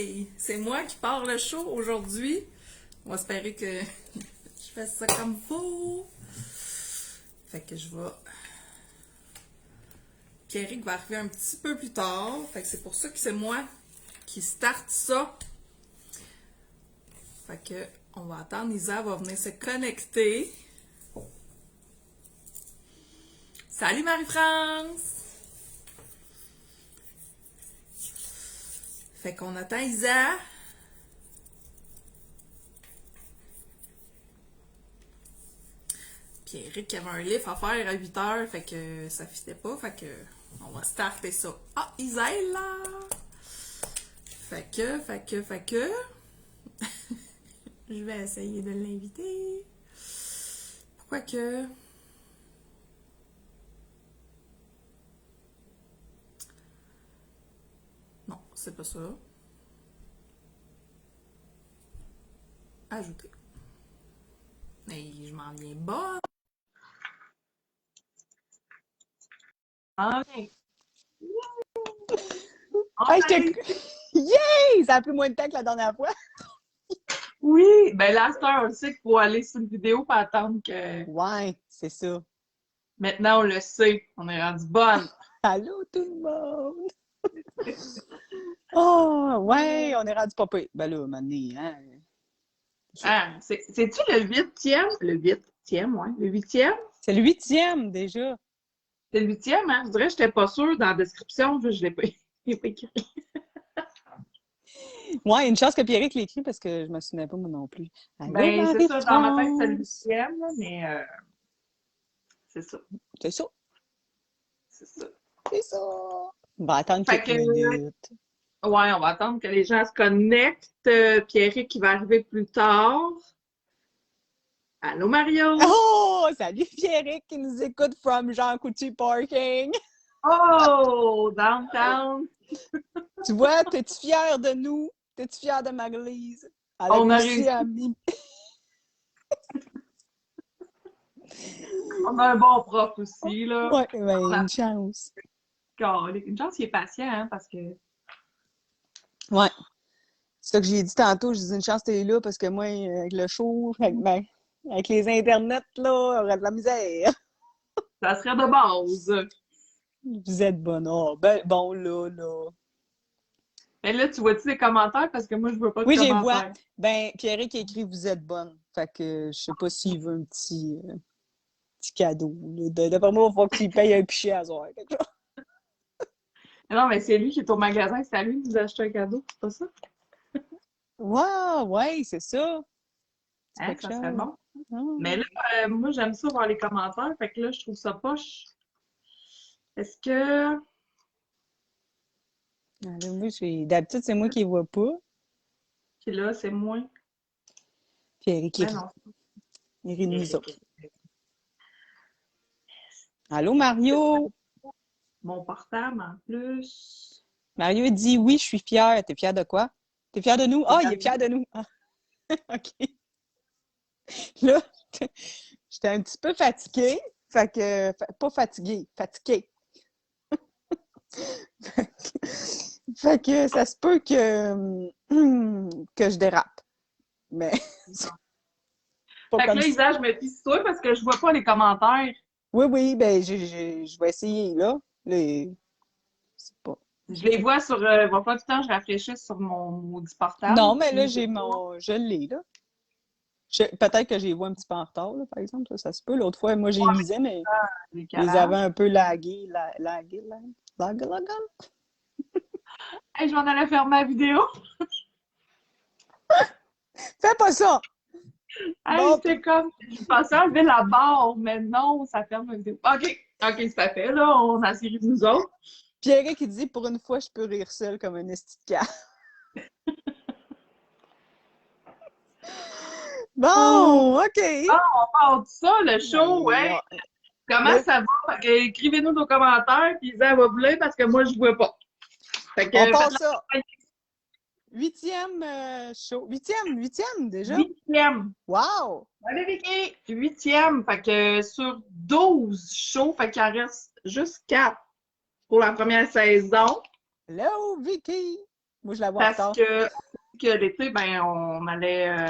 Hey! C'est moi qui pars le show aujourd'hui. On va espérer que je fasse ça comme faut. Fait que je vais... Pierrick va arriver un petit peu plus tard. Fait que c'est pour ça que c'est moi qui starte ça. Fait que on va attendre. Isa va venir se connecter. Salut Marie-France! Fait qu'on attend Isa. Pierrick avait un livre à faire à 8 heures, fait que ça fitait pas, fait que on va starter ça. Ah, Isa est là! Fait que... Je vais essayer de l'inviter. Pourquoi que... Non, c'est pas ça. Ajouter. Mais je m'en viens bas. OK. Ah, Yay! Ça a pris moins de temps que la dernière fois. Oui, ben là, à cette heure, on le sait qu'il faut aller sur une vidéo pour attendre que... Ouais, c'est ça. Maintenant, on le sait. On est rendu bonne. Allô tout le monde! Oh, ouais, on est rendu pas pire. Ben là, maintenant, hein? Ah, c'est-tu le huitième? Le huitième, ouais. Le huitième? C'est le 8e déjà. C'est le huitième, hein? Je dirais que j'étais pas sûre dans la description, je l'ai pas, je l'ai pas écrit. Ouais, une chance que Pierrick l'écrit parce que je me souvenais pas moi non plus. Allô, Ben, c'est ça, dans ma tête, c'est le Marie-France! huitième, là, mais c'est ça. C'est ça, C'est ça. c'est ça. On va attendre Fait quelques que, minutes. ouais, on va attendre que les gens se connectent. Pierrick qui va arriver plus tard. Allô, Mario! Oh! Salut Pierrick qui nous écoute from Jean Coutu Parking! Oh! Downtown! Tu vois, t'es-tu fière de nous? T'es-tu fière de Maglise? Elle a On a réussi réussi. à mimer. On a un bon prof aussi, là. Ouais, ben, On a une chance. une chance qu'il est patient, hein, parce que... Ouais. C'est ça que j'ai dit tantôt. J'ai dit une chance t'es là parce que moi, avec le show, avec les internets, là, on aurait de la misère. Ça serait de base. Vous êtes bonne. Oh, ben, bon, là. Mais là, tu vois-tu les commentaires? Parce que moi, je vois pas de Oui, j'y vois. commentaires. Ben, Pierrick a écrit Vous êtes bonne. Fait que je sais pas s'il veut un petit cadeau. D'après moi, il faut qu'il paye un pichet à soir. Quelque chose. Non, mais c'est lui qui est au magasin. C'est à lui de nous acheter un cadeau, c'est pas ça? Wow, ouais, c'est ça. C'est Hein, quelque ça serait chose. bon. Ah. Mais là, moi, j'aime ça voir les commentaires. Fait que là, je trouve ça poche. Est-ce que... Alors, moi, d'habitude, c'est moi qui les vois pas. Puis là, c'est moins... Pierrick, Ben non. il rit de nous autres. Allô, Mario? Mon portable, en plus... Mario dit oui, je suis fière. T'es fière de quoi? T'es fière de nous? Ah, il est fier de nous. Ah, OK. Là, j'étais un petit peu fatiguée. Fait que, pas fatiguée, fatiguée. Fait que ça se peut que je dérape. Mais, pas Fait que comme là, ça. Isa, je me fie sur toi parce que je vois pas les commentaires. Oui, ben, je vais essayer, là. C'est pas... Je les vois sur... va pas tout le temps, je rafraîchisse sur mon maudit portable. Non, mais là, Puis... je l'ai, là. Peut-être que je les vois un petit peu en retard, là, par exemple. Ça se peut. L'autre fois, moi, j'ai lisais, mais ils avaient un peu lagué. Lagué. Hey, je m'en allais faire ma vidéo. Fais pas ça! Hey, Bon, c'était comme... Je pensais enlever la barre, mais non, ça ferme la vidéo. OK, c'est pas fait, là. On a série de nous autres. Pierre qui dit, pour une fois, je peux rire seule comme un esti de cave. Bon, OK. Ah, on parle de ça, le show, Ben, ouais. Comment ça va? Fait que écrivez-nous nos commentaires, puis Isa va voler parce que moi, je vois pas. Fait que on part faites-la ça. 8e show. 8e déjà? 8e. Wow! Allez, Vicky! 8e. Fait que sur 12 shows, fait qu'il en reste juste 4 pour la première saison. Hello, Vicky! Moi, je la vois en retard. Parce que l'été, ben, on allait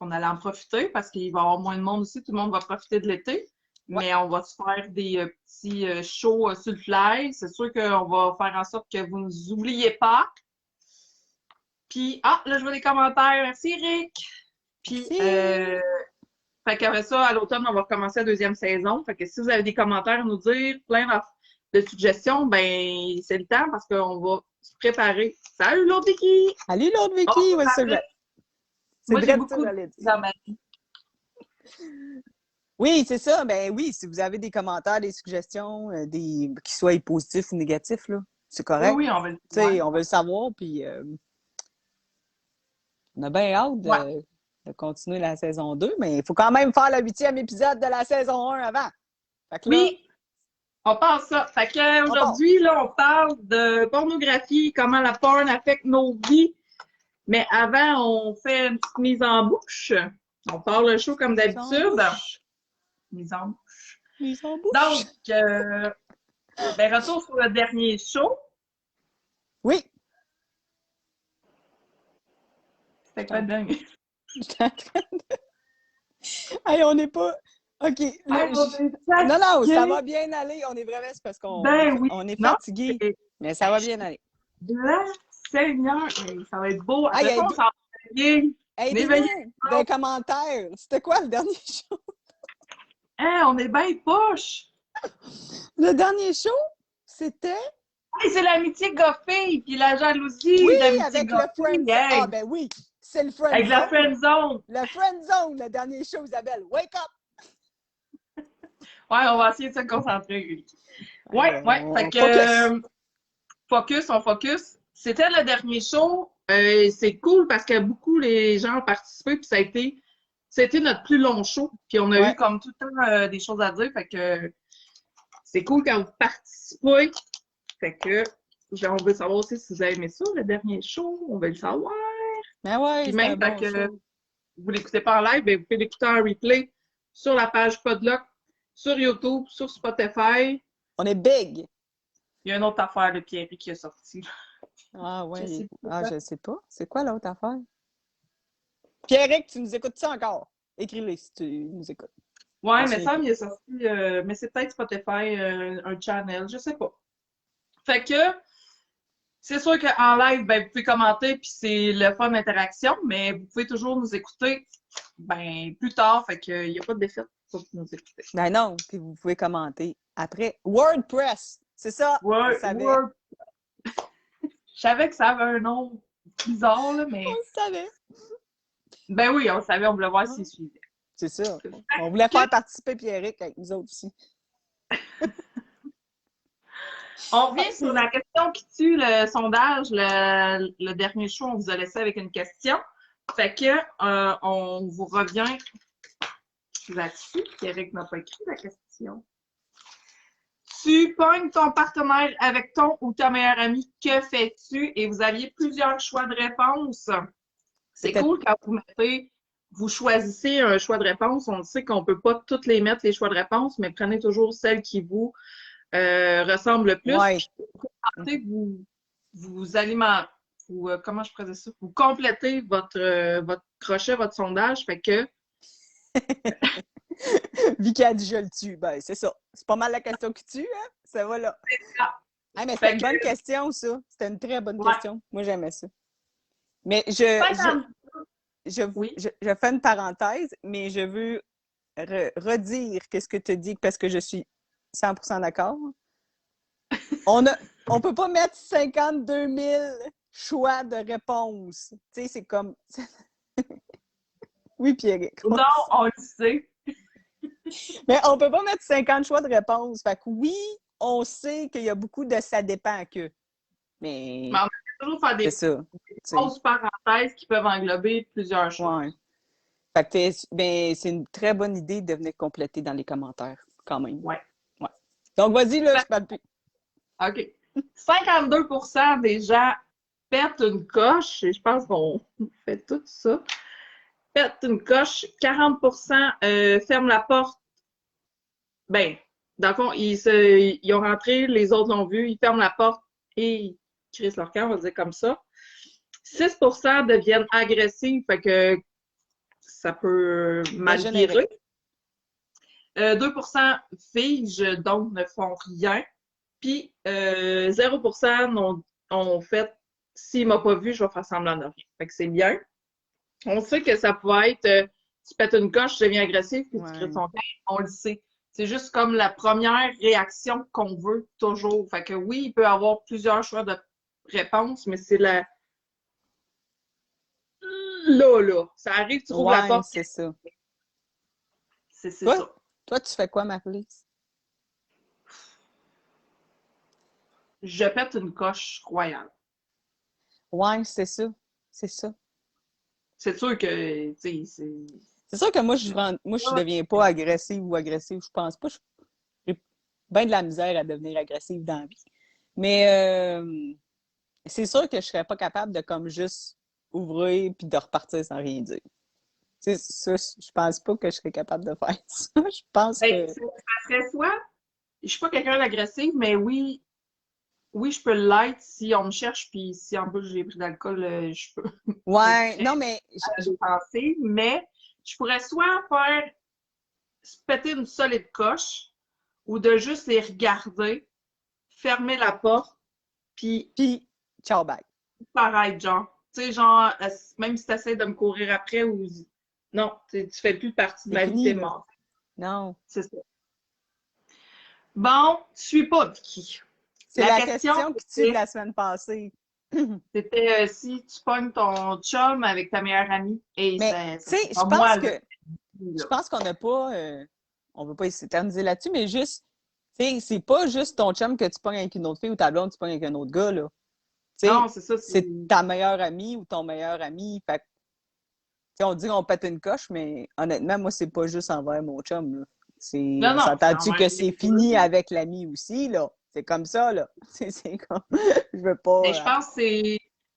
en profiter parce qu'il va y avoir moins de monde aussi. Tout le monde va profiter de l'été. Ouais. Mais on va se faire des petits shows sur le fly. C'est sûr qu'on va faire en sorte que vous ne nous oubliez pas. Puis, là, je vois des commentaires. Merci, Eric. Puis, Merci. fait qu'après ça, à l'automne, on va recommencer la deuxième saison. Fait que si vous avez des commentaires à nous dire, plein de suggestions, ben, c'est le temps parce qu'on va se préparer. Salut, l'autre Vicky! Salut, l'autre Vicky! Ouais, c'est vrai. C'est Moi, j'ai vrai, beaucoup ça, de j'allais dire. dans ma vie. Oui, c'est ça. Ben oui, si vous avez des commentaires, des suggestions, qu'ils soient positifs ou négatifs, là, c'est correct. Oui, on va le Tu sais, on veut le savoir, puis on a bien hâte de continuer la saison 2, mais il faut quand même faire le 8e épisode de la saison 1 avant. Fait que là, Oui, on passe ça. Fait que aujourd'hui, là, on parle de pornographie, comment la porn affecte nos vies. Mais avant, on fait une petite mise en bouche. On part le show comme d'habitude. Mise en bouche. Mise en bouche. Donc, ben, retour sur le dernier show. Oui. C'était quoi de dingue? J'étais en train de... Hey, on n'est pas... OK. Là, non, ça va bien aller. On est vraiment... C'est parce qu'on on est fatigué. Mais ça va bien aller. Là, Seigneur, ça va être beau. Hey, on s'en va bien. Des commentaires. C'était quoi le dernier show? Hein, on est bien poche. Le dernier show, c'était... Hey, c'est l'amitié goffée, puis la jalousie. Oui, avec le friend zone. Ah, ben oui, c'est le friend zone. Avec la friend zone. Le friend zone, le dernier show, Isabelle. Wake up! Ouais, on va essayer de se concentrer. Ouais. Fait que... on focus. C'était le dernier show. C'est cool parce que beaucoup les gens ont participé, puis c'était notre plus long show. Puis on a eu comme tout le temps des choses à dire. Fait que c'est cool quand vous participez. Fait que on veut savoir aussi si vous avez aimé ça, le dernier show. On veut le savoir. Ben ouais, puis même bon que vous l'écoutez pas en live, ben vous pouvez l'écouter en replay sur la page Podlock, sur YouTube, sur Spotify. On est big! Il y a une autre affaire de Pierre qui est sortie. Ah ouais. Je sais pas. C'est quoi l'autre affaire? Pierrick, tu nous écoutes ça encore? Écris-le si tu nous écoutes. Ouais, mais ça, il est sorti. Mais c'est peut-être Spotify, un channel, je sais pas. Fait que c'est sûr qu'en live, ben, vous pouvez commenter, puis c'est le fun d'interaction, mais vous pouvez toujours nous écouter plus tard. Fait qu'il n'y a pas de défaite pour nous écouter. Ben non, puis vous pouvez commenter. Après, WordPress, c'est ça? Je savais que ça avait un nom bizarre, là, mais... On le savait. Ben oui, on le savait, on voulait voir s'il suivait. C'est ça. On voulait faire participer Pierrick avec nous autres aussi. On revient sur la question qui tue le sondage. Le dernier show, on vous a laissé avec une question. Fait que on vous revient là-dessus. Pierrick n'a pas écrit la question. Tu pognes ton partenaire avec ton ou ta meilleure amie, que fais-tu? Et vous aviez plusieurs choix de réponse. C'est cool quand vous choisissez un choix de réponse. On sait qu'on ne peut pas toutes les mettre, les choix de réponse, mais prenez toujours celle qui vous ressemble le plus. Ouais. Vous alimentez, comment je faisais ça? Vous complétez votre crochet, votre sondage, fait que... Vicky a dit je le tue. Ben, c'est ça. C'est pas mal la question qui tue, hein? Ça va là. C'est ça. Hey, mais c'était une bonne question, ça. C'était une très bonne question. Moi, j'aimais ça. Mais je fais une parenthèse, mais je veux redire qu'est-ce que tu dis parce que je suis 100% d'accord. On peut pas mettre 52 000 choix de réponses. Tu sais, c'est comme... Oui, Pierrick. Non, on le sait. Mais on peut pas mettre 50 choix de réponses. Fait que oui, on sait qu'il y a beaucoup de ça dépend que. Mais on peut toujours faire des grosses parenthèses qui peuvent englober plusieurs choix. Ouais. Fait que c'est une très bonne idée de venir compléter dans les commentaires, quand même. Ouais. Donc, vas-y, là, je parle plus. OK. 52% des gens pètent une coche, et je pense qu'on fait tout ça. Pètent une coche. 40% ferment la porte. Ben, dans le fond, ils ont rentré, les autres l'ont vu, ils ferment la porte et ils crissent leur camp, on va dire comme ça. 6% deviennent agressifs, fait que ça peut mal Dégénérer. virer. 2% figent, donc ne font rien. Puis 0% ont fait s'il m'a pas vu, je vais faire semblant de rien. Fait que c'est bien. On sait que ça peut être tu pètes une coche, tu deviens agressif, puis tu crées ton camp, on le sait. C'est juste comme la première réaction qu'on veut toujours. Fait que oui, il peut y avoir plusieurs choix de réponse, mais c'est la là. Ça arrive, tu rouvres la Ouais, porte. c'est ça. C'est Toi, ça. toi, tu fais quoi, Marie-Lise? Je pète une coche royale. Ouais, c'est ça. C'est ça. C'est sûr que, tu sais, C'est sûr que moi, je deviens pas agressive ou agressive. Je pense pas. J'ai bien de la misère à devenir agressive dans la vie. Mais c'est sûr que je serais pas capable de comme juste ouvrir puis de repartir sans rien dire. C'est ça, je pense pas que je serais capable de faire ça. Je pense ben, que. ça serait soit, je suis pas quelqu'un d'agressif, mais oui, je peux l'être si on me cherche, puis si en plus j'ai pris d'alcool, je peux être Ouais, très non, mais défensive, mais je pourrais soit faire se péter une solide coche ou de juste les regarder, fermer la porte, puis puis, ciao, bye. paraître, genre. Tu sais, genre, même si tu essaies de me courir après ou. Non, tu fais plus partie de C'est ma vie, fini, t'es là. mort. Non. C'est ça. Bon, tu suis pas, Vicky. C'est La la question, question qui tue de la semaine passée. c'était si tu pognes ton chum avec ta meilleure amie. Et Mais, ça tu sais, c'est pas moi, là. je pense qu'on n'a pas, on veut pas s'éterniser là-dessus, mais juste, tu sais, c'est pas juste ton chum que tu pognes avec une autre fille ou ta blonde, tu pognes avec un autre gars, là. Tu sais, Non, c'est ça. c'est ta meilleure amie ou ton meilleur ami. Fait que, tu sais, on dit qu'on pète une coche, mais honnêtement, moi, c'est pas juste envers mon chum, là. Non, On non, c'est s'entend-tu envers que les c'est deux. fini avec l'ami aussi, là? C'est comme ça, là. C'est comme, je veux Mais je pas. pense que c'est.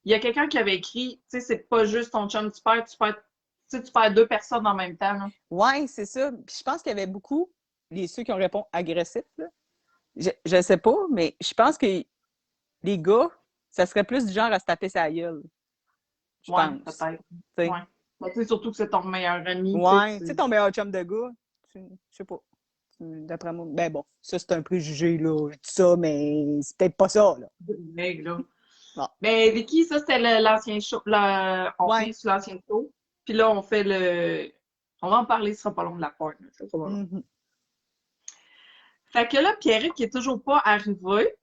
Il y a quelqu'un qui avait écrit, tu sais, c'est pas juste ton chum, tu perds deux personnes en même temps, là. Ouais, c'est ça. Puis je pense qu'il y avait beaucoup, ceux qui ont répondu agressif, là. Je sais pas, mais je pense que les gars, ça serait plus du genre à se taper sa gueule. Je Ouais, pense. peut-être. T'sais. Ouais. Mais tu sais, surtout que c'est ton meilleur ami, Ouais, tu sais, ton meilleur chum de gars, je sais pas. D'après moi, ben bon, ça c'est un préjugé, là. Je dis ça, mais c'est peut-être pas ça, là. mec, là. Bon. Mais Vicky, ça, c'était l'ancien show. On Ouais. finit sur l'ancien show. Puis là, on fait le. On va en parler, ce sera pas long de la part. Ça sera pas long. Mhm. Fait que là, Pierrick qui est toujours pas arrivé.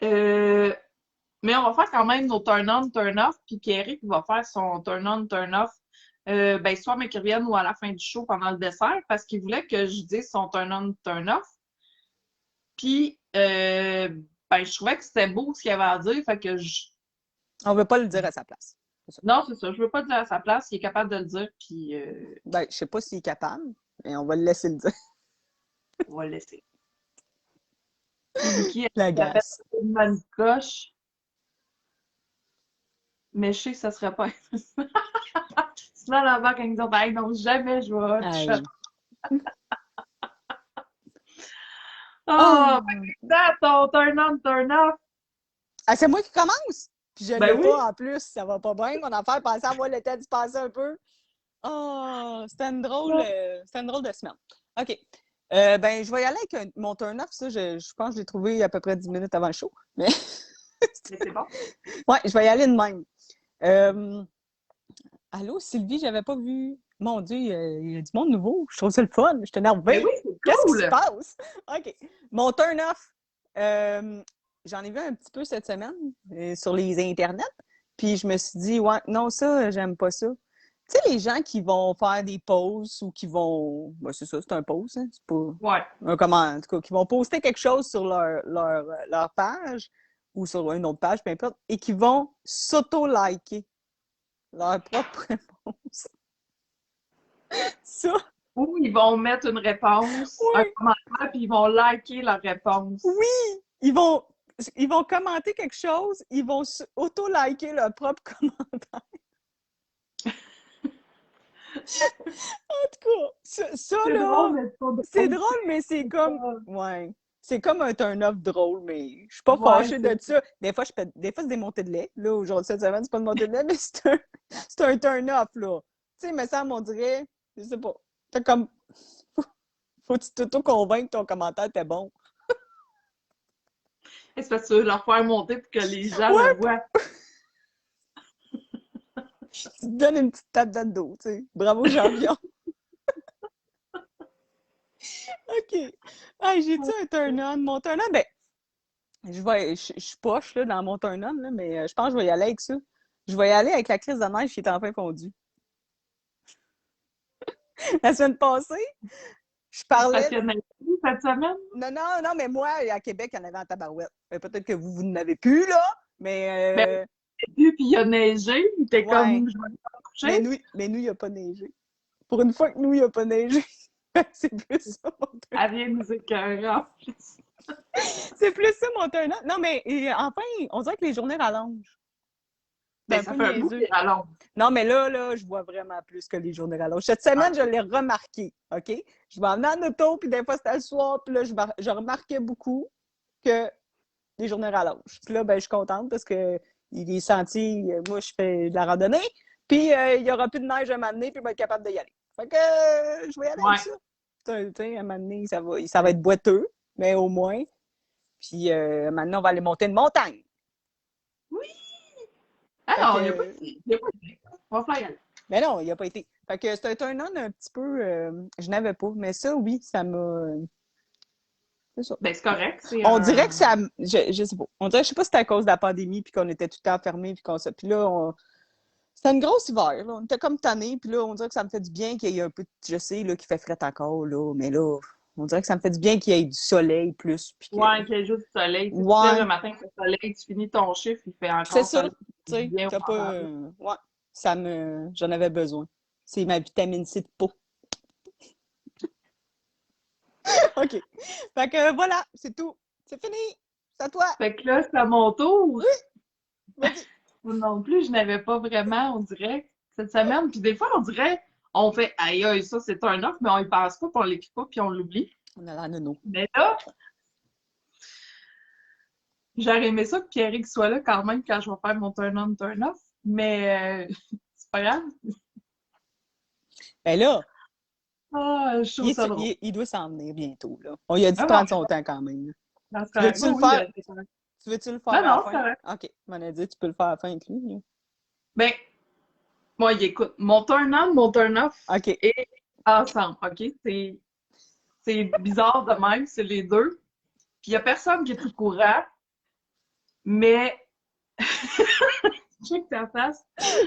Euh, Mais on va faire quand même nos turn-on, turn-off. Puis Pierrick va faire son turn-on, turn-off. Ben, soit mais qu'il revienne ou à la fin du show pendant le dessert, parce qu'il voulait que je dise son turn-on, turn-off. Puis, ben, je trouvais que c'était beau ce qu'il avait à dire. Fait que On veut pas le dire à sa place. non, c'est ça. Je veux pas le dire à sa place. Il est capable de le dire. Puis, Ben, je sais pas s'il est capable, mais on va le laisser le dire. on va le laisser. Vicky, La elle a fait gasse. une coche. Mais je sais que ça serait pas. Sinon, la banque, elle nous dit, ben, non, jamais je vais te Aïe. Oh, ça, ton turn-on, turn-off. Ah, c'est moi qui commence! Puis je Ben l'ai oui. pas en plus, ça va pas bien. Mon affaire, penser à moi le temps d'y passer un peu. Oh, c'était une drôle de semaine. OK. Ben, je vais y aller avec mon turn-off. Ça, je pense que je l'ai trouvé à peu près 10 minutes avant le show. Mais Mais c'est bon. ouais, je vais y aller de même. Allô, Sylvie, j'avais pas vu. Mon Dieu, il y a du monde nouveau. Je trouve ça le fun. Je suis énervée. Ben oui, c'est Qu'est-ce qui se cool. passe? OK. Mon turn-off. J'en ai vu un petit peu cette semaine sur les internets. Puis je me suis dit, ouais, non, ça, j'aime pas ça. Tu sais, les gens qui vont faire des posts ou qui vont. Ben, c'est ça, c'est un post, hein? C'est pas Ouais. un comment, en tout cas, qui vont poster quelque chose sur leur page ou sur une autre page, peu importe, et qui vont s'auto-liker leur propre réponse. Ça, Ou ils vont mettre une réponse, un oui, commentaire, puis ils vont liker leur réponse. oui, ils vont commenter quelque chose, ils vont auto-liker leur propre commentaire. En tout cas, ça C'est là, drôle, mais c'est pas c'est drôle. drôle, mais c'est comme, ouais. c'est comme un turn-off drôle, mais je suis pas Ouais, fâchée de ça. Des fois, c'est des montées de lait. Là, aujourd'hui, cette semaine, c'est pas une montée de lait, mais c'est un turn-off, là. Tu sais, mais ça, on dirait, je sais pas. T'as comme, faut-tu t'auto-convaincre que ton commentaire était bon? c'est parce que tu veux leur faire monter pour que les gens Ouais, le voient. tu te donnes une petite tape dans le dos, tu sais. Bravo, champion. OK. Hey, j'ai-tu un turn-on? Mon turn-on, ben, je suis poche, là, dans mon turn-on, là, mais je pense que je vais y aller avec ça. Je vais y aller avec la crise de neige qui est enfin fondue. La semaine passée, je Parce parlais. qu'il y en a eu cette semaine. Non, non, non, mais moi, à Québec, il y en avait en tabarouette. Peut-être que vous n'avez plus, là, Ben, mais puis il a neigé, il était ouais. comme, je vais me coucher. Mais nous, il n'y a pas neigé. Pour une fois que nous, il n'y a pas neigé. C'est plus ça, mon turn. Elle vient nous écœurer. C'est plus ça, mon turn. Non, mais enfin, on dirait que les journées rallongent. C'est Ben, un ça peu fait un bout niaiseux. qu'il rallonge. Non, mais là, je vois vraiment plus que les journées rallongent. Cette semaine, je l'ai remarqué, OK? Je m'en venais en auto, puis des fois, c'était le soir, puis là, je remarquais beaucoup que les journées rallongent. Puis là, ben, je suis contente parce que il est senti, moi, je fais de la randonnée, puis il n'y aura plus de neige à m'amener, puis je vais être capable d'y aller. Fait que je vais y aller Ouais. avec ça. Tu sais, à un moment donné, ça va être boiteux, mais au moins. Puis maintenant, on va aller monter une montagne. Oui! Ah Fait non, que, il n'y a pas de. On va faire y aller. mais non, il n'a pas été. Fait que c'est un turn-on un petit peu. Je n'avais pas. Mais ça, oui, ça m'a. C'est ça. Ben, c'est correct. C'est On dirait que un. ça. Je sais pas. On dirait, je sais pas si c'était à cause de la pandémie, puis qu'on était tout le temps fermés, puis qu'on ça. Puis là, c'était une grosse hiver, là. On était comme tannés, puis là, on dirait que ça me fait du bien qu'il y ait un peu. Je sais, là, qu'il fait fret encore, là. Mais là, on dirait que ça me fait du bien qu'il y ait du soleil plus. Puis que. Ouais, qu'il y ait juste du soleil. Tu sais, tu te lèves Ouais, le matin avec le soleil, tu finis ton chiffre, il fait c'est encore ça. soleil. Tu sais, Bien au t'as pas. mental. Ouais, ça me. J'en avais besoin. C'est ma vitamine C de peau. OK. Fait que voilà, c'est tout. C'est fini. C'est à toi. Fait que là, c'est à mon tour. Vas-y. Moi non plus, je n'avais pas vraiment, on dirait, cette semaine. Puis des fois, on dirait, on fait, aïe, aïe, ça, c'est un offre, mais on y pense pas, puis on l'écrit pas, puis on l'oublie. On a la nono. Mais là, j'aurais aimé ça que Pierrick soit là quand même quand je vais faire mon turn-on, turn-off. Mais c'est pas grave. Ben là, Ah, je trouve ça drôle. il doit s'en venir bientôt, là. On lui a dit Ah de non, prendre son temps quand même, là. non, c'est Tu correct. veux-tu Oui, le oui, faire? c'est correct. Tu veux-tu le faire Non, à la non, c'est fin? correct. OK. On a dit tu peux le faire à la fin avec lui, là. Ben, moi, écoute, mon turn-on, mon turn-off OK. est ensemble, OK? C'est bizarre de même, c'est les deux. Puis il y a personne qui est au courant, mais check ta face.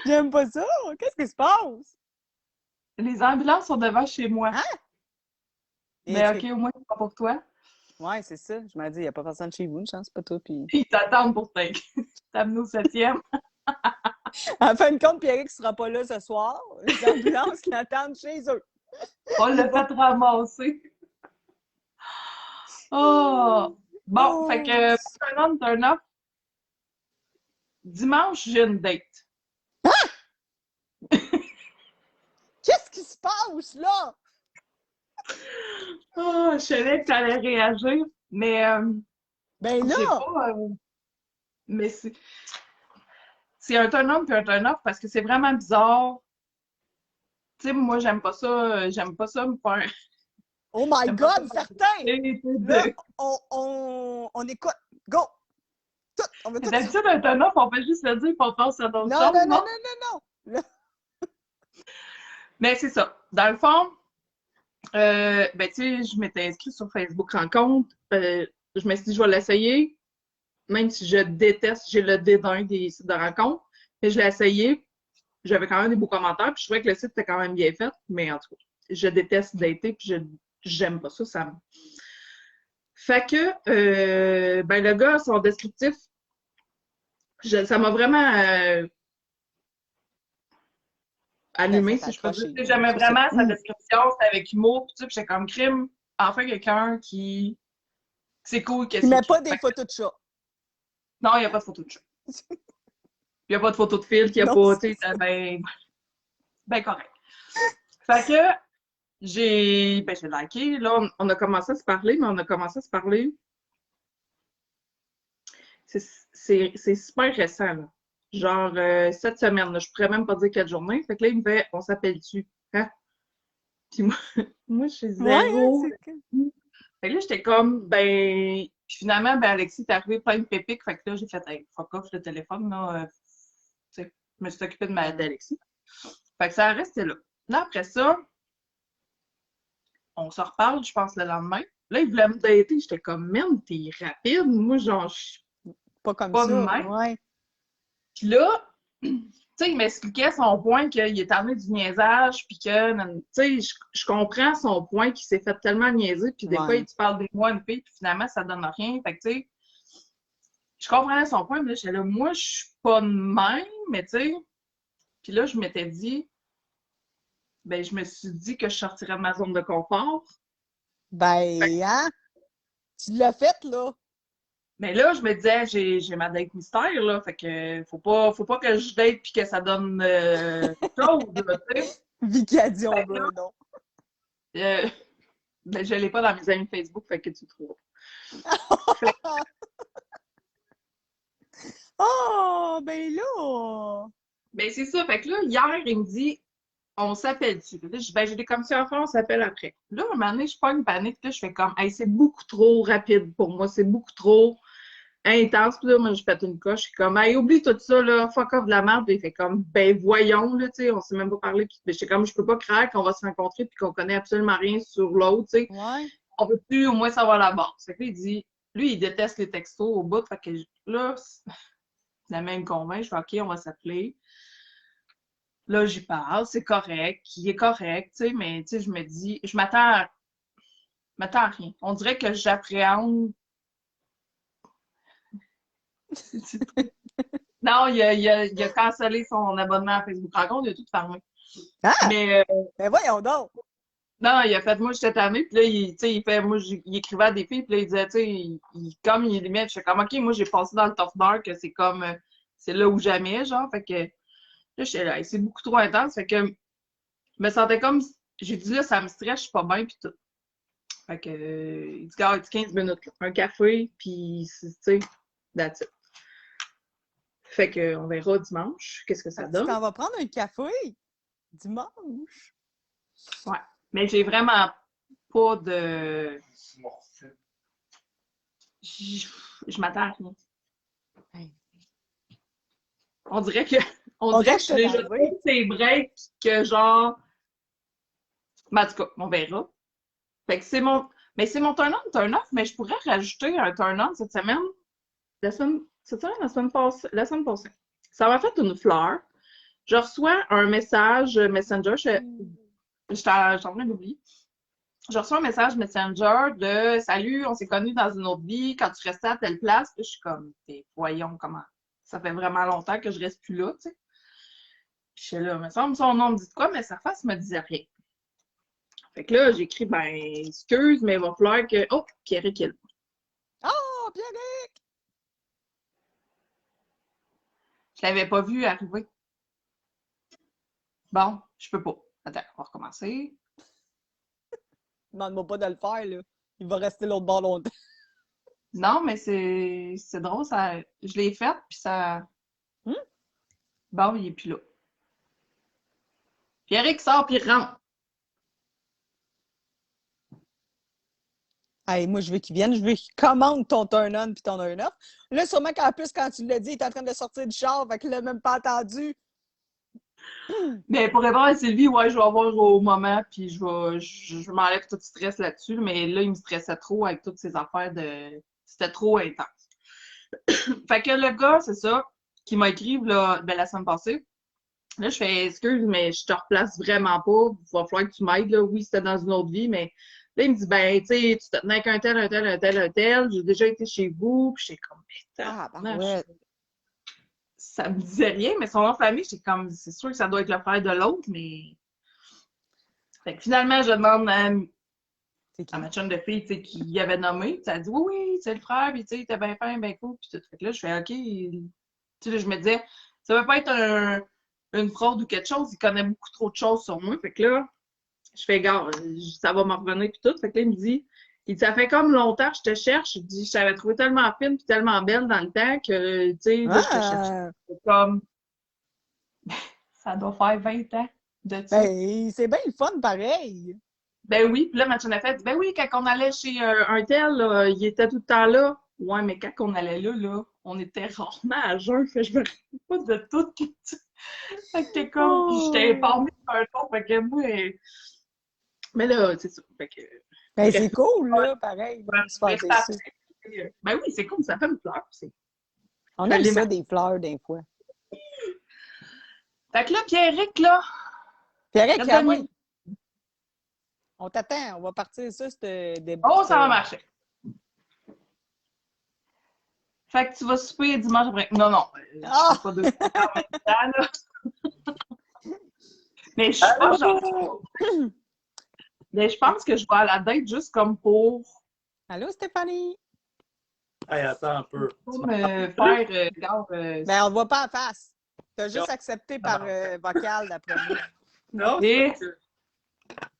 J'aime pas ça. Qu'est-ce qui se passe? Les ambulances sont devant chez moi. Hein? Mais OK, au moins, c'est pas pour toi. Ouais, c'est ça. Je m'ai dit, il n'y a pas personne chez vous, une chance, pas toi. Puis... Ils t'attendent pour t'amener au 7e. En fin de compte, Pierrick ne sera pas là ce soir. Les ambulances l'attendent chez eux. On l'a fait ramasser. Oh! Bon, Oh. fait que, turn on, turn off. Dimanche, j'ai une date. Qu'est-ce qui se passe, là? Oh, je savais que tu allais réagir, mais Ben j'ai là! pas. Mais c'est un turn-on puis un turn-off parce que c'est vraiment bizarre. Tu sais, moi, j'aime pas ça me faire. Oh my J'aime pas God, ça certain! Là, de- on écoute. Go! Tout! On veut tout. D'habitude, un turn-off, on fait juste le dire et on passe à d'autres Non, choses, non, non, non? non, non, non! Là, Mais c'est ça. Dans le fond, ben, tu sais, je m'étais inscrite sur Facebook Rencontre. Je me suis dit, je vais l'essayer. Même si je déteste, j'ai le dédain des sites de rencontres. Mais je l'ai essayé. J'avais quand même des beaux commentaires. Puis je trouvais que le site était quand même bien fait. Mais en tout cas, je déteste dater. Puis j'aime pas ça. Fait que, ben, le gars, son descriptif, ça m'a vraiment allumé, ça si je peux dire. accroché, Tu sais, j'aimais c'est ça. vraiment sa description. C'était avec humour. Puis j'étais comme crime. Enfin, quelqu'un qui. C'est cool. Il met pas des photos de chat. Non, il n'y a pas de photo de chat. Il n'y a pas de photo de fil, il n'y a Non, pas, c'est tu sais, ben correct. Fait que j'ai liké. Là, on a commencé à se parler, mais on a commencé à se parler. C'est super récent, là. Genre, cette semaine, là, je pourrais même pas dire quelle journée. Fait que là, il me fait, on s'appelle-tu? Hein? Puis moi, moi, je suis Ouais, hein, zéro. c'est que... Fait que là, j'étais comme, ben. Puis finalement, ben, Alexis est arrivé plein de pépiques. Fait que là, j'ai fait, hey, fuck off le téléphone, là. Tu sais, je me suis occupée d'Alexis. Fait que ça a resté là. Là, après ça, on se reparle, je pense, le lendemain. Là, il voulait me dater. J'étais comme, man, t'es rapide. Moi, genre, je suis Pas comme pas de ça, même. ouais. Puis là, tu sais, il m'expliquait son point qu'il est amené du niaisage, puis que, tu sais, je comprends son point qu'il s'est fait tellement niaiser, puis des fois, Ouais. tu parles des mois, une fille, puis finalement, ça donne rien. Fait que, tu sais, je comprenais son point, mais là, j'étais là, moi, je suis pas de même, mais tu sais, puis là, je m'étais dit, ben, je me suis dit que je sortirais de ma zone de confort. Ben, hein? Tu l'as fait, là. Mais là, je me disais, j'ai ma date mystère, là, fait que faut pas que je date puis que ça donne chose, là, tu sais. Vicky a dit on Fait que veut, non. là, ben, je l'ai pas dans mes amis Facebook, fait que tu trouves. Oh, ben là! Ben, c'est ça. Fait que là, hier, il me dit, on s'appelle-tu? Là, je dis, ben, j'ai des commissions à faire, on s'appelle après. Là, un moment donné, je prends une panique, là, je fais comme, hey, c'est beaucoup trop rapide pour moi, c'est beaucoup trop intense. Puis là, moi, je pète une coche, je suis comme, hey, oublie tout ça, là, fuck off de la merde. Puis il fait comme, ben, voyons, là, tu sais, on s'est même pas parlé. Puis j'étais comme, je peux pas croire qu'on va se rencontrer puis qu'on connaît absolument rien sur l'autre, tu sais. Ouais. On peut plus au moins savoir la base. Fait que là, il dit, lui, il déteste les textos au bout. Fait que là, finalement, il me convainc, je fais, OK, on va s'appeler. Là, j'y parle, c'est correct, il est correct, tu sais, mais tu sais, je me dis, je m'attends à rien. On dirait que j'appréhende. Non, il a cancellé son abonnement à Facebook Rencontre, il a tout fermé. Ah! Mais Ben voyons donc! non, il a fait, moi, j'étais tannée, puis là, tu sais, il fait, moi, il écrivait à des filles, puis là, il disait, tu sais, comme il limite, je fais comme, OK, moi, j'ai passé dans le top dark, c'est comme, c'est là où jamais, genre, fait que, là, j'étais là, c'est beaucoup trop intense, fait que, je me sentais comme, j'ai dit, là, ça me stresse, je suis pas bien, puis tout. Fait que, il dit, ah, 15 minutes, là. Un café, puis, tu sais, that's it. Fait que, on verra dimanche, qu'est-ce que ça Tu donne. t'en vas prendre un café dimanche? Ouais. Mais j'ai vraiment pas de. Je m'attends à rien. On dirait que. On dirait que je suis déjà trop ces breaks que genre. Mais en tout cas, on verra. Fait que c'est mon. Mais c'est mon turn-off, mais je pourrais rajouter un turn-on cette semaine. Cette semaine, la semaine passée. Ça m'a fait une fleur. Je reçois un message Messenger. J'étais en train d'oublier. Je reçois un message Messenger de Salut, on s'est connus dans une autre vie quand tu restais à telle place. Puis je suis comme, voyons comment. Ça fait vraiment longtemps que je reste plus là, tu sais. Puis je suis là, il me semble son nom me dit de quoi, mais sa face me disait rien. Fait que là, j'écris, ben, excuse, mais il va falloir que. Oh, Pierrick est là. Oh, Pierrick! Je l'avais pas vu arriver. Bon, je peux pas. Attends, on va recommencer. Demande-moi pas de le faire, là. Il va rester l'autre bord longtemps. Non, mais c'est drôle, ça. Je l'ai fait, puis ça. Bon, il est plus là. Pierrick sort, puis rentre. Hey, moi, je veux qu'il vienne, je veux qu'il commande ton turn-on puis ton turn-off. Là, sûrement qu'en plus, quand tu l'as dit, il est en train de sortir du char, fait qu'il l'a même pas entendu. Mais pour répondre à Sylvie, ouais, je vais avoir au moment, puis je m'enlève tout le stress là-dessus. Mais là, il me stressait trop avec toutes ces affaires de. C'était trop intense. Fait que le gars, c'est ça, qui m'a écrit là, ben, la semaine passée. Là, je fais excuse, mais je te replace vraiment pas. Il va falloir que tu m'aides. Là. Oui, c'était dans une autre vie, mais là, il me dit ben, tu sais, tu te tenais avec un tel, un tel, un tel, un tel. J'ai déjà été chez vous. Puis j'étais comme, ouais. Ça me disait rien, mais son nom de famille, j'étais comme, c'est sûr que ça doit être le frère de l'autre, mais. Fait que finalement, je demande à ma chum de fille, tu sais, qui y avait nommé. Puis elle dit, oui, oui, c'est le frère, puis tu sais, t'es bien fin, bien cool. Puis tout. Fait que là, je fais, OK. Tu sais, là, je me disais, ça va pas être une fraude ou quelque chose. Il connaît beaucoup trop de choses sur moi. Fait que là, Je fais, gars, ça va m'en revenir puis tout. Fait que là, il dit, ça fait comme longtemps que je te cherche. Il dit, je t'avais trouvé tellement fine puis tellement belle dans le temps que, tu sais, là, je te cherche. Ah! C'est comme, ça doit faire 20 ans de ça. Ben, c'est bien le fun, pareil. Ben oui, puis là, ma chum a fait, ben oui, quand on allait chez un tel, là, il était tout le temps là. Ouais, mais quand on allait là, on était rarement à jeun, fait que je me rappelle pas de tout. Fait que t'es comme, puis j'étais informée par un ton, fait que moi, mais là, c'est ça, fait que... Ben, c'est cool, là, pareil. Ouais, de se faire ça des ça. fait- Ben oui, c'est cool, ça fait une fleur, c'est... On Je aime l'ai ça, mar- des fleurs, des fois. Fait que là, Pierrick, là, Pierrick, reste quand de même, nous. on t'attend. On va partir ça, ce débat. Oh, ça va marcher. Fait que tu vas souper dimanche après. Non, non, je Ah! fais pas deux fois en même temps, là. Mais je suis pas genre... Mais je pense que je vais à la date juste comme pour Allô, Stéphanie? Hey, attends un peu. me faire, Ben, on ne voit pas en face. Tu as juste accepté par vocal, d'après moi. Non, Et- c'est parce que...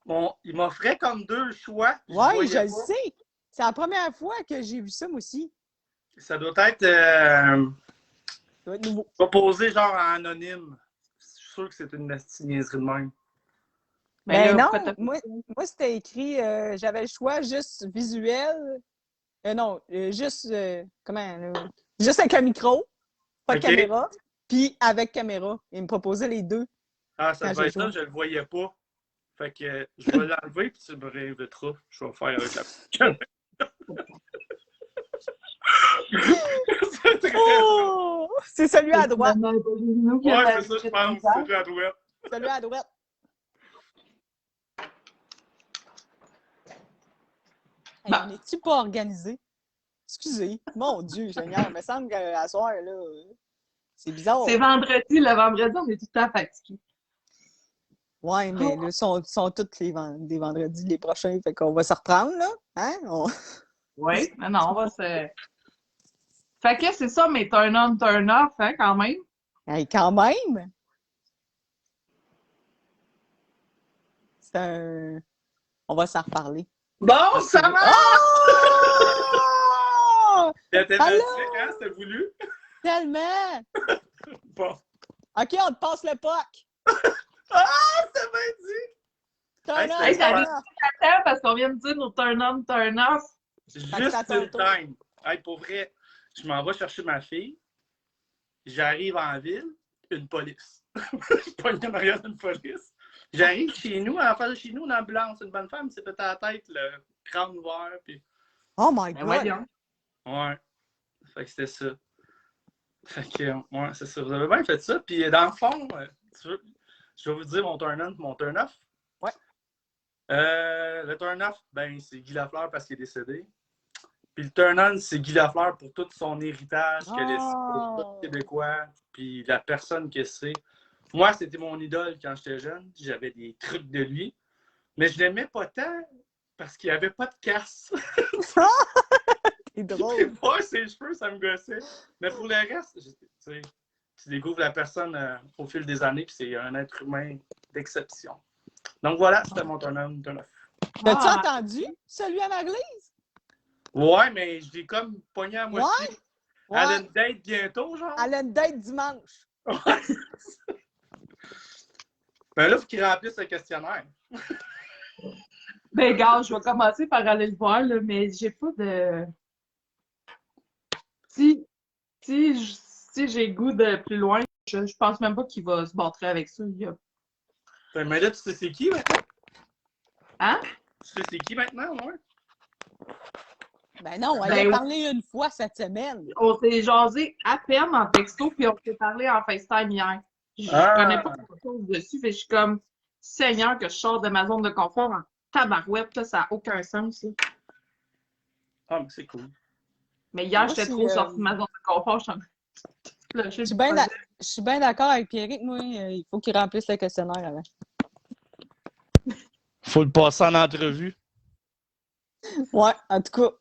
Bon, il m'offrait comme deux choix. Oui, je voyais le pas. sais. C'est la première fois que j'ai vu ça, moi aussi. Ça doit être Ça doit être nouveau. proposé genre en anonyme. Je suis sûr que c'est une niaiserie de même. Ben là, non, pourquoi t'as- moi c'était écrit, j'avais le choix juste visuel. Non, juste, comment, là? Juste avec un micro, pas de Ok. caméra, puis avec caméra. Il me proposait les deux. Ah, ça Quand devait j'ai être ça, joué. je le voyais pas. Fait que je vais l'enlever puis tu me réinviteras. Je vais faire avec la caméra. C'est très Oh! C'est celui à droite. Ouais, c'est ça, je pense. C'est lui à droite. Celui à droite. Hey, Bon. on n'est-tu pas organisé? Excusez. Mon Dieu, Seigneur, il me semble qu'à soir, là, c'est bizarre. C'est vendredi, le vendredi, on est tout le temps fatigué. Ouais, mais là, sont tous des vendredis, les prochains. Fait qu'on va se reprendre, là. Hein? Oui, mais non, on va se. Fait que c'est ça, mais turn on, turn off, hein, quand même. Hey, quand même! C'est un... On va s'en reparler. Bon, ça va! Oh! C'était Allô? magnifique, hein? C'était voulu. Tellement! Bon. OK, on te passe le POC. Ah, c'est bien dit! Turn Hey, on, hey, turn t'avais- off. Attends, parce qu'on vient de dire nos turn on, turn off. Juste Fait que c'est à ton le tour. time. Hey, pour vrai, je m'en vais chercher ma fille. J'arrive en ville, une police. Je pogne en arrière d'une police. J'arrive chez nous, en face de chez nous, une ambulance. Une bonne femme s'est pété à la tête, le crâne ouvert. Puis... Oh my Ben God! voyons. Ouais. Fait que c'était ça. Fait que, ouais, c'est ça. Vous avez bien fait ça. Puis dans le fond, je vais vous dire mon turn-on et mon turn-off. Ouais. Le turn-off, ben, c'est Guy Lafleur parce qu'il est décédé. Puis le turn-on, c'est Guy Lafleur pour tout son héritage qu'il a laissé au peuple québécois. Puis la personne que c'est. Moi, c'était mon idole quand j'étais jeune. J'avais des trucs de lui. Mais je l'aimais pas tant parce qu'il n'y avait pas de casse. C'est drôle. Ouais, ses cheveux, ça me gossait. Mais pour le reste, tu découvres la personne au fil des années, puis c'est un être humain d'exception. Donc voilà, c'était mon turn-on, turn-off. T'as-tu Ah. entendu celui à l'église? Ouais, mais je l'ai comme pogné à moitié. Ouais. Elle a une date bientôt, genre. Elle a une date dimanche. Ouais. Ben là, il faut qu'il remplisse le questionnaire. Ben, gars, je vais commencer par aller le voir, là, mais j'ai pas de. Si j'ai le goût de plus loin, je pense même pas qu'il va se battre avec ça. Mais là, tu sais c'est qui maintenant? Hein? Tu sais c'est qui maintenant, ouais? Ben non, elle Ben a oui. parlé une fois cette semaine. On s'est jasé à peine en texto, puis on s'est parlé en FaceTime hier. Je Ah. connais pas grand-chose dessus, mais je suis comme, Seigneur, que je sors de ma zone de confort en tabarouette, là, ça n'a aucun sens. Là. Ah, mais c'est cool. Mais hier, Moi, j'étais c'est, trop sortie de ma zone de confort. Je Je suis bien d'accord avec Pierrick. Moi, il faut qu'il remplisse le questionnaire avant. Faut le passer en entrevue. Ouais, en tout cas.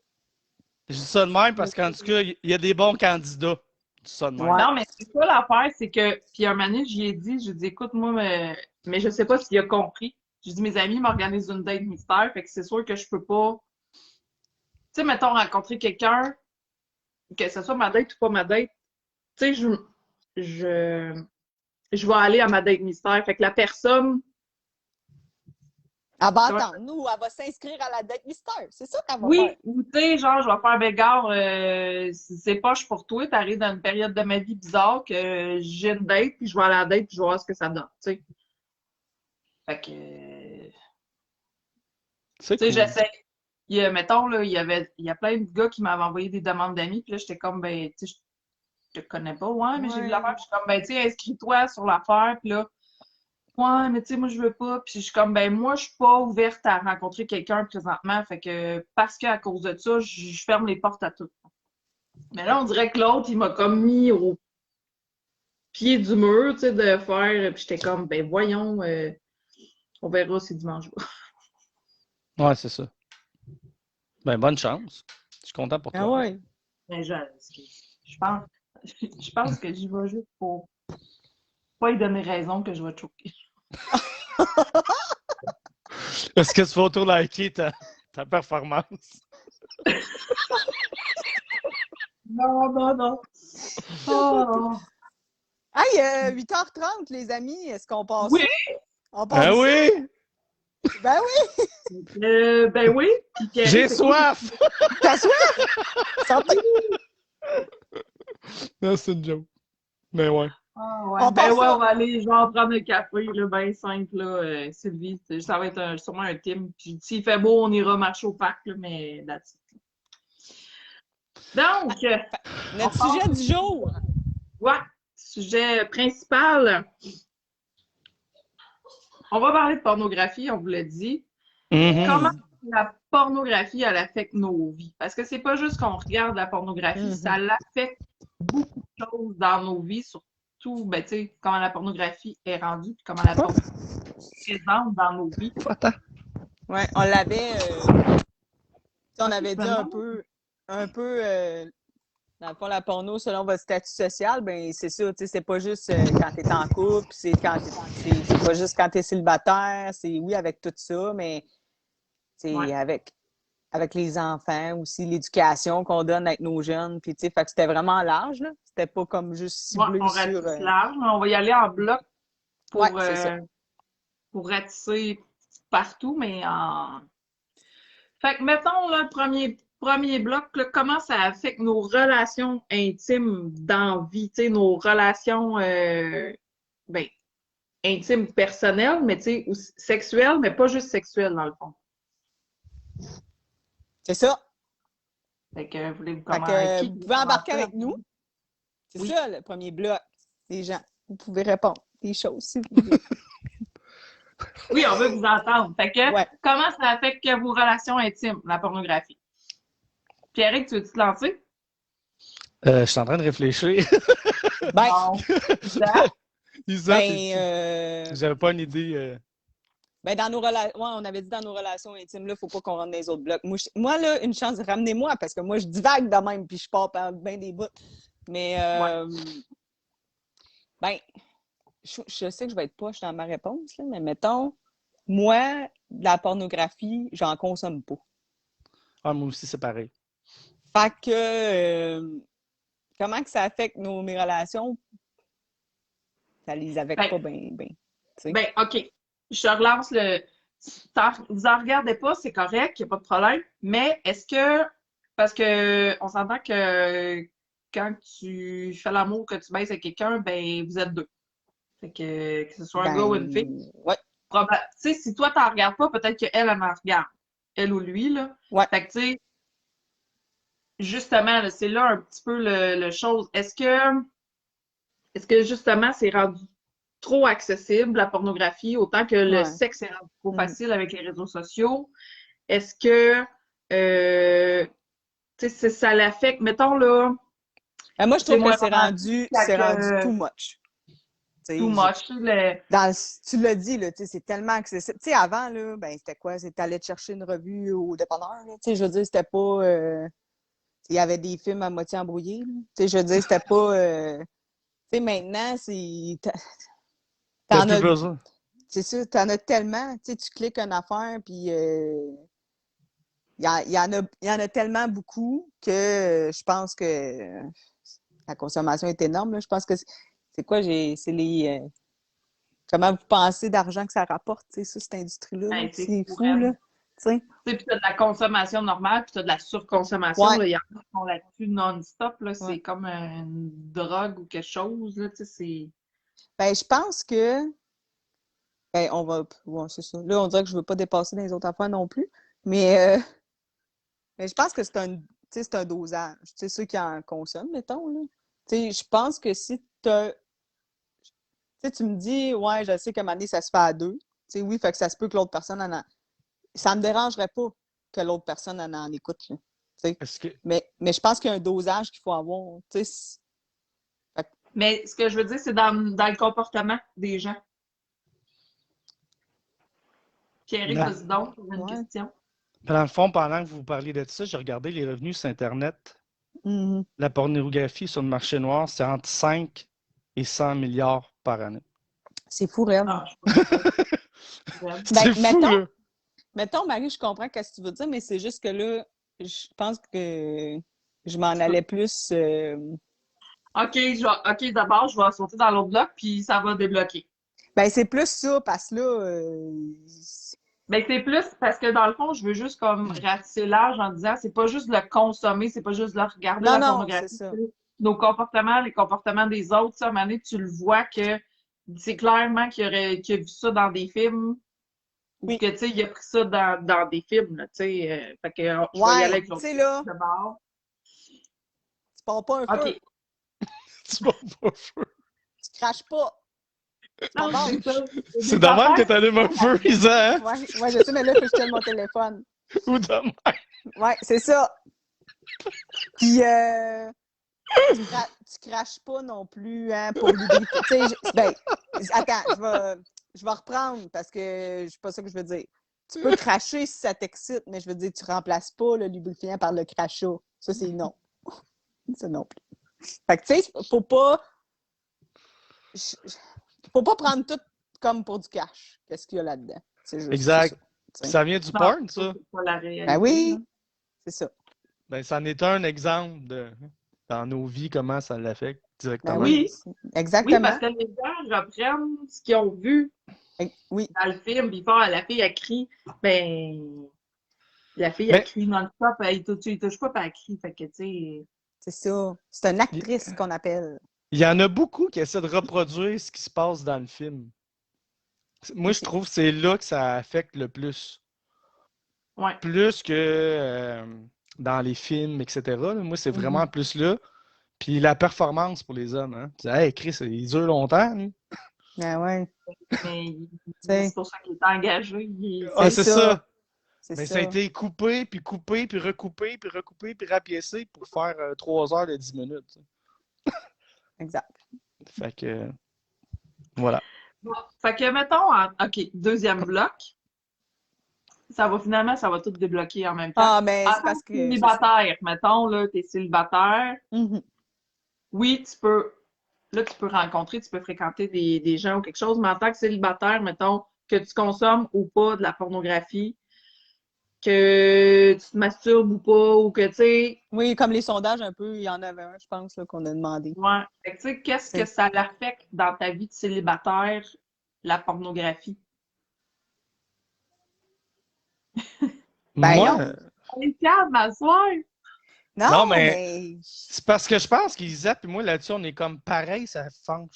Je dis ça de même parce qu'en tout cas, il y a des bons candidats. Je dis ça de même. Ouais. Non, mais c'est ça l'affaire, c'est que, puis un moment donné, j'y ai dit, je dis, écoute, moi, mais je sais pas s'il a compris. Je dis, mes amis m'organisent une date mystère, fait que c'est sûr que je peux pas. Tu sais, mettons, rencontrer quelqu'un, que ce soit ma date ou pas ma date, tu sais, je vais aller à ma date mystère. Fait que la personne. Elle va attendre. Nous, elle va s'inscrire à la date mystère. C'est ça qu'elle va Oui, faire. ou tu sais, genre, je vais faire bagarre, c'est poche pour toi, t'arrives dans une période de ma vie bizarre que j'ai une date, puis je vais à la date, puis je vais voir ce que ça donne, tu sais. Fait que, C'est tu sais, cool. j'essaie. Mettons, là, il y a plein de gars qui m'avaient envoyé des demandes d'amis, puis là, j'étais comme, ben, tu sais, je te connais pas, ouais, mais j'ai vu l'affaire, puis je suis comme, ben, tu sais, inscris-toi sur l'affaire, puis là, ouais, mais tu sais, moi, je veux pas. Puis je suis comme, ben, moi, je suis pas ouverte à rencontrer quelqu'un présentement. Fait que, parce qu'à cause de ça, je ferme les portes à tout. Mais là, on dirait que l'autre, il m'a comme mis au pied du mur, tu sais, de faire. Puis j'étais comme, ben, voyons, on verra si dimanche va. Ouais, c'est ça. Ben, bonne chance. Je suis content pour toi. Ah ouais. Ben, je pense, je pense que j'y vais juste pour pas lui donner raison que je vais te choquer. Est-ce que tu vas auto-liker ta performance? Non, non, non. Oh. Hey, 8h30, les amis, est-ce qu'on passe Oui. ça? On passe Ben ça? oui! Ben oui! Ben oui. Puis Pierre, J'ai c'est soif! T'as soif? Santé! Non, c'est une joke. Mais ouais. Ah ouais. On Ben passe ouais, ça. on va aller genre prendre un café, là, ben simple, là, Sylvie. Ça va être sûrement un team. Puis s'il fait beau, on ira marcher au parc, là, mais that's it. Donc, Notre on sujet du jour. ouais, sujet principal. On va parler de pornographie, on vous l'a dit. Mhm. Comment la pornographie, elle affecte nos vies? Parce que c'est pas juste qu'on regarde la pornographie, ça l'affecte beaucoup de choses dans nos vies, surtout, ben, tu sais, comment la pornographie est rendue, puis comment la pornographie est présente dans nos vies. Attends. Ouais, on l'avait. On avait dit un peu dans le fond, la porno, selon votre statut social, ben c'est ça, tu sais, c'est pas juste quand t'es en couple, c'est pas juste quand t'es célibataire, c'est oui avec tout ça, mais c'est Ouais. avec les enfants aussi, l'éducation qu'on donne avec nos jeunes, puis tu sais, fait que c'était vraiment large, là. C'était pas comme juste ciblé On sur... ratisse large, mais on va y aller en bloc pour, Ouais, c'est ça. pour ratisser partout, mais en... Fait que, mettons, là, le premier bloc, là, comment ça affecte nos relations intimes dans la vie, tu sais, nos relations, ben, intimes personnelles, mais tu sais, ou sexuelles, mais pas juste sexuelles, dans le fond. C'est ça. Fait que, voulez-vous Fait comment... que vous pouvez embarquer avec nous. C'est Oui. ça, le premier bloc. Les gens, vous pouvez répondre des choses si vous voulez. Oui, on veut vous entendre. Fait que, Ouais. comment ça affecte vos relations intimes, la pornographie? Pierrick, tu veux-tu te lancer? Je suis en train de réfléchir. Ben, Isa, j'avais pas une idée. Ben, dans nos relations, ouais, on avait dit dans nos relations intimes, là, faut pas qu'on rentre dans les autres blocs. Moi, là, une chance, ramenez-moi, parce que moi, je divague de même, puis je pars par bien des bouts. Mais, ben, je sais que je vais être poche dans ma réponse, là, mais mettons, moi, de la pornographie, j'en consomme pas. Ah, moi aussi, c'est pareil. Fait que, comment que ça affecte mes relations? Ça les affecte pas bien. Ben, OK. Je relance le... Vous en regardez pas, c'est correct, il n'y a pas de problème. Mais est-ce que... Parce que on s'entend que quand tu fais l'amour, que tu baisses avec quelqu'un, ben, vous êtes deux. Fait que ce soit un gars ou une fille. Ouais. Tu sais, si toi, t'en regardes pas, peut-être qu'elle, elle en regarde. Elle ou lui, là. Ouais. Fait que, tu sais, justement, là, c'est là un petit peu le chose. Est-ce que justement, c'est rendu trop accessible, la pornographie, autant que le sexe est rendu trop facile avec les réseaux sociaux? Est-ce que tu sais, ça l'affecte? Mettons là. Moi, je trouve que c'est rendu too much. Too much. Tu l'as dit, là, c'est tellement accessible. Tu sais, avant, là, ben, c'était quoi? C'était aller te chercher une revue au dépanneur. Tu sais, je veux dire, c'était pas. Il y avait des films à moitié embrouillés. Tu sais, je veux dire, c'était pas. Tu sais, maintenant, c'est. T'as plus besoin. c'est ça, t'en as tellement. Tu sais, tu cliques une affaire, puis il y en a tellement beaucoup que je pense que la consommation est énorme, là. Je pense que c'est quoi, c'est les... comment vous pensez d'argent que ça rapporte, tu sais, ça, cette industrie-là, là. Ben, c'est C'est fou, fou, là. Tu sais. Tu sais, puis t'as de la consommation normale, puis t'as de la surconsommation. Ouais, Là, il y en a qui sont là-dessus non-stop. Là, ouais. c'est comme une drogue ou quelque chose. Là, tu sais, c'est... Ben, je pense que... Ben, on va... Ouais, c'est ça. Là, on dirait que je veux pas dépasser dans les autres affaires non plus, mais je pense que tu sais, c'est un dosage. Tu sais, ceux qui en consomment, mettons, là. Tu sais, je pense que si t'as... Tu sais, tu me dis, ouais, je sais qu'à un moment donné, ça se fait à deux. Tu sais, oui, fait que ça se peut que l'autre personne en a... Ça me dérangerait pas que l'autre personne en écoute, là. Tu sais. Est-ce que. Mais je pense qu'il y a un dosage qu'il faut avoir. Tu sais, fait que, Mais ce que je veux dire, c'est dans le comportement des gens. Pierre, Dans, vas-y donc pour une ouais. question. dans le fond, pendant que vous parliez de ça, j'ai regardé les revenus sur Internet. Mhm. La pornographie sur le marché noir, c'est entre 5 et 100 milliards par année. C'est fou, Red. Ah, je sais pas. Ben, C'est fou, là! mettons, Marie, je comprends ce que tu veux dire, mais c'est juste que là, je pense que je m'en allais plus. OK, d'abord, je vais sauter dans l'autre bloc, puis ça va débloquer. Ben, c'est plus ça, parce que là, Ben, c'est plus parce que dans le fond, je veux juste comme ratisser large en disant c'est pas juste le consommer, c'est pas juste le regarder non, la non, c'est pornographie, ça. c'est nos comportements, les comportements des autres. Ça, à un moment donné, tu le vois que c'est clairement qu'il a vu ça dans des films ou Oui. que, tu sais, il a pris ça dans des films, là, tu sais. Fait que je vais y aller Ouais, avec tu l'autre sais, là, d'abord. tu pars pas un feu, OK. Tu vas pas feu. tu craches pas. Non, Bon. c'est ça. C'est Des de même que affaires. t'allumes un feu, Isa, hein? Ouais, je sais, mais là, il faut que je tienne mon téléphone. Ou de même. Ouais, c'est ça. Puis, tu craches pas non plus, hein, pour lubrifier. Tu sais, ben, attends, je vais reprendre parce que c'est pas ça que je veux dire. Tu peux cracher si ça t'excite, mais je veux dire, tu remplaces pas le lubrifiant par le crachat. Ça, c'est non. Ça non plus. Fait que, tu sais, faut pas prendre tout comme pour du cash. Qu'est-ce qu'il y a là-dedans? C'est juste Exact. ça. Ça vient du Non, porn, ça? c'est pas la réalité. Ben oui, là. c'est ça. Ben, c'en est un exemple de dans nos vies, comment ça l'affecte Ben directement. Oui. oui, Oui, exactement. parce que les gens reprennent ce qu'ils ont vu Oui, dans le film, puis la fille a crié, ben, la fille a Mais crié non-stop, il touche pas, puis elle crie, fait que, tu sais, c'est ça. C'est une il actrice qu'on appelle. il y en a beaucoup qui essaient de reproduire ce qui se passe dans le film. Moi, je trouve que c'est là que ça affecte le plus. ouais. Plus que dans les films, etc. là. Moi, c'est vraiment plus là. Puis la performance pour les hommes. Hein. Tu dis, hey, Chris, il dure longtemps, lui. Ben ouais, Mais c'est c'est pour ça qu'il est engagé. Ah, c'est ça. c'est Mais ça. ça a été coupé, puis recoupé, puis rapiécé pour faire 3 heures de 10 minutes. Exact. Fait que, voilà. Bon, fait que, mettons, OK, deuxième bloc, ça va tout débloquer en même temps. Ah, mais En c'est tant parce que que... c'est ça. célibataire, mettons, là, t'es célibataire, Mhm. oui, tu peux rencontrer, tu peux fréquenter des gens ou quelque chose, mais en tant que célibataire, mettons, que tu consommes ou pas de la pornographie, que tu te masturbes ou pas, ou que, tu sais, Oui, comme les sondages, un peu, il y en avait un, je pense, là, qu'on a demandé. ouais. Fait que, tu sais, qu'est-ce que ça l'affecte dans ta vie de célibataire, la pornographie? Ben, Moi, On est calme, ma soeur! Non, non, mais mais... c'est parce que je pense qu'Isa et moi, là-dessus, on est comme pareil, ça change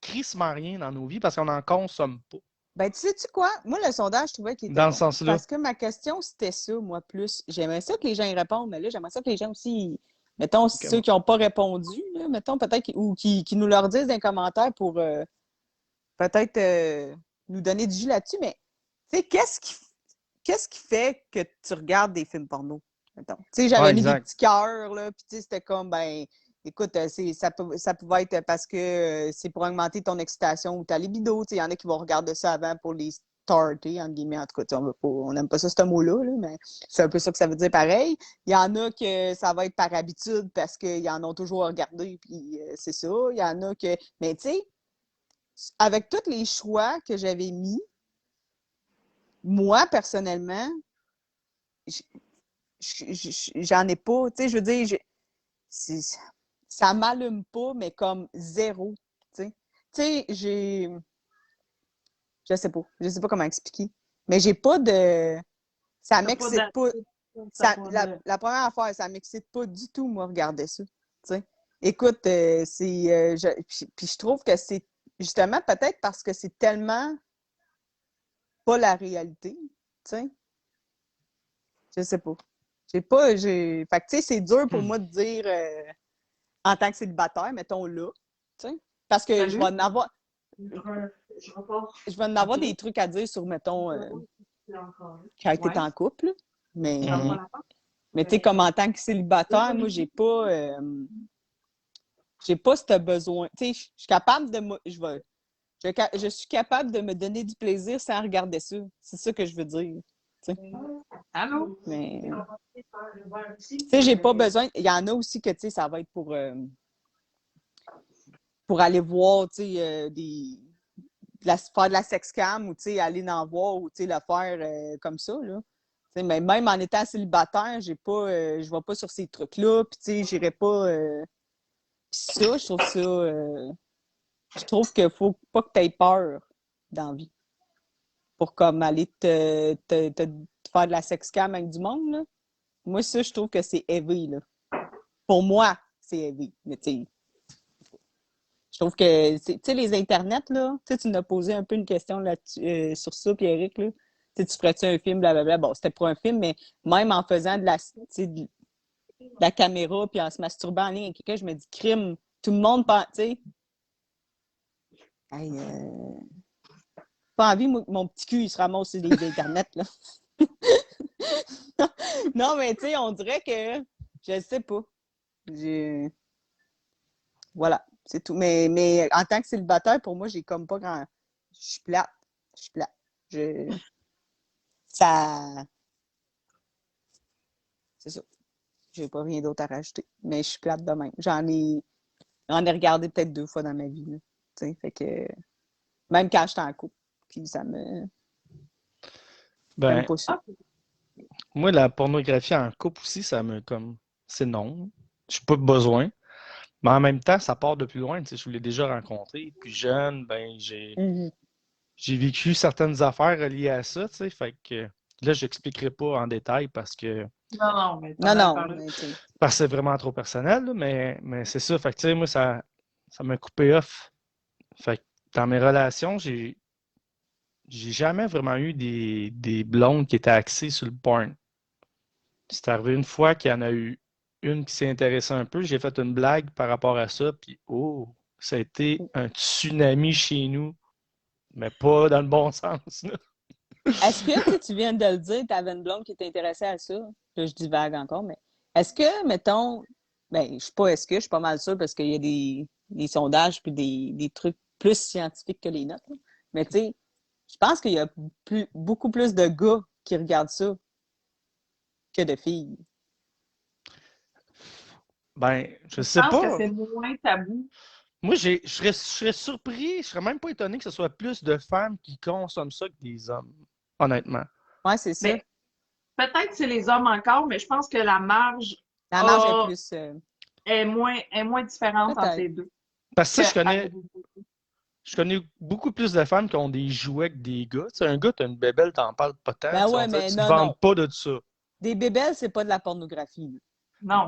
crissement rien dans nos vies parce qu'on n'en consomme pas. Ben, tu sais-tu quoi? Moi, le sondage, je trouvais qu'il était Dans le bon. sens-là. Parce que ma question, c'était ça, moi, plus. J'aimerais ça que les gens y répondent, mais là, j'aimerais ça que les gens aussi, mettons, ceux qui n'ont pas répondu, là, mettons, peut-être, ou qui nous leur disent dans les commentaires pour peut-être nous donner du jus là-dessus, mais, tu sais, qu'est-ce qui fait que tu regardes des films porno? Mettons. Tu sais, j'avais Ouais, mis des exact. petits cœurs, là, puis tu sais, c'était comme, ben, écoute, ça pouvait être parce que c'est pour augmenter ton excitation ou ta libido. Tu sais, il y en a qui vont regarder ça avant pour les starter, entre guillemets. En tout cas, tu sais, on n'aime pas ça, ce mot-là, là, mais c'est un peu ça que ça veut dire pareil. Il y en a que ça va être par habitude parce qu'ils en ont toujours regardé, puis c'est ça. Il y en a que... Mais tu sais, avec tous les choix que j'avais mis, moi, personnellement, j'en ai pas. Tu sais, je veux dire, ça m'allume pas, mais comme zéro. Tu sais, je sais pas. Je sais pas comment expliquer. Mais j'ai pas de. Ça m'excite pas. La première affaire, ça m'excite pas du tout, moi, regarder ça. Tu sais. Écoute, puis je trouve que c'est justement peut-être parce que c'est tellement pas la réalité. Tu sais. Je sais pas. Fait que, tu sais, c'est dur pour moi de dire en tant que célibataire, mettons là. Tu sais. Parce que je vais en avoir. Je vais en avoir des trucs à dire sur, mettons, quand t'es en couple. Mais tu sais, comme en tant que célibataire, moi, j'ai pas ce besoin. Tu sais, je suis capable de je suis capable de me donner du plaisir sans regarder ça. C'est ça que je veux dire. Allô? Mais, tu sais, j'ai pas besoin. Il y en a aussi que, tu sais, ça va être pour aller voir, tu sais, faire de la sexcam ou, tu sais, aller en voir ou, tu sais, le faire comme ça, là. Tu sais, mais même en étant célibataire, je vais pas sur ces trucs-là, puis, tu sais, j'irai pas... Puis ça, je trouve qu'il faut pas que tu aies peur dans la vie pour comme aller te faire de la sexcam avec du monde, là. Moi, ça, je trouve que c'est heavy, là. Pour moi, c'est heavy. Mais tu sais, je trouve que, tu sais, les internets, là, tu nous as posé un peu une question là sur ça, Pierrick, là. Tu ferais-tu un film, blablabla. Bon, c'était pour un film, mais même en faisant de la caméra puis en se masturbant en ligne avec quelqu'un, je me dis, crime, tout le monde pense, tu sais. Hey, pas envie, mon petit cul, il se ramasse sur les internets, là. Non, mais tu sais, on dirait que, je sais pas. Voilà, c'est tout. Mais en tant que célibataire, pour moi, j'ai comme pas grand... Je suis plate. Ça... C'est ça. J'ai pas rien d'autre à rajouter. Mais je suis plate de même. J'en ai regardé peut-être 2 fois dans ma vie, là. Tu sais, fait que... Même quand j'étais en couple. Puis ça me... Ben, pas ça. moi, la pornographie en couple aussi, ça me comme. C'est non. Je n'ai pas besoin. Mais en même temps, ça part de plus loin. Tu sais, je l'ai déjà rencontré. Puis jeune, ben, j'ai vécu certaines affaires reliées à ça. Tu sais, fait que là, je n'expliquerai pas en détail parce que. Non, mais parce que c'est vraiment trop personnel, là, mais c'est ça. Fait que, tu sais, moi, ça m'a coupé off. Fait que dans mes relations, j'ai jamais vraiment eu des blondes qui étaient axées sur le porn. C'est arrivé une fois qu'il y en a eu une qui s'est intéressée un peu. J'ai fait une blague par rapport à ça, puis oh, ça a été un tsunami chez nous, mais pas dans le bon sens, là. Est-ce que tu viens de le dire, tu avais une blonde qui t'intéressait à ça? Là, je divague encore, mais est-ce que, mettons, ben, je suis pas mal sûre parce qu'il y a des sondages puis des trucs plus scientifiques que les notes, là. Mais tu sais, je pense qu'il y a beaucoup plus de gars qui regardent ça que de filles. Ben, je sais pense pas. que c'est moins tabou. Moi, je serais surpris, je serais même pas étonné que ce soit plus de femmes qui consomment ça que des hommes, honnêtement. Ouais, c'est ça. Mais peut-être que c'est les hommes encore, mais je pense que la marge est plus... est moins différente entre les deux. Parce que ça, je connais beaucoup plus de femmes qui ont des jouets que des gars. Tu sais, un gars, t'as une bébelle, t'en parles pas tant. Ben ouais, mais tu non, ne vends pas de ça. Des bébelles, c'est pas de la pornographie. Non,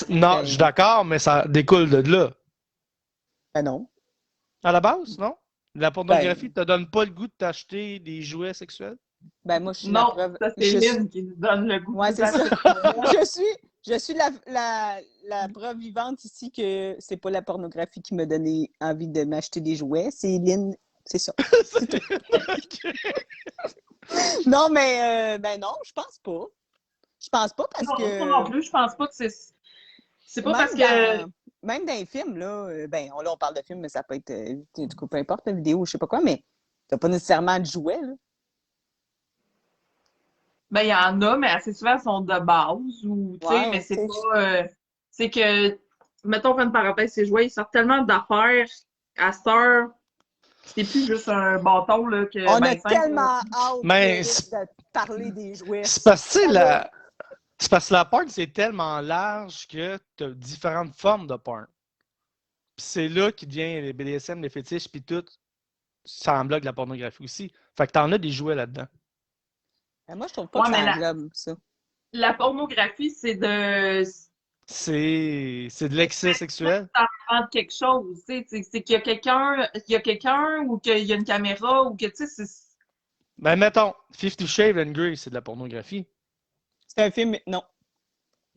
non, je suis d'accord, mais ça découle de là. Ben non. À la base, non? La pornographie te donne pas le goût de t'acheter des jouets sexuels? Ben moi, je suis non, la preuve. Ça, c'est Lynn qui nous donne le goût. Ouais, c'est ça. je suis la preuve vivante ici que c'est pas la pornographie qui m'a donné envie de m'acheter des jouets. C'est Lynn. C'est ça. Non, mais ben non, je pense pas. Je pense pas parce que... Non plus, je pense pas que c'est pas même parce que... Même dans les films, là, ben là, on parle de films, mais ça peut être, du coup, peu importe, la vidéo, je sais pas quoi, mais t'as pas nécessairement de jouets, là. Ben, il y en a, mais assez souvent, elles sont de base, ou, tu sais, mais c'est pas... c'est que, mettons, on fait une parenthèse, ces jouets, ils sortent tellement d'affaires à cette heure C'est plus juste un bâton, là, que... On a ben, simple, tellement hâte Mais Eric, de parler des jouets. C'est parce que, tu sais, c'est parce que la porn, c'est tellement large que tu as différentes formes de porn. Puis c'est là qu'il devient les BDSM, les fétiches, puis tout. Ça englobe la pornographie aussi. Fait que t'en as des jouets là-dedans. Ben, moi, je trouve pas Ouais, que mais ça la- englobe ça. La pornographie, c'est de... C'est de l'excès sexuel. de quelque chose, tu sais, c'est qu'il y a quelqu'un ou qu'il y a une caméra ou que, tu sais, c'est... Ben, mettons, 50 Shades and Grey, c'est de la pornographie. C'est un film. Non.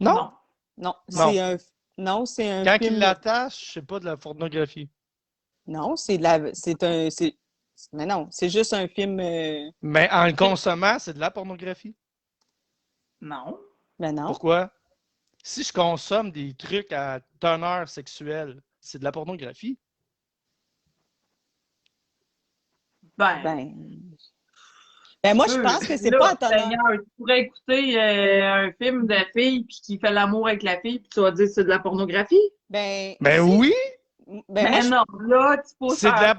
Non? Non. Non. Non. C'est un. Non, c'est un Quand film. il l'attache, c'est pas de la pornographie. Non, c'est de la. C'est un. Mais non, c'est juste un film. Mais en le consommant, c'est de la pornographie. Non. Ben non. Pourquoi? Si je consomme des trucs à teneur sexuelle, c'est de la pornographie. Ben. Ben moi, je pense que c'est là, pas étonnant. Seigneur, tu pourrais écouter un film de fille puis qui fait l'amour avec la fille puis tu vas dire que c'est de la pornographie? Ben. Ben si- oui! Ben, moi, Mais non, là, tu peux C'est de la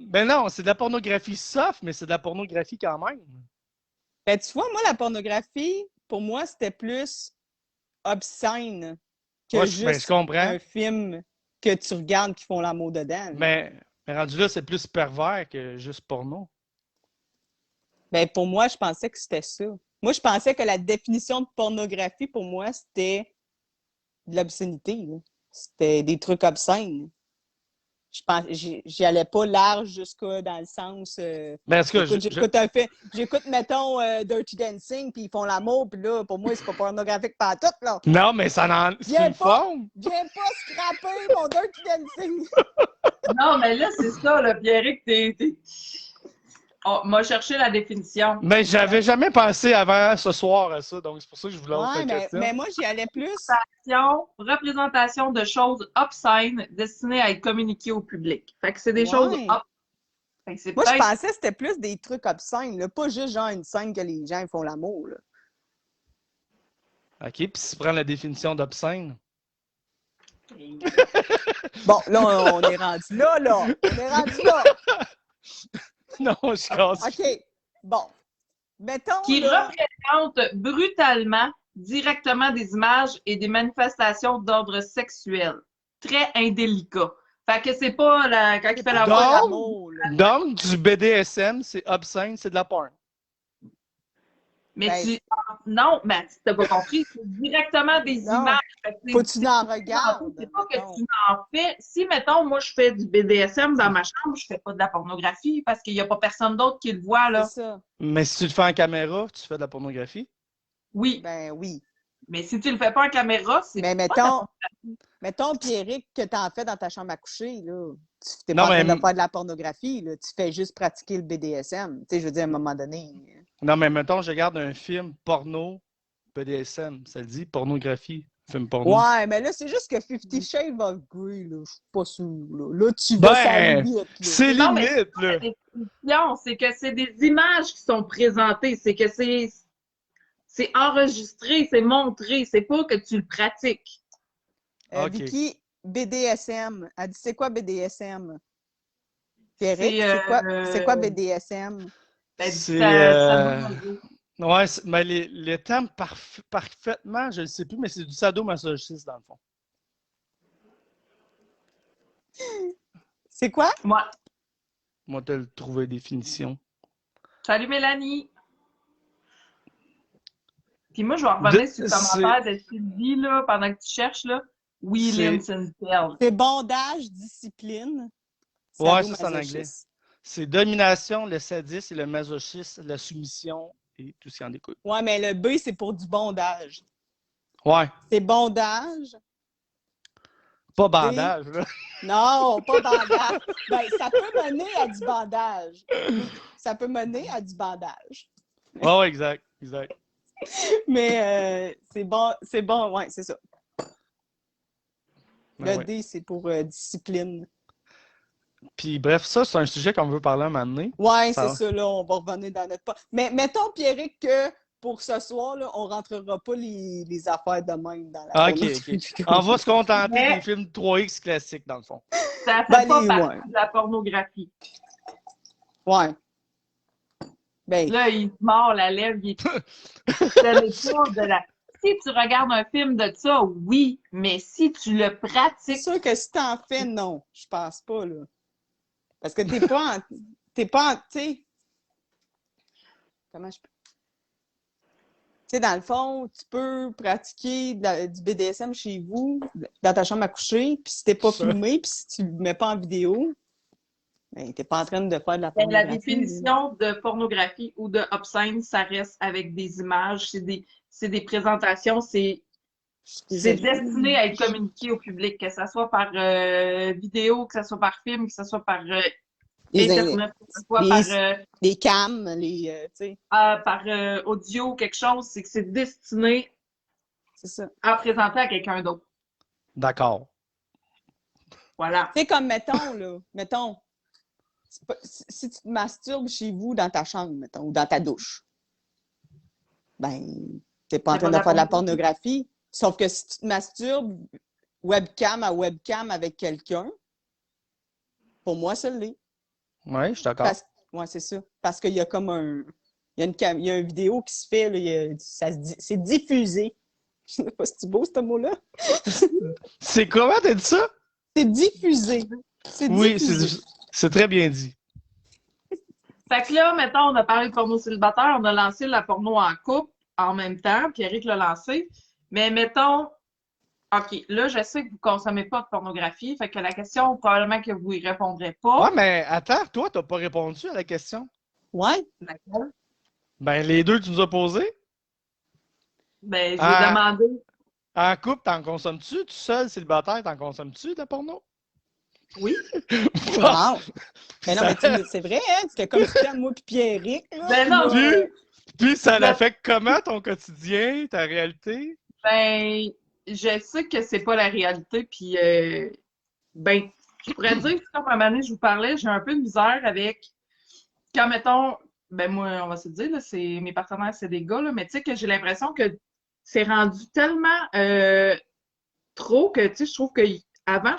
Ben non, c'est de la pornographie soft, mais c'est de la pornographie quand même. ben, tu vois, moi, la pornographie, pour moi, c'était plus obscène que Moi, juste je comprends. un film que tu regardes qui font l'amour dedans. Mais rendu là, c'est plus pervers que juste porno. Ben, pour moi, je pensais que c'était ça. Moi, je pensais que la définition de pornographie, pour moi, c'était de l'obscénité, là. C'était des trucs obscènes. J'y allais pas large jusqu'à dans le sens. Ben, en tout cas, J'écoute, mettons, Dirty Dancing, puis ils font l'amour, puis là, pour moi, c'est pas pornographique pantoute, là. non, mais c'est Viens une pas. forme. Viens pas scraper mon Dirty Dancing! Non, mais là, c'est ça, là, Pierrick, t'es... Oh, m'a cherché la définition. Mais j'avais jamais pensé avant ce soir à ça, donc c'est pour ça que je voulais Ouais, avoir cette question. mais moi, j'y allais plus. Représentation de choses obscènes destinées à être communiquées au public. Fait que c'est des Ouais. choses Fait que c'est Moi, je peut-être... pensais que c'était plus des trucs obscènes, là. Pas juste genre une scène que les gens ils font l'amour, là. OK, puis si tu prends la définition d'obscène. Bon, là, on est rendu là, là. On est rendu là. Non, je casse. OK. Bon. Mettons. qui là, représente brutalement, directement des images et des manifestations d'ordre sexuel. Très indélicat. Fait que c'est pas quand il fait la Donc, voix. l'amour, là. Donc, du BDSM, c'est obscène, c'est de la porn. Mais Ben, non, mais tu t'as pas compris. C'est directement des Non. images. Fait que Faut que tu en regardes. C'est pas que mettons. tu en fais. Si, mettons, moi, je fais du BDSM dans ma chambre, je fais pas de la pornographie parce qu'il y a pas personne d'autre qui le voit, là. C'est ça. Mais si tu le fais en caméra, tu fais de la pornographie. Oui. Ben oui. Mais si tu le fais pas en caméra, c'est Mais pas mettons, Pierrick, que t'en fais dans ta chambre à coucher, là. Tu t'es Non, pas en train mais- de faire de la pornographie, là. Tu fais juste pratiquer le BDSM. Tu sais, je veux dire, à un moment donné. Non, mais mettons, je regarde un film porno, BDSM, ça le dit, pornographie, film porno. Ouais, mais là, c'est juste que 50 Shades of Grey, là, je suis pas sûre, là. Là, tu vas Ben, à la limite, là. C'est Non, mais limite, là. Non, c'est que c'est des images qui sont présentées. C'est que c'est enregistré, c'est montré. C'est pas que tu le pratiques. Ok. Vicky, BDSM. Elle dit, c'est quoi BDSM? Pierrick, C'est, c'est quoi BDSM? Ben, C'est, ça Ouais, mais les termes parfaitement, je ne sais plus, mais c'est du sadomasochisme dans le fond. C'est quoi? Moi. Moi, tu as trouvé définition. Salut Mélanie. Puis moi, je vais revenir sur le commentaire de Sylvie là, pendant que tu cherches. Là. Oui, Linton Tell. C'est bondage, discipline. Ouais, ça, c'est en anglais. sadomasochisme. C'est domination, le sadisme, le masochisme, la soumission et tout ce qui en découle. Ouais, mais le B, c'est pour du bondage. Ouais, C'est bondage. pas bandage, là. Non, pas bandage. Ben, ça peut mener à du bandage. Ça peut mener à du bandage. Ouais, exact, exact. Mais c'est bon, ouais, c'est ça. Ben Le ouais. D, c'est pour discipline. Puis bref, ça, c'est un sujet qu'on veut parler un moment donné. Ouais, Ça c'est ça, là, on va revenir dans notre pas. Mais mettons, Pierrick, que pour ce soir, là, on rentrera pas les affaires de même dans la Ah, ok, pornographie. ok. On va se contenter Mais- des films 3X classiques, dans le fond. Ça fait Ben, pas les- partie ouais. de la pornographie. Ouais. Ben, Là, il se mord la lèvre, il est... Ce n'est pas de la... Si tu regardes un film de ça, oui, mais si tu le c'est pratiques, sûr que si t'en fais, non. Je pense pas, là. Parce que tu sais, comment je peux... Tu sais, dans le fond, tu peux pratiquer du BDSM chez vous, dans ta chambre à coucher, puis si t'es pas filmé, puis si tu le mets pas en vidéo, ben, t'es pas en train de faire de la ben, la pornographie. définition de pornographie ou de obscène, ça reste avec des images, c'est des présentations, c'est destiné à être communiqué au public, que ce soit par vidéo, que ce soit par film, que ce soit par Internet, que ce soit les cams, tu sais, par audio, quelque chose, c'est que c'est destiné c'est ça. à présenter à quelqu'un d'autre. D'accord. Voilà. Tu sais, comme, mettons, si tu te masturbes chez vous dans ta chambre, mettons, ou dans ta douche, ben, t'es pas en train de faire de la pornographie. Sauf que si tu te masturbes webcam à webcam avec quelqu'un, pour moi, ça l'est. Oui, je suis d'accord. Ouais, c'est ça. Parce qu'il y a comme il y a une vidéo qui se fait, là, c'est diffusé. Je sais pas si c'est beau, ce mot-là. C'est comment t'as dit ça? C'est diffusé. C'est Oui, diffusé. c'est très bien dit. Fait que là, mettons, on a parlé de porno célibataire, on a lancé la porno en couple en même temps, Pierrick l'a lancé. Mais mettons, OK, là, je sais que vous ne consommez pas de pornographie, fait que la question, probablement que vous y répondrez pas. Ouais, mais attends, toi, t'as pas répondu à la question. Ouais. D'accord. Ben, les deux que tu nous as posés. Ben, j'ai Ah. demandé. En couple, t'en consommes-tu? Tout seul, célibataire, t'en consommes-tu de la porno? Oui. Wow. Mais non, mais c'est vrai, hein? C'était comme si moi puis Pierrick. Ben non, Puis ça l'affecte comment ton quotidien, ta réalité? ben, je sais que c'est pas la réalité, puis ben, je pourrais dire que comme à un moment donné, je vous parlais, j'ai un peu de misère avec quand, mettons, ben moi, on va se dire, là, c'est mes partenaires, c'est des gars, là, mais tu sais que j'ai l'impression que c'est rendu tellement trop que, tu sais, je trouve que avant,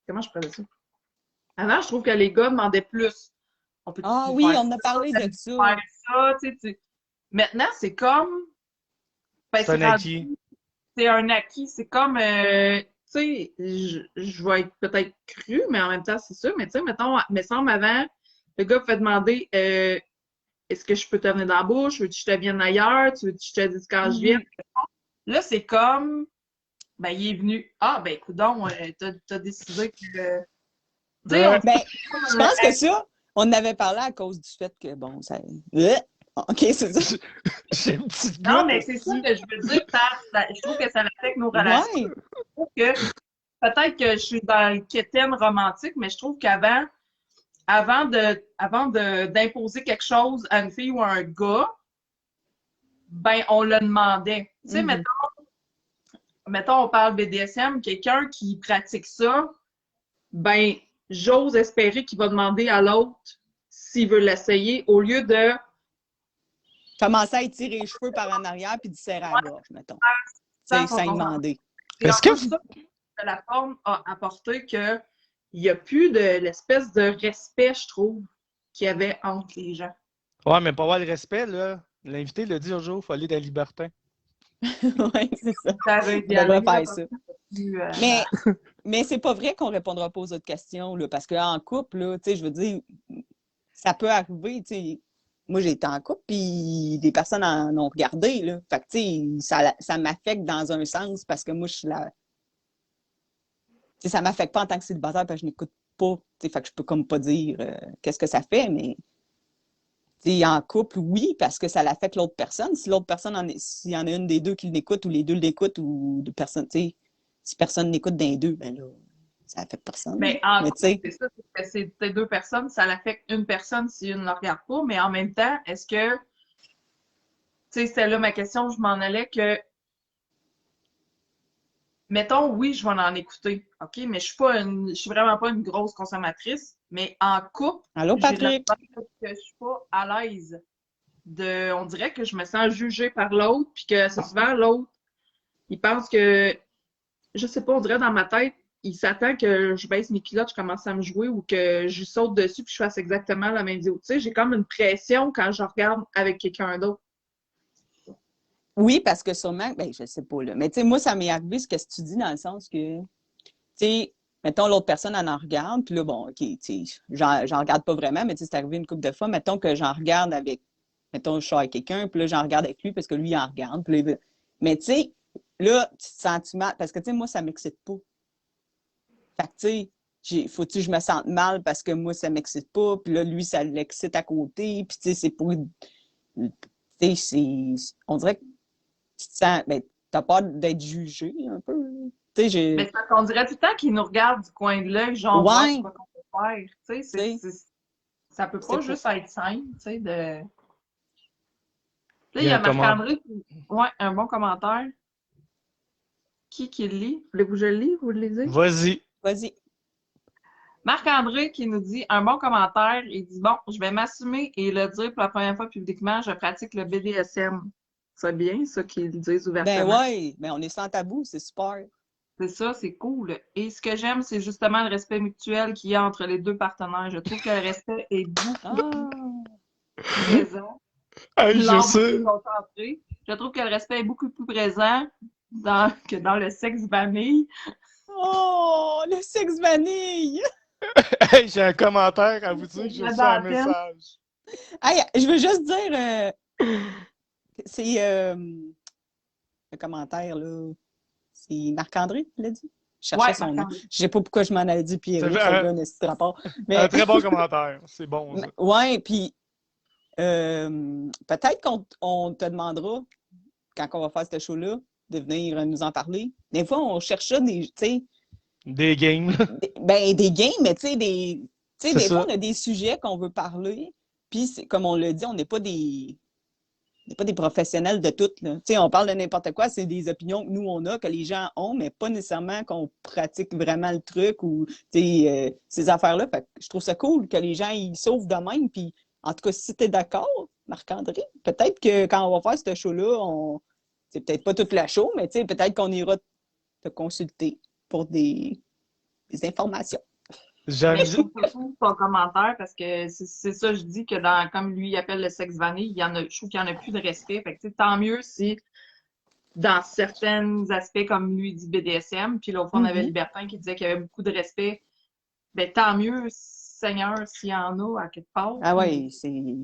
comment je pourrais dire ça? Avant, je trouve que les gars demandaient plus. On peut Ah oui, on a parlé de ça. faire ça, tu sais. Maintenant, c'est comme... Ben, C'est un acquis. c'est un acquis. C'est comme, tu sais, je vais être peut-être cru, mais en même temps, c'est ça. Mais tu sais, mettons, me semble avant, le gars fait demander est-ce que je peux te venir dans la bouche? Veux-tu que je te vienne ailleurs? Tu veux que je te dise quand je viens? Là, c'est comme, ben, il est venu. Ah, ben, écoute donc, t'as décidé que. Tu sais, Ben, je pense que ça, on en avait parlé à cause du fait que, bon, ça. OK, c'est ça. J'ai une petite non, goutte mais c'est ça que je veux dire. Je trouve que ça affecte nos relations. Ouais. Je trouve que peut-être que je suis dans le quétaine romantique, mais je trouve qu'avant, avant d'imposer quelque chose à une fille ou à un gars, ben, on le demandait. Tu sais, mettons, on parle BDSM, quelqu'un qui pratique ça, ben, j'ose espérer qu'il va demander à l'autre s'il veut l'essayer au lieu de Commencer à étirer les cheveux par en arrière puis de serrer à la gorge, mettons. C'est sans demander. Est-ce que ça que la forme a apporté qu'il n'y a plus de l'espèce de respect, je trouve, qu'il y avait entre les gens. Ouais, mais pour avoir le respect, là, l'invité l'a dit un jour, il faut aller dans Libertin. Oui, c'est ça. Ça On devrait faire ça. Mais c'est pas vrai qu'on répondra pas aux autres questions, là, parce qu'en couple, là, tu sais, je veux dire, ça peut arriver, tu sais. Moi, j'ai été en couple, puis des personnes en ont regardé, là. Fait que, tu sais, ça m'affecte dans un sens, parce que moi, je suis là. Tu sais, ça m'affecte pas en tant que célibataire, parce que je n'écoute pas. Tu sais, fait que je peux comme pas dire qu'est-ce que ça fait, mais tu sais, en couple, oui, parce que ça l'affecte l'autre personne. Si l'autre personne, s'il y en a une des deux qui l'écoute, ou les deux l'écoutent, ou de personne, tu sais, si personne n'écoute d'un deux, ben là, ça affecte personne. Mais en couple, c'est ça, c'est ces deux personnes, ça l'affecte une personne si une ne le regarde pas, mais en même temps, est-ce que, tu sais, c'était là ma question, je m'en allais que, mettons, oui, je vais en écouter, OK, mais je suis vraiment pas une grosse consommatrice, mais en couple, allô, Patrick? que je suis pas à l'aise on dirait que je me sens jugée par l'autre, puis que c'est souvent l'autre, il pense que, je sais pas, on dirait dans ma tête, il s'attend que je baisse mes culottes, je commence à me jouer ou que je saute dessus puis je fasse exactement la même vidéo. Tu sais, j'ai comme une pression quand je regarde avec quelqu'un d'autre. Oui, parce que sûrement, ben, je sais pas, là. Mais tu sais, moi, ça m'est arrivé ce que tu dis dans le sens que, tu sais, mettons, l'autre personne, elle en regarde, puis là, bon, OK, tu sais, j'en regarde pas vraiment, mais tu sais, c'est arrivé une couple de fois. Mettons que j'en regarde avec, mettons, je suis avec quelqu'un, puis là, j'en regarde avec lui parce que lui, il en regarde. Puis là, mais tu sais, là, tu te sens mal, parce que, tu sais, moi, ça m'excite pas. Fait que, tu sais, faut-tu que je me sente mal parce que moi, ça m'excite pas, puis là, lui, ça l'excite à côté, puis tu sais, c'est pour... Tu sais, on dirait que tu te sens... Ben, t'as peur d'être jugé, un peu. Tu sais, Mais c'est parce qu'on dirait tout le temps qu'il nous regarde du coin de l'œil, genre, voir Ouais, ce qu'on peut faire. Tu sais, tu sais, ça peut c'est pas juste être simple, tu sais, de... Là, Il il y y a a un comment. Marc-André qui... Ouais, un bon commentaire. Qui le lit? Voulez-vous que je le lis? Vous le lisez? Vas-y. vas-y. Marc-André qui nous dit un bon commentaire. Il dit bon, je vais m'assumer et le dire pour la première fois publiquement, je pratique le BDSM. C'est bien, ça qu'ils le disent Ben ouvertement. ouais, ben on est sans tabou, c'est super. C'est ça, c'est cool. Et ce que j'aime, c'est justement le respect mutuel qu'il y a entre les deux partenaires. Je trouve que le respect est beaucoup Ah! plus présent. Hey, je L'art sais. beaucoup concentré. Je trouve que le respect est beaucoup plus présent que dans le sexe vanille. Oh, le sexe vanille! Hey, j'ai un commentaire à vous dire que j'ai reçu un Dentelle. message. Hey, je veux juste dire, c'est le commentaire, là. C'est Marc-André qui l'a dit? Je cherchais Ouais, son nom. Marc-André. Je sais pas pourquoi je m'en avais dit Pierrick, C'est ça un, avait un esti de rapport. un Mais, très bon commentaire. C'est bon, ça. ouais, puis peut-être qu'on te demandera, quand on va faire ce show-là, de venir nous en parler. Des fois, on cherche ça, tu sais, Des games, là. ben, des games, mais tu sais, C'est des fois, ça. on a des sujets qu'on veut parler, puis comme on l'a dit, on n'est pas des professionnels de tout, là. Tu sais, on parle de n'importe quoi, c'est des opinions que nous, on a, que les gens ont, mais pas nécessairement qu'on pratique vraiment le truc ou, tu sais, ces affaires-là. Fait que je trouve ça cool que les gens, ils sauvent de même, puis en tout cas, si tu es d'accord, Marc-André, peut-être que quand on va faire ce show-là, c'est peut-être pas tout le show, mais tu sais, peut-être qu'on ira te consulter pour des informations. Mais je J'aime. trouve que cool ton commentaire parce que c'est ça, je dis que dans, comme lui il appelle le sexe vanille, je trouve qu'il n'y en a plus de respect. Fait que, tu sais, tant mieux si dans certains aspects, comme lui dit BDSM, puis l'autre fois on avait Mhm. Libertin qui disait qu'il y avait beaucoup de respect, ben tant mieux, Seigneur, s'il y en a à quelque part. Ah Puis, ouais, c'est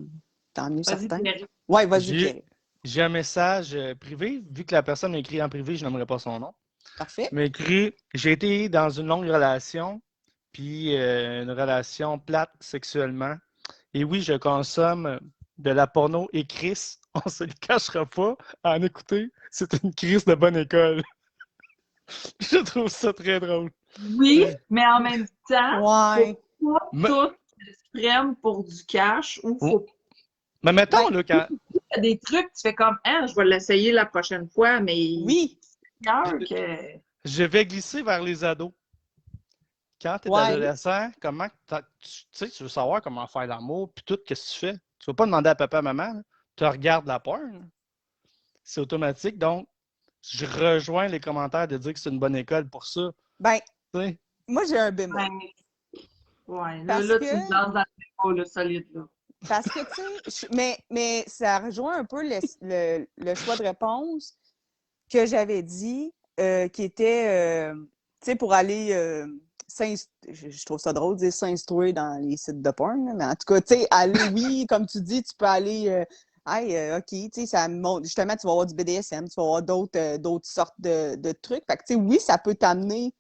tant mieux vas-y, certain. Thierry. Ouais, vas-y, J'ai Pierre. j'ai un message privé. Vu que la personne m'a écrit en privé, je n'aimerais pas son nom. Parfait. Il m'a écrit j'ai été dans une longue relation, puis une relation plate sexuellement. Et oui, je consomme de la porno et Chris, on se le cachera pas, à en écouter, c'est une crise de bonne école. Je trouve ça très drôle. Oui, Ouais. mais en même temps, Ouais. faut pas Mais, tout se prendre pour du cash ou faut mais mettons, Ben, là, quand il y a des trucs, tu fais comme, hein, je vais l'essayer la prochaine fois, mais oui. c'est meilleur que. je vais glisser vers les ados. Quand tu es Ouais. adolescent, comment tu sais, tu veux savoir comment faire l'amour, puis tout, qu'est-ce que tu fais? Tu vas pas demander à papa, maman, là. Tu regardes la porn. Là. C'est automatique. Donc, je rejoins les commentaires de dire que c'est une bonne école pour ça. Ben, Tu sais. moi, j'ai un bémol. Ben, ouais, Parce là, que, tu me lances dans le débat, là, solide, là. parce que, tu sais, mais ça rejoint un peu le choix de réponse que j'avais dit, qui était, tu sais, pour aller je trouve ça drôle de dire s'instruire dans les sites de porn, là, mais en tout cas, tu sais, aller, oui, comme tu dis, tu peux aller, OK, tu sais, ça montre, justement, tu vas avoir du BDSM, tu vas avoir d'autres sortes de trucs. Fait que, tu sais, oui, ça peut t'amener,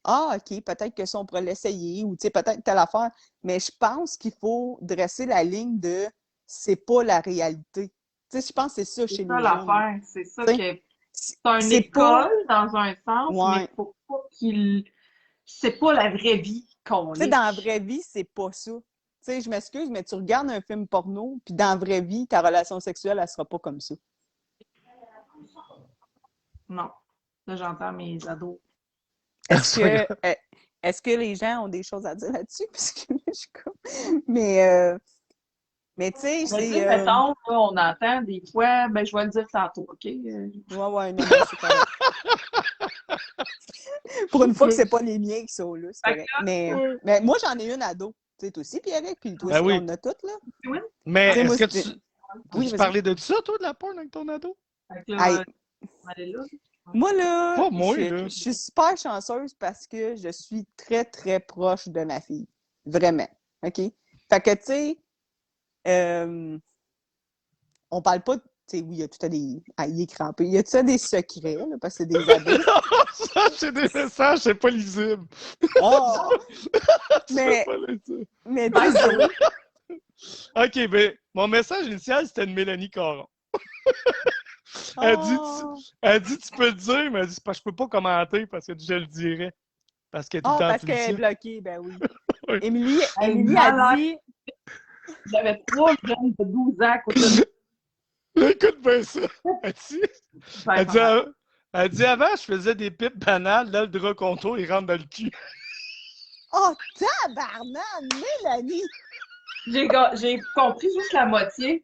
OK, peut-être que ça, on pourrait l'essayer, ou, tu sais, peut-être telle affaire, mais je pense qu'il faut dresser la ligne de c'est pas la réalité. Tu sais, je pense que c'est ça C'est chez ça les jeunes. l'affaire. C'est ça Tu sais, que c'est une c'est pas... école dans un sens, mais Ouais. faut pas qu'il. C'est pas la vraie vie qu'on Tu sais, est. dans la vraie vie, c'est pas ça. Tu sais, je m'excuse, mais tu regardes un film porno, puis dans la vraie vie, ta relation sexuelle, elle sera pas comme ça. Non. Là, j'entends mes ados. Est-ce que les gens ont des choses à dire là-dessus? Parce que là, je suis comme... Mais tu sais, Mais tu sais, c'est... mettons, là, on entend des fois, ben, je vais le dire tantôt, OK? Ouais, non, mais c'est correct. Pour une fois que c'est pas les miens qui sont là, c'est Fait correct. que Mais moi, j'en ai une ado. Tu sais, toi aussi, Pierrick, puis toi Ben aussi, oui. on en a toutes, là. oui. Mais Tu sais, est-ce moi, que c'est- tu Oui, vas-y. parlais de ça, toi, de la porn avec ton ado? Fait que là, Hey, on va aller là. moi, là, Pas moi, là. je suis super chanceuse parce que je suis très, très proche de ma fille. Vraiment. OK? Fait que, tu sais, on parle pas, tu sais, oui, il y a tout à des... Ah, il est crampé. Il y a tout ça des secrets, là, parce que c'est des ados. Ça, c'est des messages, c'est pas lisible. Oh! C'est Mais, pas lisible. mais désolé. OK, ben, mon message initial, c'était de Mélanie Caron. Elle dit, Oh! elle dit, tu peux le dire, mais elle dit, je peux pas commenter parce que je le dirais. Parce qu'elle est tout le Ah, temps parce qu'elle est impulsive. bloquée, ben oui. Oui. Émilie Elle est a malade. dit... J'avais 3 jeunes de 12 ans à côté de Écoute bien ça. Elle dit, moi. elle dit, avant, je faisais des pipes banales, là, le drap contour, il rentre dans le cul. Oh, tabarnak, Mélanie! J'ai compris juste la moitié.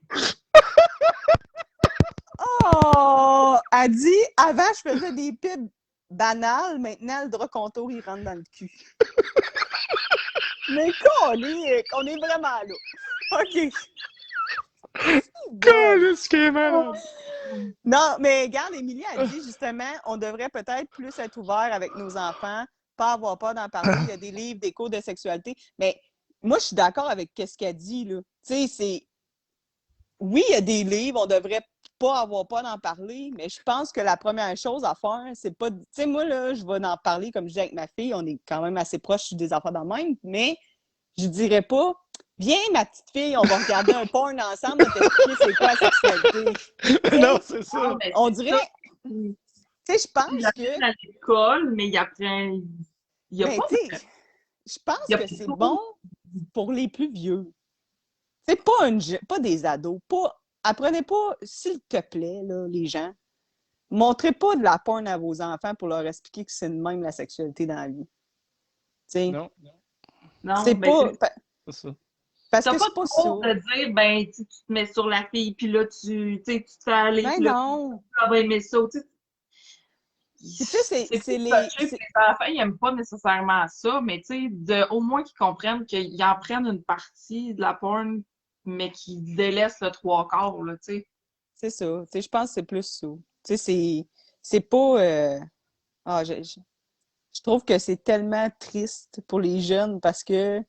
Oh! Elle dit, avant, je faisais des pubs banales, maintenant, le drap contour, il rentre dans le cul. Mais on est vraiment là. OK. Câlisse qui est malade. Non, mais regarde, Émilie a dit, justement, on devrait peut-être plus être ouvert avec nos enfants, pas avoir peur d'en parler. Il y a des livres, des cours de sexualité. Mais moi, je suis d'accord avec ce qu'elle dit, là. Tu sais, c'est... Oui, il y a des livres, on devrait pas avoir peur d'en parler, mais je pense que la première chose à faire, c'est pas... Tu sais, moi, là, je vais en parler, comme je dis avec ma fille, on est quand même assez proches des enfants dans le même, mais je dirais pas, viens, ma petite fille, on va regarder un porn ensemble, on va t'expliquer c'est quoi la sexualité. Non, c'est ça. Non, mais On c'est dirait... ça. Tu sais, je Il pense apprend que... à l'école, mais il apprend. Il y a Ben, pas tu sais, je pense il y a que pas c'est trop- bon pour les plus vieux. C'est pas pas des ados. Apprenez pas, s'il te plaît, là, les gens, montrez pas de la porn à vos enfants pour leur expliquer que c'est de même la sexualité dans la vie. Tu sais, Non, Non, c'est mais pas... c'est ça. Parce t'as que pas c'est pas trop ça. de dire, ben, tu te mets sur la fille, puis là, tu te fais aller, Ben puis là, non. tu vas aimer ça. Tu sais, Puis tu sais, c'est c'est plus les... touché, puis les enfants, ils n'aiment pas nécessairement ça, mais tu sais, au moins qu'ils comprennent qu'ils en prennent une partie de la porn, mais qu'ils délaissent le trois quarts, là, tu sais. C'est ça. Tu sais, je pense que c'est plus ça. Tu sais, c'est pas... Ah, je trouve que c'est tellement triste pour les jeunes parce que...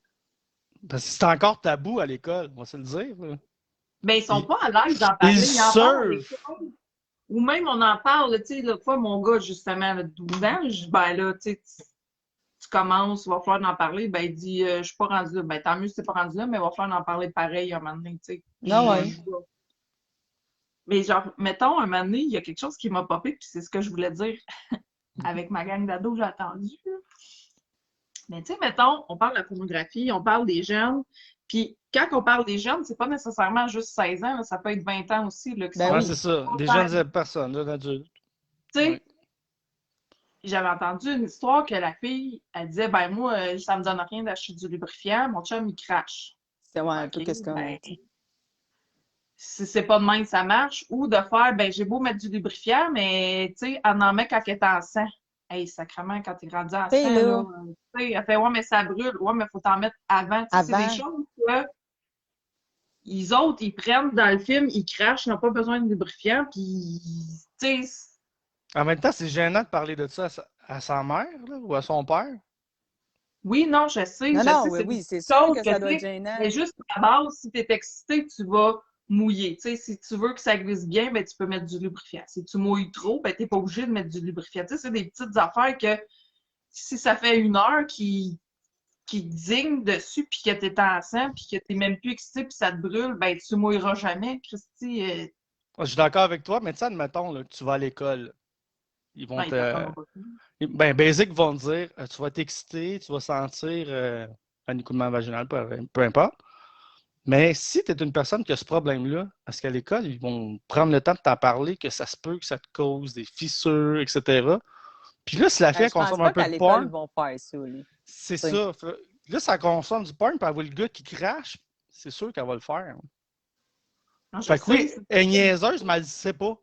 Parce que c'est encore tabou à l'école, on va se le dire. Là. Ben, ils sont Ils- pas à l'aise d'en parler. Ils Ils en parlent à surfent. l'école. Ou même, on en parle, tu sais, l'autre fois, mon gars, justement, là, de 12 ans, je dis, ben là, tu sais, tu commences, il va falloir en parler. Ben, il dit, je suis pas rendu là. Ben, tant mieux si t'es pas rendu là, mais il va falloir en parler pareil un moment donné, tu sais. Ah ouais. Mais genre, mettons, un moment donné, il y a quelque chose qui m'a popé, puis c'est ce que je voulais dire avec ma gang d'ados, j'ai attendu. Là. Mais tu sais, mettons, on parle de la pornographie, on parle des jeunes, puis quand on parle des jeunes, c'est pas nécessairement juste 16 ans, là, ça peut être 20 ans aussi, là, qui Ben sont... Ouais, oui. c'est ça. Des Ouais. jeunes personnes, jeunes adultes. Tu sais, Ouais. j'avais entendu une histoire que la fille, elle disait, ben moi, ça me donne rien d'acheter du lubrifiant, mon chum, il crache. C'est ouais, un peu Ok, qu'est-ce qu'on ben, a dit. si c'est pas de même que ça marche, ou de faire, ben j'ai beau mettre du lubrifiant, mais tu sais, elle en met quand elle est enceinte. Hey, sacrément, quand t'es grandi enceinte, T'sais, là. là, tu sais, elle fait, ouais, mais ça brûle, ouais, mais faut t'en mettre avant. Tu sais, c'est Avant. des choses que les autres, ils prennent dans le film, ils crachent, ils n'ont pas besoin de lubrifiant, puis, tu sais, En même temps, c'est gênant de parler de ça à sa mère là, ou à son père. oui, non, je sais, Non, je non, sais, oui, c'est oui, des c'est sûr choses que ça tu doit sais, être gênant. mais juste à la base, si tu es excité, tu vas mouiller. Tu sais, si tu veux que ça glisse bien, ben, tu peux mettre du lubrifiant. Si tu mouilles trop, ben, tu n'es pas obligé de mettre du lubrifiant. Tu sais, c'est des petites affaires que si ça fait 1 heure qui digne dessus, puis que tu es enceinte, puis que tu n'es même plus excité, puis ça te brûle, ben, tu mouilleras jamais, Christy. Je suis d'accord avec toi, mais tu sais, admettons là, que tu vas à l'école. Ils vont Ben, ils te. t'apprendront pas. Ben, Basic vont te dire tu vas t'exciter, tu vas sentir un écoulement vaginal, peu importe. Mais si tu es une personne qui a ce problème-là, parce qu'à l'école, ils vont prendre le temps de t'en parler, que ça se peut que ça te cause des fissures, etc. Puis là, si la fille Je pense consomme pas un peu qu'à de l'école, porn, ils vont faire ça. Là. c'est Oui. ça. Là, ça consomme du porn, puis elle voit le gars qui crache, c'est sûr qu'elle va le faire. Non, je Fait que sais, oui, elle est niaiseuse, mais elle ne le sait pas.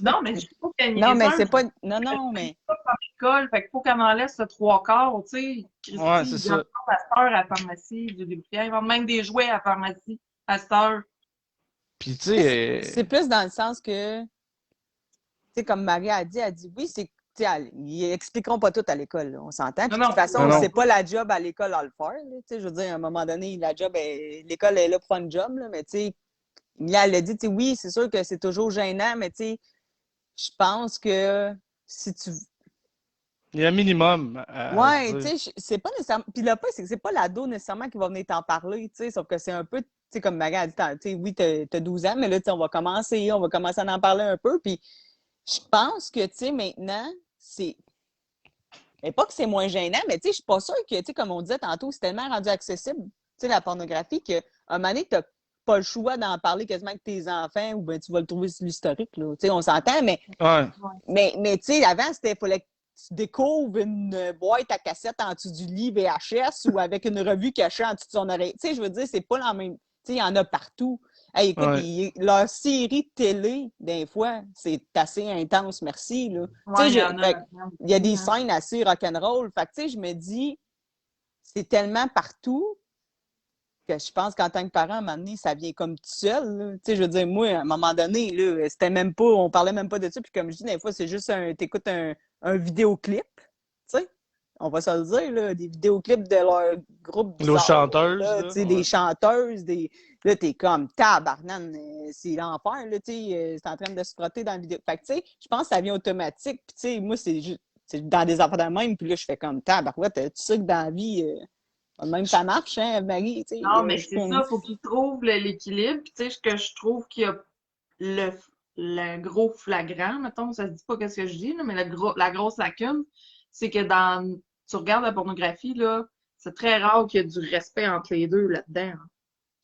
Non, mais je trouve qu'elle Non, mais niaiseuse. c'est pas... Non, non, mais... Pas comme école, fait qu'il faut qu'elle en laisse le 3/4, tu sais. Christy, Ouais, c'est ils ça. vendent à cette heure à la pharmacie, du lubrifiant. Ils vendent même des jouets à la pharmacie à cette heure. Puis, tu Tu sais, sais, c'est plus dans le sens que, tu sais, comme Marie a dit, elle dit, oui, c'est... tu sais, ils expliqueront pas tout à l'école, là, on s'entend. Puis Non, de toute non, façon, non. c'est pas la job à l'école à le faire, là. Tu sais, je veux dire, à un moment donné, la job, l'école est là pour faire une job, là, mais tu sais, là, elle a dit, tu sais, oui, c'est sûr que c'est toujours gênant, mais tu sais, je pense que si tu... il y a un minimum à Ouais, se dire. tu sais, c'est pas nécessairement... Puis le pas, c'est que c'est pas l'ado nécessairement qui va venir t'en parler, tu sais, sauf que c'est un peu, tu sais, comme Marie a dit, tu sais, oui, t'as 12 ans, mais là, tu sais, on va commencer à en parler un peu, puis je pense que, tu sais, maintenant, c'est... Mais pas que c'est moins gênant, mais tu sais, je suis pas sûre que, tu sais, comme on disait tantôt, c'est tellement rendu accessible, tu sais, la pornographie, qu'à un moment donné, t'as pas le choix d'en parler quasiment avec tes enfants ou ben tu vas le trouver sur l'historique, là. Tu sais, on s'entend, Ouais. mais tu sais, avant, fallait que tu découvres une boîte à cassette en dessous du lit VHS ou avec une revue cachée en dessous de son oreille. Tu sais, je veux dire, c'est pas la même. Tu sais, il y en a partout. Hey, écoute, Ouais. leur série de télé, des fois, c'est assez intense, merci, là. Tu Ouais, sais, il y en a. il y a des scènes assez rock'n'roll. Fait que, tu sais, je me dis, c'est tellement partout que je pense qu'en tant que parent, à un moment donné, ça vient comme tout seul, là. Tu sais, je veux dire, moi, à un moment donné, là, c'était même pas, on parlait même pas de ça. Puis comme je dis, des fois, c'est juste t'écoutes un vidéoclip, tu sais. On va se le dire, là, des vidéoclips de leur groupe Nos bizarre, chanteuses, là, là, tu sais, ouais. des chanteuses, là, t'es comme, tabarnane, c'est l'enfer, là, tu sais, c'est en train de se frotter dans la vidéo. Fait que, tu sais, je pense que ça vient automatique. Puis, tu sais, moi, c'est dans des affaires de même, puis là, je fais comme, tabarouette, tu sais que dans la vie, même ça marche, hein, Marie, tu sais, Non, mais je c'est ça, il faut qu'ils trouvent l'équilibre. Puis, tu sais, ce que je trouve qu'il y a le, le gros flagrant, mettons, ça se dit pas qu'est-ce que je dis, là, mais la grosse lacune, c'est que tu regardes la pornographie, là, c'est très rare qu'il y ait du respect entre les deux là-dedans.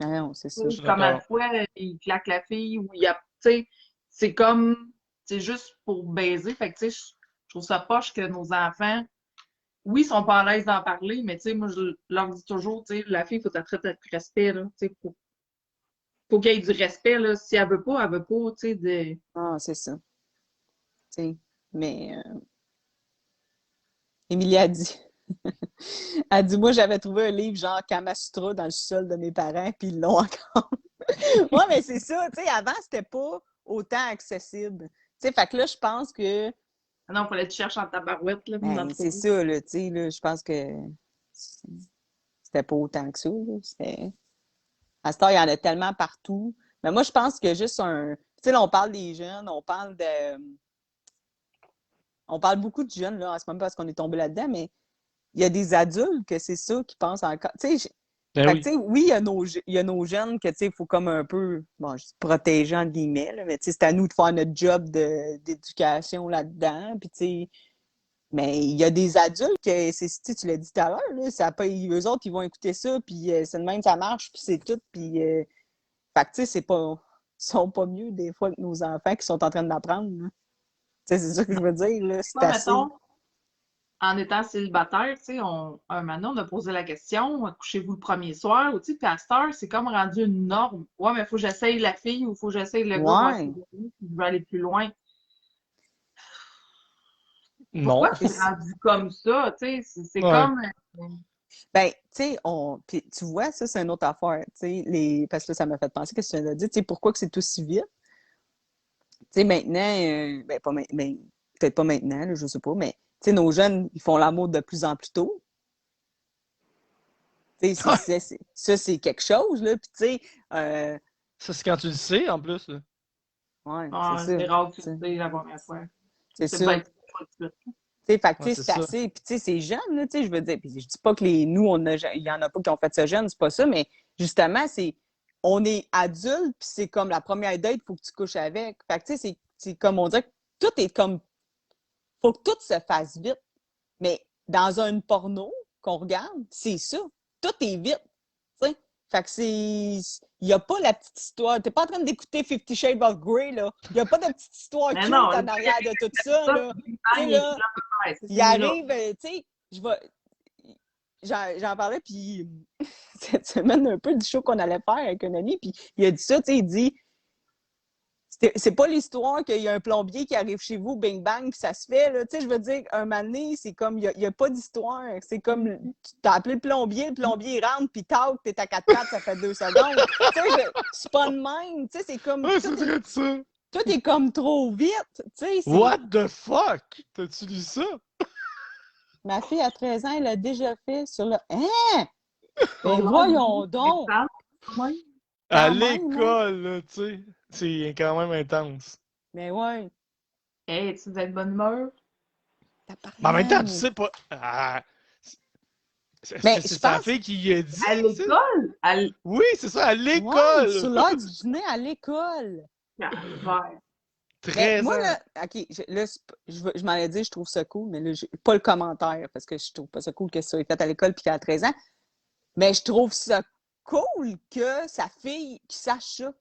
Ah non, c'est ça. Je suis Comme à la d'accord. fois, il claque la fille, ou il y a, tu sais, c'est comme, c'est juste pour baiser. Fait que, tu sais, je trouve ça poche que nos enfants, oui, ils sont pas à l'aise d'en parler, mais tu sais, moi, je leur dis toujours, tu sais, la fille, il faut la traiter avec respect, là, tu sais, faut qu'il y ait du respect, là. Si elle veut pas, tu sais, Ah, c'est ça. Tu sais, mais Émilie a dit, elle dit, moi, j'avais trouvé un livre genre Kamasutra dans le sol de mes parents, puis ils l'ont encore. Ouais, mais c'est ça, tu sais, avant, c'était pas autant accessible. Tu sais, fait que là, je pense que, Ah non, fallait que tu cherches en tabarouette, là, pour en ben, c'est trouver. ça, là, tu sais, là, je pense que c'était pas autant que ça, là. À cette heure, il y en a tellement partout. Mais moi, je pense que juste un. Tu sais, là, on parle des jeunes, on parle de. On parle beaucoup de jeunes, là, en ce moment, parce qu'on est tombé là-dedans, mais il y a des adultes que c'est ça qui pensent encore. Tu sais, Ben fait que, oui. tu sais, oui, il y a nos jeunes que, tu sais, il faut comme un peu, bon, je dis protéger, entre guillemets, là, mais tu sais, c'est à nous de faire notre job d'éducation là-dedans. Puis, tu sais, mais il y a des adultes que, tu l'as dit tout à l'heure, là, ça pas, eux autres, ils vont écouter ça, puis c'est de même, ça marche, puis c'est tout, puis fait que, tu sais, c'est pas, ils sont pas mieux des fois que nos enfants qui sont en train d'apprendre, là. Tu sais, c'est ça que je veux dire, là, c'est Moi, assez. mettons, en étant célibataire, tu sais, un moment, on a posé la question, couchez-vous le premier soir, ou tu sais, puis à cette heure, c'est comme rendu une norme. Ouais, mais il faut que j'essaye la fille ou il faut que j'essaye le gars, voir si Ouais, je veux aller plus loin. Non. Pourquoi c'est rendu comme ça? Tu sais, c'est Ouais. comme. ben, tu sais, puis tu vois, ça, c'est une autre affaire, tu sais, parce que là, ça m'a fait penser que tu viens de dire, tu sais, pourquoi que c'est aussi vite? Tu sais, maintenant, ben, pas maintenant, peut-être pas maintenant, là, je sais pas, mais, tu sais, nos jeunes, ils font l'amour de plus en plus tôt. Tu sais, ça, c'est quelque chose, là, puis tu sais, Ça, c'est quand tu le sais, en plus, là. ouais, c'est Ah, ça, c'est rare que tu tu sais, le sais la première fois. c'est C'est bien ça. pas tout de suite. Tu sais, fait que, Ouais, tu sais, c'est c'est ça. assez. Puis, tu sais, c'est jeune, là, tu sais, je veux dire. Puis, je dis pas que nous, il y en a pas qui ont fait ça jeune, c'est pas ça, mais justement, on est adulte, puis c'est comme la première date, il faut que tu couches avec. Fait que, tu sais, c'est comme on dirait que tout est comme, faut que tout se fasse vite. Mais dans un porno qu'on regarde, c'est ça. Tout est vite, tu sais. Fait que il n'y a pas la petite histoire. T'es pas en train d'écouter Fifty Shades of Grey, là. Il n'y a pas de petite histoire Mais cute non, en arrière de tout ça, ça, là. puis Tu sais, il est là, là, c'est il fini là. arrive, tu sais, j'en parlais, puis cette semaine, un peu du show qu'on allait faire avec un ami, puis il a dit ça, tu sais, il dit, c'est pas l'histoire qu'il y a un plombier qui arrive chez vous, bing bang, puis ça se fait, là. Tu sais, je veux dire, un moment donné, c'est comme, il y a pas d'histoire. C'est comme, tu t'as appelé le plombier il rentre, puis tac, t'es à 4 pattes, ça fait 2 secondes. Tu sais, c'est pas de même. Tu sais, c'est comme, Ouais, c'est vrai de ça. tout est comme trop vite. Tu sais, What the fuck? T'as-tu lu ça? ma fille à 13 ans, elle a déjà fait sur le... Hein? Ben voyons donc! Oui. À Quand même, hein? l'école, là, tu sais. C'est quand même intense. Mais ouais. Hey, tu devais être de bonne humeur. Mais en même temps, tu sais pas. Ah, est-ce Mais que c'est je sa pense- fille qui y a dit? À ça? l'école? Oui, c'est ça, à Ouais, l'école! sur l'heure du dîner à l'école. Ouais. Mais 13 moi, ans. là, OK, là, je m'en ai dit, je trouve ça cool, mais là, pas le commentaire, parce que je trouve pas ça cool que ça soit fait à l'école puis qu'elle a 13 ans. Mais je trouve ça cool que sa fille qui sache ça.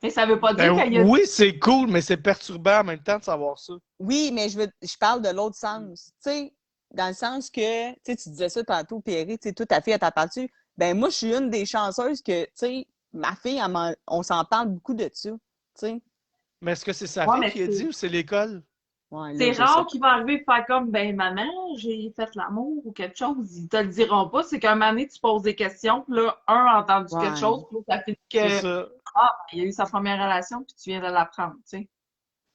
Mais ça veut pas dire Ben, qu'il y a... oui, c'est cool, mais c'est perturbant en même temps de savoir ça. Oui, mais je parle de l'autre sens. Tu sais, dans le sens que, tu sais, tu disais ça tantôt, Pierre, tu sais, toi, ta fille, elle t'a parlé. Ben, moi, je suis une des chanceuses que, tu sais, ma fille, on s'en parle beaucoup de ça. Tu sais. Mais est-ce que c'est sa Ouais, fille mais qui a dit ou c'est l'école? Ouais, là, C'est je sais rare pas. qu'il va arriver et faire comme, ben maman, j'ai fait l'amour ou quelque chose. Ils te le diront pas. C'est qu'un moment donné, tu poses des questions, puis là, un a entendu Ouais. quelque chose, puis l'autre a fait C'est que, ça. il a eu sa première relation, puis tu viens de l'apprendre, tu sais.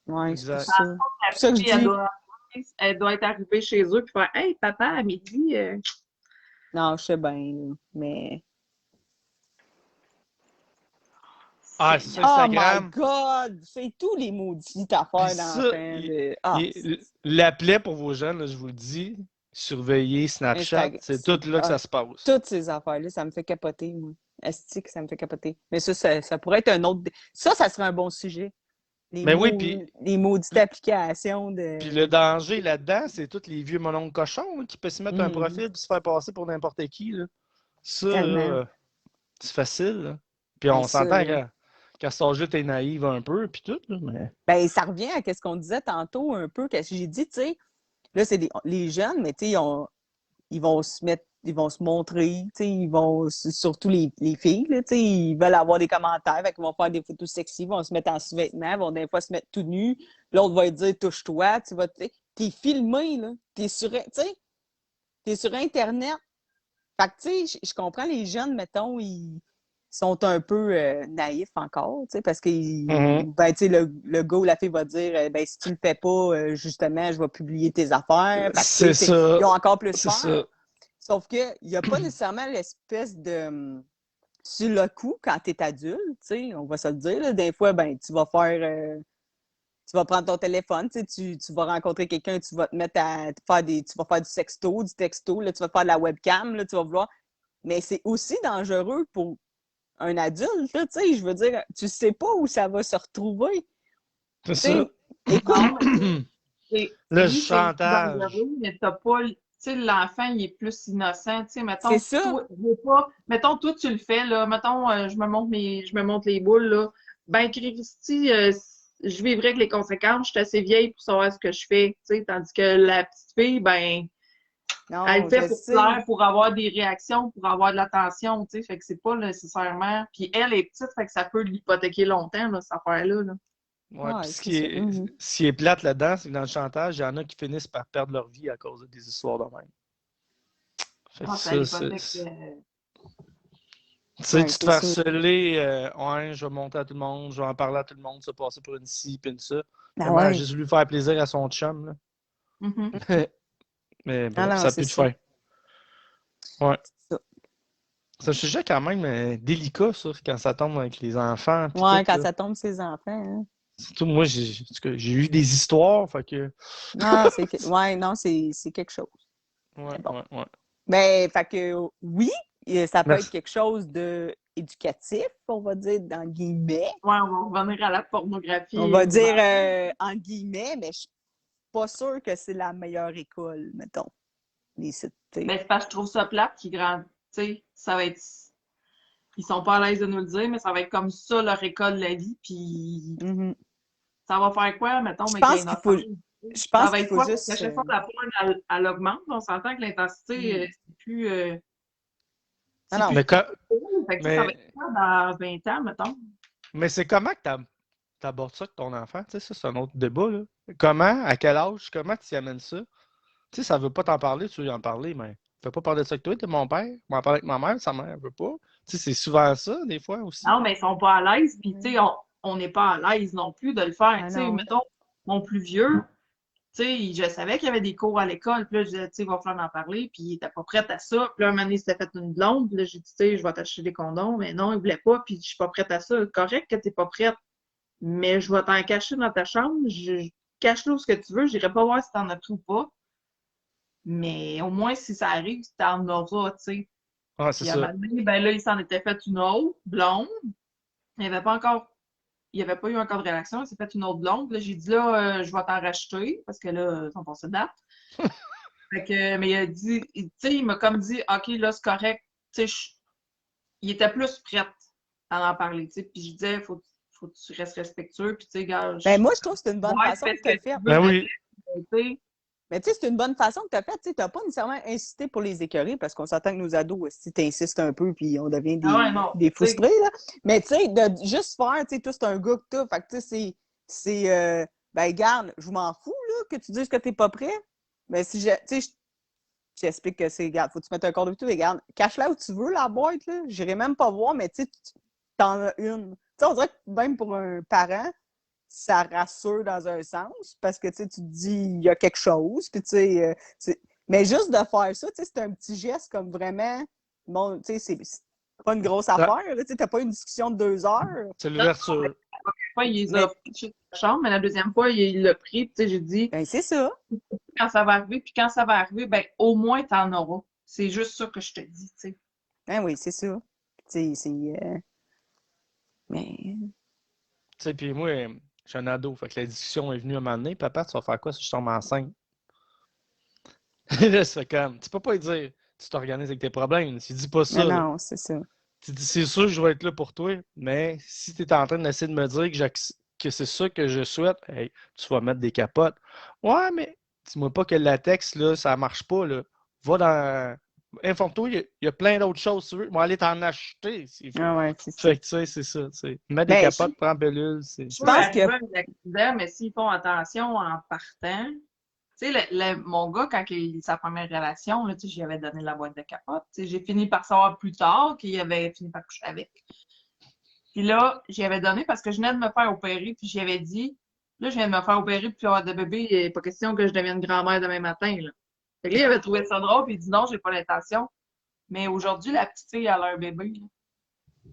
Ouais, c'est pour Exact. ça. La C'est pour ça que je fille, elle dis. doit être arrivée chez eux, puis faire, hey, papa, à midi, Non, je sais bien, là, mais. Ah, c'est sur Oh my Instagram. God! C'est tous les maudites Puis affaires ça, d'enfants. l'appelait pour vos jeunes, là, je vous le dis, surveillez Snapchat, Instagram. c'est tout là que ça se passe. Toutes ces affaires-là, ça me fait capoter, moi. Asti que ça me fait capoter. Mais ça pourrait être un autre. Ça serait un bon sujet. Mais oui, puis Les maudites applications de. Puis le danger là-dedans, c'est tous les vieux mononcles cochons là, qui peuvent se mettre un Mhm. profil et se faire passer pour n'importe qui. Là. Ça, Tellement. là, c'est facile. Là. Puis Ben, on ça, s'entend là. qu'à cet âge-là, t'es naïve un peu, puis tout. Là, mais... Ben, ça revient à ce qu'on disait tantôt un peu, que j'ai dit, tu sais, là, c'est les jeunes, mais tu sais, ils vont se montrer, tu sais, surtout les filles, là, tu sais, ils veulent avoir des commentaires, fait qu'ils vont faire des photos sexy, ils vont se mettre en sous-vêtements, vont des fois se mettre tout nus, l'autre va lui dire « touche-toi », tu sais, t'es filmé, là, t'es sur Internet. Fait que, tu sais, je comprends les jeunes, mettons, ils sont un peu naïfs encore, tu sais, parce que, ben, tu sais, le gars ou la fille va dire, ben, si tu le fais pas, justement, je vais publier tes affaires. Fait que, C'est ça. ils ont encore plus C'est peur. ça. Sauf qu'il n'y a pas nécessairement l'espèce de... Sur le coup, quand tu es adulte, tu sais, on va se le dire, là, des fois, ben, tu vas faire... tu vas prendre ton téléphone, tu vas rencontrer quelqu'un, tu vas te mettre à faire tu vas faire du sexto, du texto, là, tu vas faire de la webcam, là, tu vas vouloir... Mais c'est aussi dangereux pour un adulte, là, tu sais, je veux dire, tu sais pas où ça va se retrouver. C'est Tu sais, ça. écoute, Le oui, c'est chantage. dangereux, mais t'as pas, tu sais, l'enfant, il est plus innocent, tu sais, mettons, c'est ça. toi, je veux pas, mettons, toi, tu le fais, là, mettons, je me montre les boules, là, ben, Christy, je vivrai avec les conséquences, je suis assez vieille pour savoir ce que je fais, tu sais, tandis que la petite fille, ben, Non, elle le fait je pour sais. plaire, pour avoir des réactions, pour avoir de l'attention, tu sais, fait que c'est pas nécessairement, puis elle est petite, fait que ça peut l'hypothéquer longtemps, là, cette affaire-là, là. Ouais, Ouais, puis c'est ça. ce qui est plate là-dedans, c'est que dans le chantage, il y en a qui finissent par perdre leur vie à cause des histoires de même. Fait que Ah, ça, ça l'hypothèque, tu sais, Ouais, tu te c'est fais sûr. harceler, ouais, je vais monter à tout le monde, je vais en parler à tout le monde, se passer pour une ci, puis une ça. Ben Vraiment, ouais. juste voulu faire plaisir à son chum, là. Mhm. Mais Ah bon, non, ça a c'est plus de ça. fin. Ouais. C'est ça. C'est un sujet quand même délicat, ça, quand ça tombe avec les enfants, puis Ouais, tout, quand là. ça tombe ses enfants, hein. Surtout, moi, j'ai eu des histoires, fait que... Non, ouais, non, c'est quelque chose. Ouais, Bon. ouais. Mais, fait que, oui, ça peut Merci. être quelque chose de éducatif, on va dire, dans guillemets. Ouais, on va revenir à la pornographie. On va dire en guillemets, mais je suis pas sûre que c'est la meilleure école, mettons. Les sites, Mais c'est parce que je trouve ça plate qu'ils tu sais, ça va être, ils sont pas à l'aise de nous le dire, mais ça va être comme ça leur école de la vie, puis Mhm. ça va faire quoi, mettons, Je mais pense qu'il y a une qu'il faut, offense? je Ça pense va qu'il être faut quoi? Parce juste. qu'à chaque fois que la porn, elle augmente, on s'entend que l'intensité, c'est plus... Ah c'est non. plus... Mais, Fait que ça va être quoi dans 20 ans, mettons? mais c'est comment que t'abordes ça avec ton enfant? Tu sais, ça, c'est un autre débat, là. Comment, à quel âge, comment tu y amènes ça? Tu sais, ça veut pas t'en parler, tu veux y en parler, mais fais pas parler de ça avec toi, t'es mon père. M'en parler avec ma mère, sa mère veut pas. Tu sais, c'est souvent ça, des fois, aussi. Non, mais ils sont pas à l'aise, puis tu sais, on n'est pas à l'aise non plus de le faire. Ah Tu sais, non. mettons, mon plus vieux, tu sais, je savais qu'il y avait des cours à l'école, puis là, je disais, tu sais, il va falloir en parler, puis il était pas prêt à ça. Puis là, un moment donné, il s'était fait une blonde, puis là, j'ai dit, tu sais, je vais t'acheter des condoms, mais non, il voulait pas, puis je suis pas prête à ça. Correct que t'es pas prête, mais je vais t'en cacher dans ta chambre, cache-le où ce que tu veux, j'irai pas voir si t'en as pris ou pas, mais au moins, si ça arrive, t'en auras, tu sais. Ah, c'est Puis à un ça. moment donné, ben là, il s'en était fait une autre, blonde. Il n'y avait pas encore, il avait pas eu encore de réaction. Il s'est fait une autre blonde. Là, j'ai dit, là, je vais t'en racheter, parce que là, ils sont passés de date. Fait que, mais il a dit, tu sais, il m'a comme dit, OK, là, c'est correct. Tu sais, il était plus prêt à en parler, tu sais. Puis je disais, faut que tu restes respectueux. Puis tu sais, gars, Ben, moi, je trouve que c'est une bonne ouais, façon fais que ce tu as que tu fait. veux, Ben oui. tu sais. Mais tu sais, c'est une bonne façon que tu as faite. Tu n'as pas nécessairement insisté pour les écœurer parce qu'on s'entend que nos ados, si tu insistes un peu, puis on devient Ah ouais, non, des tu sais. frustrés. Là. Mais tu sais, de juste faire, tu sais, toi, c'est un gars que t'as. Fait que tu sais, ben, garde, je m'en fous là, que tu dises que tu n'es pas prêt. Mais si je, tu sais, j'explique que c'est, regarde, faut que tu mettes un cordon et tout, et regarde, cache-la où tu veux, la boîte, là. J'irai même pas voir, mais tu sais, t'en as une. Tu sais, on dirait que même pour un parent, ça rassure dans un sens, parce que tu sais, tu te dis, il y a quelque chose, puis tu sais, mais juste de faire ça, tu sais, c'est un petit geste comme vraiment, bon, tu sais, c'est pas une grosse affaire, là, tu sais, t'as pas une discussion de 2 heures. C'est l'ouverture. Fois, il les Mais- a pitchés dans la chambre, mais la deuxième fois, il l'a pris. Puis, tu sais, j'ai dit, Ben, c'est ça. quand ça va arriver, puis quand ça va arriver, ben, au moins, t'en auras. C'est juste ça que je te dis, tu sais. Ben oui, c'est ça. Tu sais, mais... Tu sais, puis moi, je suis un ado. Fait que la discussion est venue à un moment donné. Papa, tu vas faire quoi si je tombe enceinte? Là, c'est comme, tu peux pas lui dire, tu t'organises avec tes problèmes. Tu dis pas ça, Non, là. non, c'est ça. Tu dis, c'est sûr que je vais être là pour toi, mais si tu es en train d'essayer de me dire que c'est ça que je souhaite, hey, tu vas mettre des capotes. Ouais, mais dis-moi pas que le latex, là, ça marche pas, là. Va dans. Informe-toi, il y a plein d'autres choses, tu veux. Moi, aller t'en acheter, s'il faut. Ah ouais, c'est ça. Fait que, tu sais, c'est ça, tu sais. Mettre des Ben, capotes, prendre pilule, c'est. je pense que... arriver un accident, mais s'ils font attention en partant, tu sais, mon gars, quand il a eu sa première relation, là, tu sais, j'y avais donné la boîte de capote. Tu sais, j'ai fini par savoir plus tard qu'il avait fini par coucher avec. Puis là, j'y avais donné parce que je venais de me faire opérer, puis j'y avais dit, là, je viens de me faire opérer puis avoir de bébé, il n'est pas question que je devienne grand-mère demain matin, là. Fait que là, il avait trouvé ça drôle, puis il dit non, j'ai pas l'intention. Mais aujourd'hui, la petite fille, elle a un bébé, là.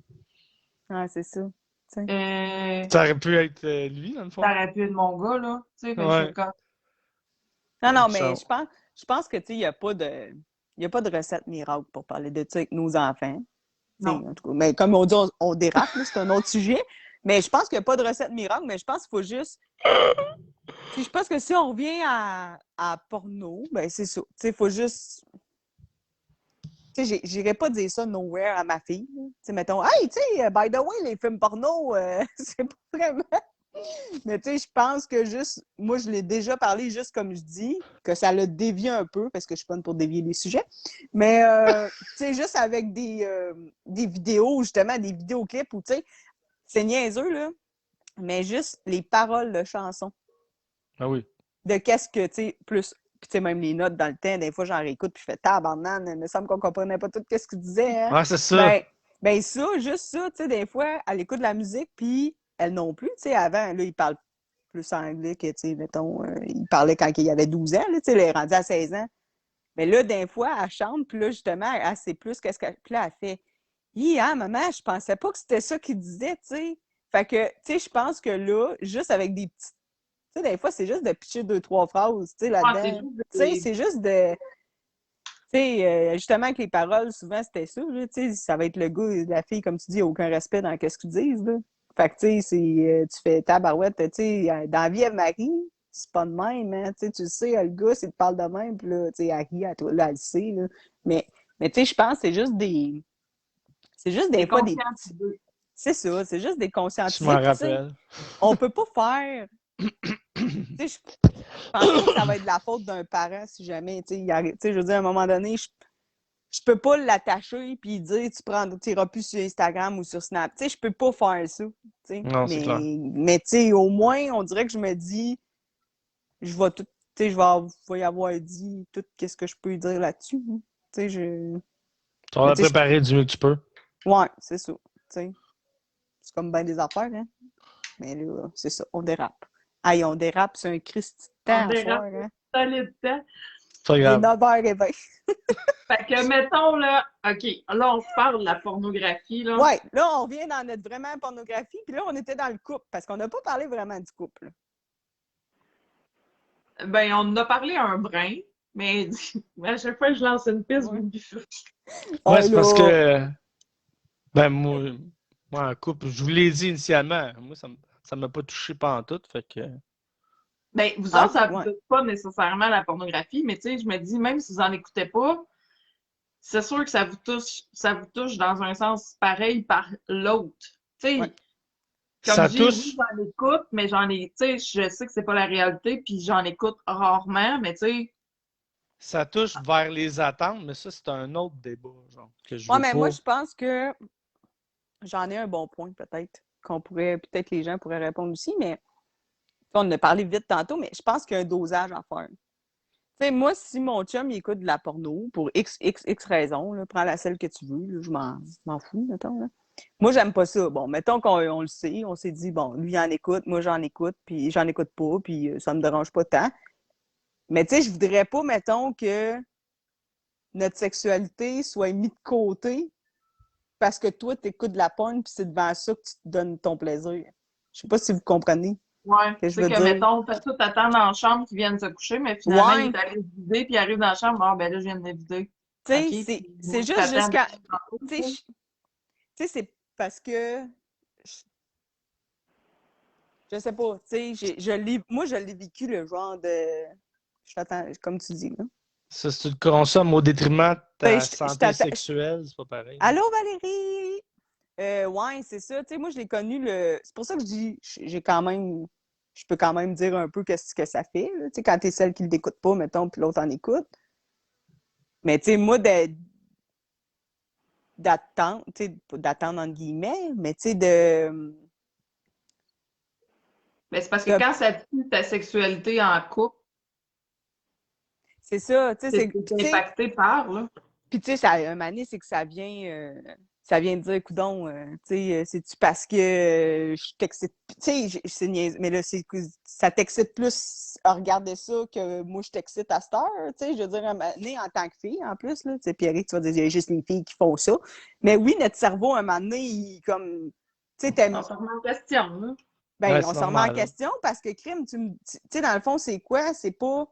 Ah, c'est ça. Tu sais. Ça aurait pu être lui, dans le fond. Ça aurait pu être mon gars, là. Tu sais, mais Ouais. je suis comme, Non, non, Ça- mais je pense que, tu sais, il n'y a pas de recette miracle pour parler de ça avec nos enfants. Tu sais, non. en tout cas, mais comme on dit, on dérape, là, c'est un autre sujet. Mais je pense qu'il n'y a pas de recette miracle, mais je pense qu'il faut juste. Puis je pense que si on revient à porno, ben c'est ça. Tu sais, il faut juste. Tu sais, j'irais pas dire ça nowhere à ma fille. Tu sais, mettons, hey, tu sais, by the way, les films porno, c'est pas vraiment. Mais tu sais, je pense que juste, moi, je l'ai déjà parlé, juste comme je dis, que ça le dévie un peu, parce que je suis bonne pour dévier les sujets. Mais, tu sais, juste avec des vidéos, justement, des vidéoclips où, tu sais, c'est niaiseux, là, mais juste les paroles de chansons. Ah oui. De qu'est-ce que, tu sais, plus. Puis, tu sais, même les notes dans le temps, des fois, j'en réécoute, puis je fais tabarnane, il me semble qu'on comprenait pas tout ce qu'il disait, hein. Ah, c'est ça. Ben ça, juste ça, tu sais, des fois, elle écoute de la musique, puis elle non plus, tu sais, avant, là, il parle plus anglais que, tu sais, mettons, il parlait quand il avait 12 ans, là, tu sais, il est rendu à 16 ans. Mais là, des fois, elle chante, puis là, justement, elle sait plus qu'est-ce qu'elle... Puis là, elle fait « Hi, hein, maman, je pensais pas que c'était ça qu'il disait, tu sais. » Fait que, tu sais, je pense que là, juste avec des petits... Tu sais, des fois, c'est juste de pitcher 2-3 phrases, tu sais, là-dedans. Tu sais, c'est juste de... Tu sais, justement, avec les paroles, souvent, c'était ça, là, tu sais, ça va être le gars et la fille, comme tu dis, aucun respect dans ce qu'ils disent, là. Fait que, tu sais, tu fais tabarouette, tu sais, dans la vie, Marie, c'est pas de même, hein, tu sais, le gars, s'il te parle de même, puis là, tu sais, elle rit à toi, là, elle le sait, là. Mais tu sais, je pense que c'est juste des fois des petits... C'est ça, c'est juste des conscientisés. Je m'en Puis, tu sais, rappelle. on peut pas faire... Tu sais, je pense pas que ça va être de la faute d'un parent si jamais, tu sais, je veux dire, à un moment donné, je peux pas l'attacher puis dire tu iras plus sur Instagram ou sur Snap. Tu sais, je peux pas faire ça. Tu sais. Non, c'est clair. Mais tu sais, au moins, on dirait que je me dis, je vais tout, tu sais, je vais y avoir dit tout qu'est-ce que je peux dire là-dessus. Tu sais, Tu vas mais tu sais, préparer du mieux que tu peux. ouais, c'est ça. Tu sais. C'est comme bien des affaires, hein. Mais là, c'est ça, on dérape. Aïe, on dérape, c'est un Christy de temps On à dérape. soir, hein. Solide temps. C'est pas Il est grave. 9h20. Fait que, mettons, là, OK, là, on se parle de la pornographie, là. Ouais, là, on revient dans notre vraiment pornographie, puis là, on était dans le couple, parce qu'on n'a pas parlé vraiment du couple. Ben, on en a parlé un brin, mais à chaque fois que je lance une piste, Ouais. vous me biffez. Ouais, c'est là, parce que, ben, moi, en couple, je vous l'ai dit initialement, moi, ça m'a pas touché pantoute, fait que. Ben, vous Ah, autres, ça vous ouais. touche pas nécessairement la pornographie, mais tu sais, je me dis, même si vous en écoutez pas, c'est sûr que ça vous touche dans un sens pareil par l'autre. Tu sais, Ouais. comme Ça je dis, touche, oui, j'en écoute, mais tu sais, je sais que c'est pas la réalité, puis j'en écoute rarement, mais tu sais, ça touche vers les attentes, mais ça, c'est un autre débat, genre, que je Ouais, veux mais pas. moi, je pense que j'en ai un bon point, peut-être, peut-être les gens pourraient répondre aussi, mais on en a parlé vite tantôt, mais je pense qu'il y a un dosage à faire. Tu sais, moi, si mon chum il écoute de la porno pour X raisons, là, prends la celle que tu veux, là, je m'en fous, mettons. Là. Moi, j'aime pas ça. Bon, mettons qu'on le sait, on s'est dit, bon, lui, il en écoute, moi, j'en écoute, puis j'en écoute pas, puis ça me dérange pas tant. Mais tu sais, je voudrais pas, mettons, que notre sexualité soit mise de côté parce que toi, tu écoutes de la porn, puis c'est devant ça que tu te donnes ton plaisir. Je sais pas si vous comprenez ouais, ce que tu je sais veux que, dire. mettons, t'as tout attendre dans la chambre qu'ils viennent se coucher, mais finalement, il Ouais, est allé se vider, puis il arrive dans la chambre, ah, ben là, je viens de me vider. tu OK, sais, puis c'est moi, je juste t'attends jusqu'à. tantôt, Tu tu sais, sais. c'est parce que. Je sais pas, tu sais, moi, je l'ai vécu le genre de. Je t'attends, comme tu dis, là. Ça, si tu le consommes au détriment de Ben, ta santé sexuelle, c'est pas pareil. Allô, Valérie? Ouais, c'est ça. Tu sais, moi, je l'ai connu le. C'est pour ça que je dis, j'ai quand même. Je peux quand même dire un peu qu'est-ce que ça fait, là. Tu sais, quand t'es celle qui ne l'écoute pas, mettons, puis l'autre en écoute. Mais, tu sais, moi, d'attendre, tu sais, pas d'attendre entre guillemets, mais, tu sais, Mais c'est parce que de. quand ça tue ta sexualité en couple, C'est ça, tu sais, c'est puis, tu sais, impacté par, là. puis, tu sais, ça, un moment donné, c'est que ça vient de dire, coudon, tu sais, c'est-tu parce que je t'excite, tu sais, c'est niaiseux, mais là, c'est que ça t'excite plus à regarder ça que moi, je t'excite à cette heure, tu sais, je veux dire, un moment donné, en tant que fille, en plus, là, tu sais, Pierre, tu vas dire, il y a juste les filles qui font ça, mais oui, notre cerveau, un moment donné, il, comme, tu sais, On se remet en question, là. ben, Ouais, on c'est s'en remet en normal. question parce que, crime, tu sais, dans le fond, c'est quoi? C'est pas...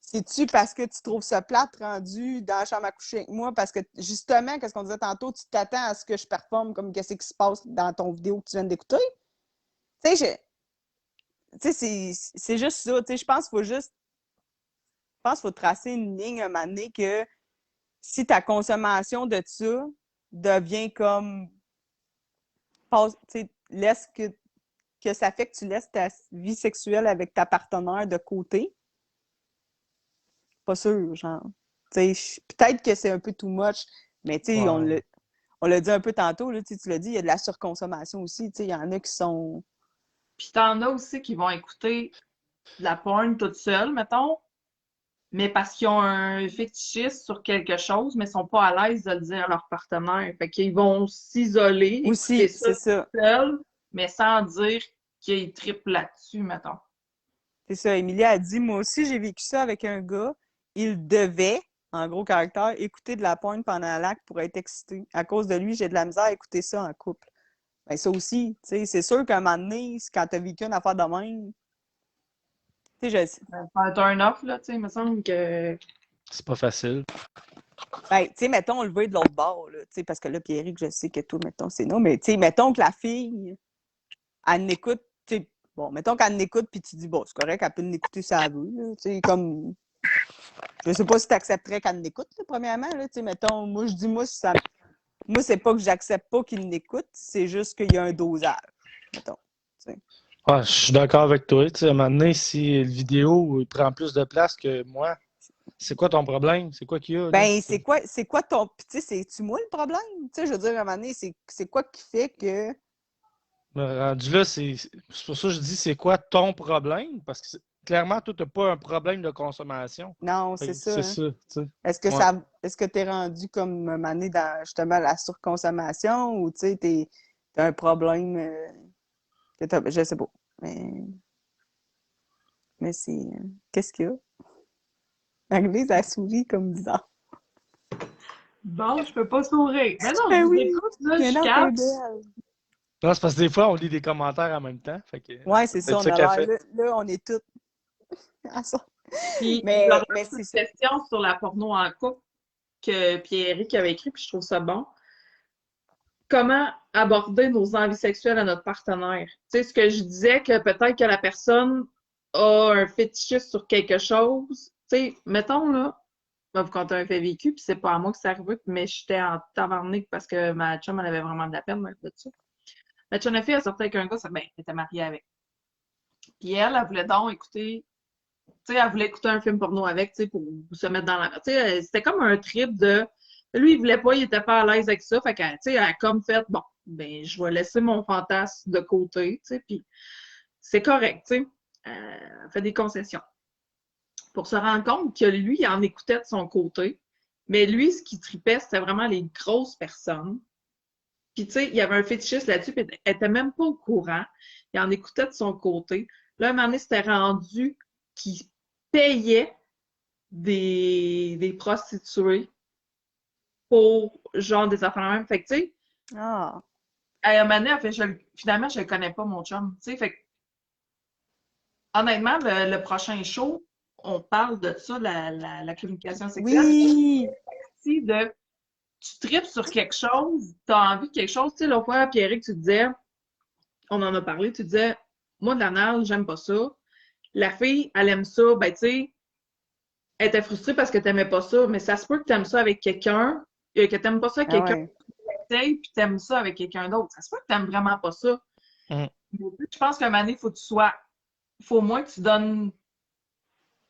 C'est-tu parce que tu trouves ça plate rendu dans la chambre à coucher avec moi? Parce que, justement, qu'est-ce qu'on disait tantôt, tu t'attends à ce que je performe comme qu'est-ce qui se passe dans ton vidéo que tu viens d'écouter? Tu sais, c'est juste ça. Tu sais, je pense qu'il faut tracer une ligne un moment donné que si ta consommation de ça devient comme... Tu sais, laisse que ça fait que tu laisses ta vie sexuelle avec ta partenaire de côté. Pas sûr, genre. Peut-être que c'est un peu too much, mais tu sais, Ouais. on l'a dit un peu tantôt, là, tu l'as dit, il y a de la surconsommation aussi. Il y en a qui sont. Puis t'en as aussi qui vont écouter de la porn toute seule, mettons, mais parce qu'ils ont un fétichisme sur quelque chose, mais sont pas à l'aise de le dire à leur partenaire. Fait qu'ils vont s'isoler, écouter Aussi, ça c'est ça. seul, mais sans dire qu'ils trippent là-dessus, mettons. C'est ça. Emilia a dit, moi aussi, j'ai vécu ça avec un gars. Il devait, en gros caractère, écouter de la porn pendant l'acte pour être excité. À cause de lui, j'ai de la misère à écouter ça en couple. Ben, ça aussi, tu sais, c'est sûr qu'à un moment donné, quand t'as vécu une affaire de même, tu sais, Ça va être un off, là, tu sais, il me semble que. C'est pas facile. ben, tu sais, mettons, on le veut de l'autre bord, là, tu sais, parce que là, Pierrick, je sais que toi, mettons, c'est non, mais tu sais, mettons que la fille, elle n'écoute, tu sais, bon, mettons qu'elle n'écoute, puis tu dis, bon, c'est correct, elle peut l'écouter si elle veut, là, tu sais, comme, je sais pas si tu accepterais qu'elle l'écoute, premièrement, là, tu sais, mettons, moi, je dis, moi, c'est pas que j'accepte pas qu'il l'écoute, c'est juste qu'il y a un dosage, mettons, tu sais. Ouais, je suis d'accord avec toi. Tu sais, à un moment donné, si le vidéo il prend plus de place que moi, C'est quoi ton problème? C'est quoi qu'il y a, là? Ben, c'est quoi ton. Puis, tu sais, c'est-tu moi le problème? Tu sais, je veux dire, à un moment donné, c'est quoi qui fait que. Mais rendu là, c'est pour ça que je dis c'est quoi ton problème? Parce que clairement, toi, t'as pas un problème de consommation. Non, Fait c'est que ça. c'est Hein. ça, tu sais. Est-ce Ouais. que t'es rendu comme un moment donné dans justement la surconsommation ou tu sais, t'as un problème je sais pas. Mais c'est. Qu'est-ce qu'il y a? Anglais, elle sourit comme bizarre. Bon, je peux pas sourire. Mais non, je Ben vous oui, écoute, là, mais je non, t'es capte. belle. Non, c'est parce que des fois, on lit des commentaires en même temps. Fait que Ouais, c'est c'est ça, peut-être on ça a qu'elle l'air. fait. Là, on est toutes à ça. Puis, j'aurais Mais une c'est ça. question sur la porno en couple que Pierre-Éric avait écrit, puis je trouve ça bon. Comment aborder nos envies sexuelles à notre partenaire? Tu sais, ce que je disais, que peut-être que la personne a un fétichisme sur quelque chose. Tu sais, mettons, là, je vais vous conter un fait vécu, puis c'est pas à moi que c'est arrivé, mais j'étais en tabarnak parce que ma chum, elle avait vraiment de la peine de ça. Ma chum, la fille, elle sortait avec un gars, ben, elle était mariée avec. Puis elle voulait donc écouter, tu sais, elle voulait écouter un film porno avec, tu sais, pour se mettre dans la... Tu sais, c'était comme un trip de... Lui, il voulait pas, il était pas à l'aise avec ça, fait que, tu sais, elle a comme fait, bon, ben, je vais laisser mon fantasme de côté, tu sais, puis c'est correct, tu sais. Elle fait des concessions. Pour se rendre compte que lui, il en écoutait de son côté, mais lui, ce qui tripait, c'était vraiment les grosses personnes. Puis, tu sais, il y avait un fétichiste là-dessus, puis elle était même pas au courant. Il en écoutait de son côté. Là, un moment donné, c'était rendu qu'il payait des prostituées pour, genre, des affaires même. Fait que, tu sais, Ah. à un moment donné, elle fait, finalement, je le connais pas, mon chum. Tu sais, fait que, honnêtement, le prochain show, on parle de ça, la communication sexuelle. Oui! Si de tu tripes sur quelque chose, tu as envie de quelque chose. Tu sais, l'autre fois, Pierrick, tu disais, on en a parlé, tu disais, moi, de l'anal, j'aime pas ça. La fille, elle aime ça, ben, tu sais, elle était frustrée parce que t'aimais pas ça, mais ça se peut que t'aimes ça avec quelqu'un, que t'aimes pas ça avec Ah quelqu'un, ouais. puis t'aimes ça avec quelqu'un d'autre. Ça se peut que t'aimes vraiment pas ça. Mm. Je pense qu'à un moment donné, faut au moins que tu donnes.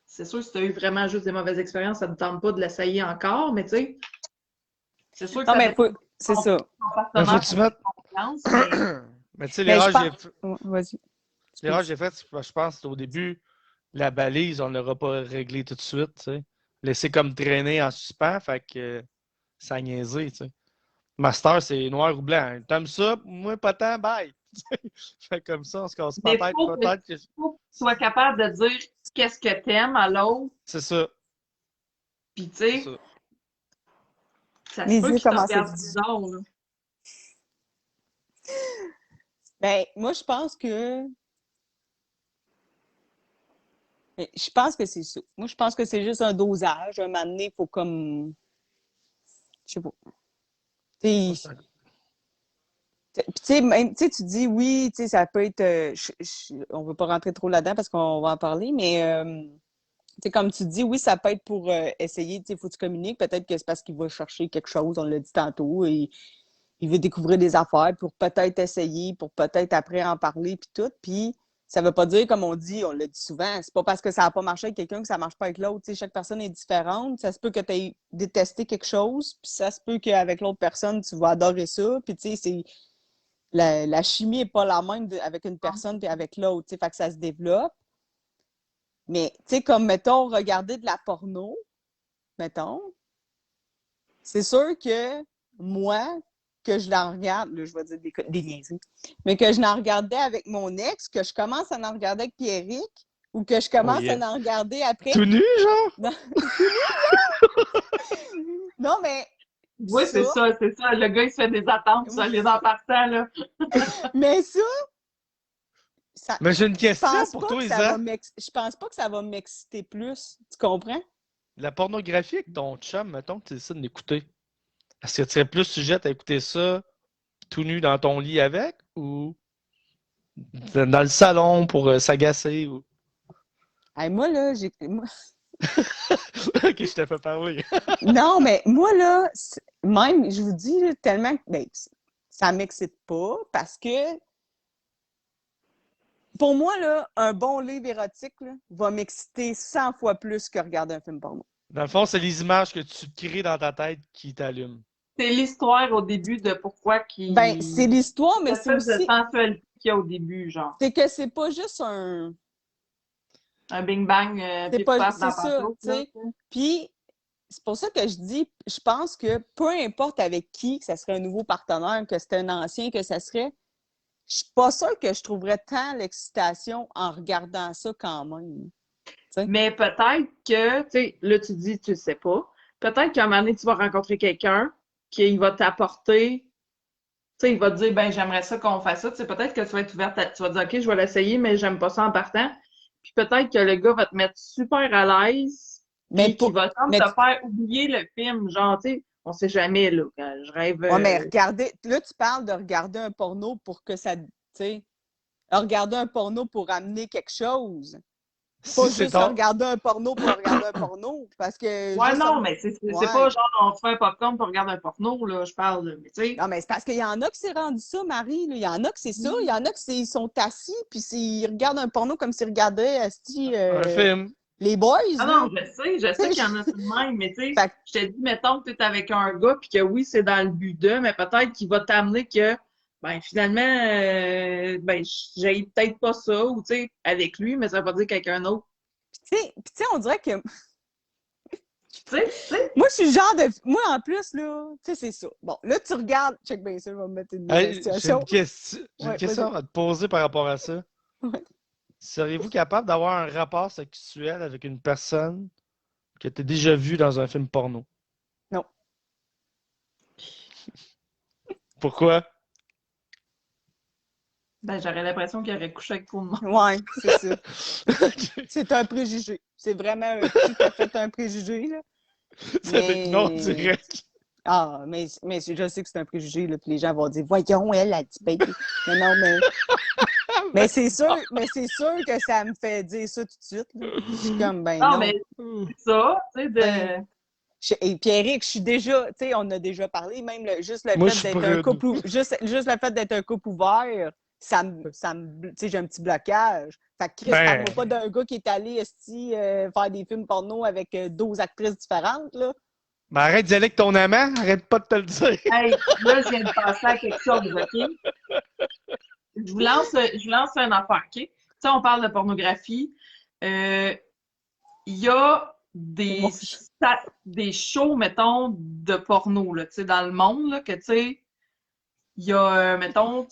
C'est sûr, si tu as eu vraiment juste des mauvaises expériences, ça ne te tente pas de l'essayer encore, mais tu sais, c'est sûr que Non, ça mais dépend de c'est ton ça. Mais faut partenaire que tu pour mettes. confiance, mais Mais tu sais, Mais je l'erreur que pense. Vas-y. l'erreur que j'ai faite, je pense, c'est au début, la balise, on ne l'aura pas réglée tout de suite, tu sais. Laisser comme traîner en suspens, fait que ça a niaisé, tu sais. Master, c'est noir ou blanc. T'aimes ça? Moi, pas tant, bye. Fait comme ça, on se casse pas il la tête. faut Peut-être que que tu sois capable de dire qu'est-ce que t'aimes à l'autre, c'est ça. puis tu C'est sais, ça. ça se Les peut yeux qu'il te commencent à regarde se bizarre, là. Ben, moi, je pense que. Je pense que c'est ça. Moi, je pense que c'est juste un dosage. Un moment donné, il faut comme. Je sais pas. Ouais, Puis, tu sais, même, tu sais, tu dis oui, tu sais, ça peut être. On veut pas rentrer trop là-dedans parce qu'on va en parler, mais. Tu sais, comme tu dis, oui, ça peut être pour essayer, tu sais, il faut que tu communiques. Peut-être que c'est parce qu'il va chercher quelque chose, on l'a dit tantôt, et il veut découvrir des affaires pour peut-être essayer, pour peut-être après en parler, puis tout. Puis ça veut pas dire, comme on dit, on le dit souvent, c'est pas parce que ça n'a pas marché avec quelqu'un que ça marche pas avec l'autre. Tu sais, chaque personne est différente. Ça se peut que tu aies détesté quelque chose, puis ça se peut qu'avec l'autre personne, tu vas adorer ça. Puis tu sais, la chimie est pas la même avec une personne puis avec l'autre. Tu sais, fait que ça se développe. Mais, tu sais, comme, mettons, regarder de la porno, mettons, c'est sûr que moi, que je la regarde, là, je vais dire des niaiseries, mais que je l'en regardais avec mon ex, que je commence à en regarder avec Pierrick, ou que je oh, commence yeah. à en regarder après. Tout nu, genre? Non, non, mais Oui, c'est ça, c'est ça. Le gars, il se fait des attentes solides en partant, là. mais ça, Mais j'ai une je question pense pour pas toi, que ça va Isa. je pense pas que ça va m'exciter plus. Tu comprends? La pornographie avec ton chum, mettons que tu décides d'écouter. Est-ce que tu serais plus sujette à écouter ça tout nu dans ton lit avec ou dans le salon pour s'agacer? Ou... Hey, moi, là, Ok, je t'ai fait parler. non, mais moi, là, même, je vous dis, là, tellement que ben, ça m'excite pas parce que pour moi, là, un bon livre érotique là, va m'exciter 100 fois plus que regarder un film porno. Dans le fond, c'est les images que tu crées dans ta tête qui t'allument. C'est l'histoire au début de pourquoi Ben, c'est l'histoire, mais c'est l'espèce de aussi... sensualité qu'il y a au début, genre. C'est que c'est pas juste un... Un bing-bang, C'est pif pas... paf C'est dans ça, pantoute, tu sais. là. Puis, c'est pour ça que je dis, je pense que peu importe avec qui, que ça serait un nouveau partenaire, que c'était un ancien, que ça serait... Je suis pas sûre que je trouverais tant l'excitation en regardant ça quand même. Mais peut-être que, tu sais, là, tu dis, tu le sais pas. Peut-être qu'à un moment donné, tu vas rencontrer quelqu'un qui va t'apporter, tu sais, il va te dire, ben, j'aimerais ça qu'on fasse ça. Tu sais, peut-être que tu vas être ouverte tu vas dire, OK, je vais l'essayer, mais j'aime pas ça en partant. Puis peut-être que le gars va te mettre super à l'aise, Mais puis qu'il va mais- te faire oublier le film. Genre, tu sais, on sait jamais, là. Quand je rêve. Ouais, mais regardez, là, tu parles de regarder un porno pour que ça, tu sais, regarder un porno pour amener quelque chose. Pas Si c'est juste ton... regarder un porno pour regarder un porno, parce que... Ouais, juste non, mais c'est Ouais. pas genre, on se fait un popcorn pour regarder un porno, là, je parle, mais tu sais. Non, mais c'est parce qu'il y en a qui s'est rendu ça, Marie. Là. Il y en a que c'est ça. Il y en a qui ils sont assis, puis ils regardent un porno comme s'ils regardaient Un film. les boys. Ah là. non, je sais qu'il y en a tout de même, mais tu sais, Fait que- je te dis, mettons que tu es avec un gars, puis que oui, c'est dans le but de, mais peut-être qu'il va t'amener que, ben, finalement, ben, j'ai peut-être pas ça, ou tu sais, avec lui, mais ça veut pas dire quelqu'un d'autre. Puis tu sais, on dirait que... Tu sais, Moi, je suis le genre de... Moi, en plus, là, tu sais, c'est ça. Bon, là, tu regardes... Check bien ça, je vais me mettre une Hey, situation. j'ai une Ouais, question à te poser par rapport à ça. Ouais. Seriez-vous capable d'avoir un rapport sexuel avec une personne que tu as déjà vue dans un film porno? Non. Pourquoi? ben, j'aurais l'impression qu'il aurait couché avec tout le monde. Ouais, c'est ça. C'est un préjugé. C'est vraiment tout à fait un préjugé, là. C'est avec non direct. Ah, mais je sais que c'est un préjugé, là, puis les gens vont dire, voyons, elle a dit baby. Mais non, mais c'est sûr que ça me fait dire ça tout de suite, là. Je suis comme, ben Non, non. mais c'est ça, tu sais, de. Ben, Et Pierrick, je suis déjà, tu sais, on a déjà parlé, même juste le Moi, fait je suis d'être un prude. couple, juste le fait d'être un couple ouvert, ça me tu sais, j'ai un petit blocage. Fait que Chris, Ben. parle-moi pas d'un gars qui est allé, faire des films porno avec 12 actrices différentes, là. Mais arrête d'y aller avec ton amant, arrête pas de te le dire. Hey, là, je viens de passer à quelque chose, OK? Je vous lance un affaire, OK? Tu sais, on parle de pornographie. Il y a des shows, mettons, de porno, là, tu sais, dans le monde, là, que, tu sais, il y a, mettons,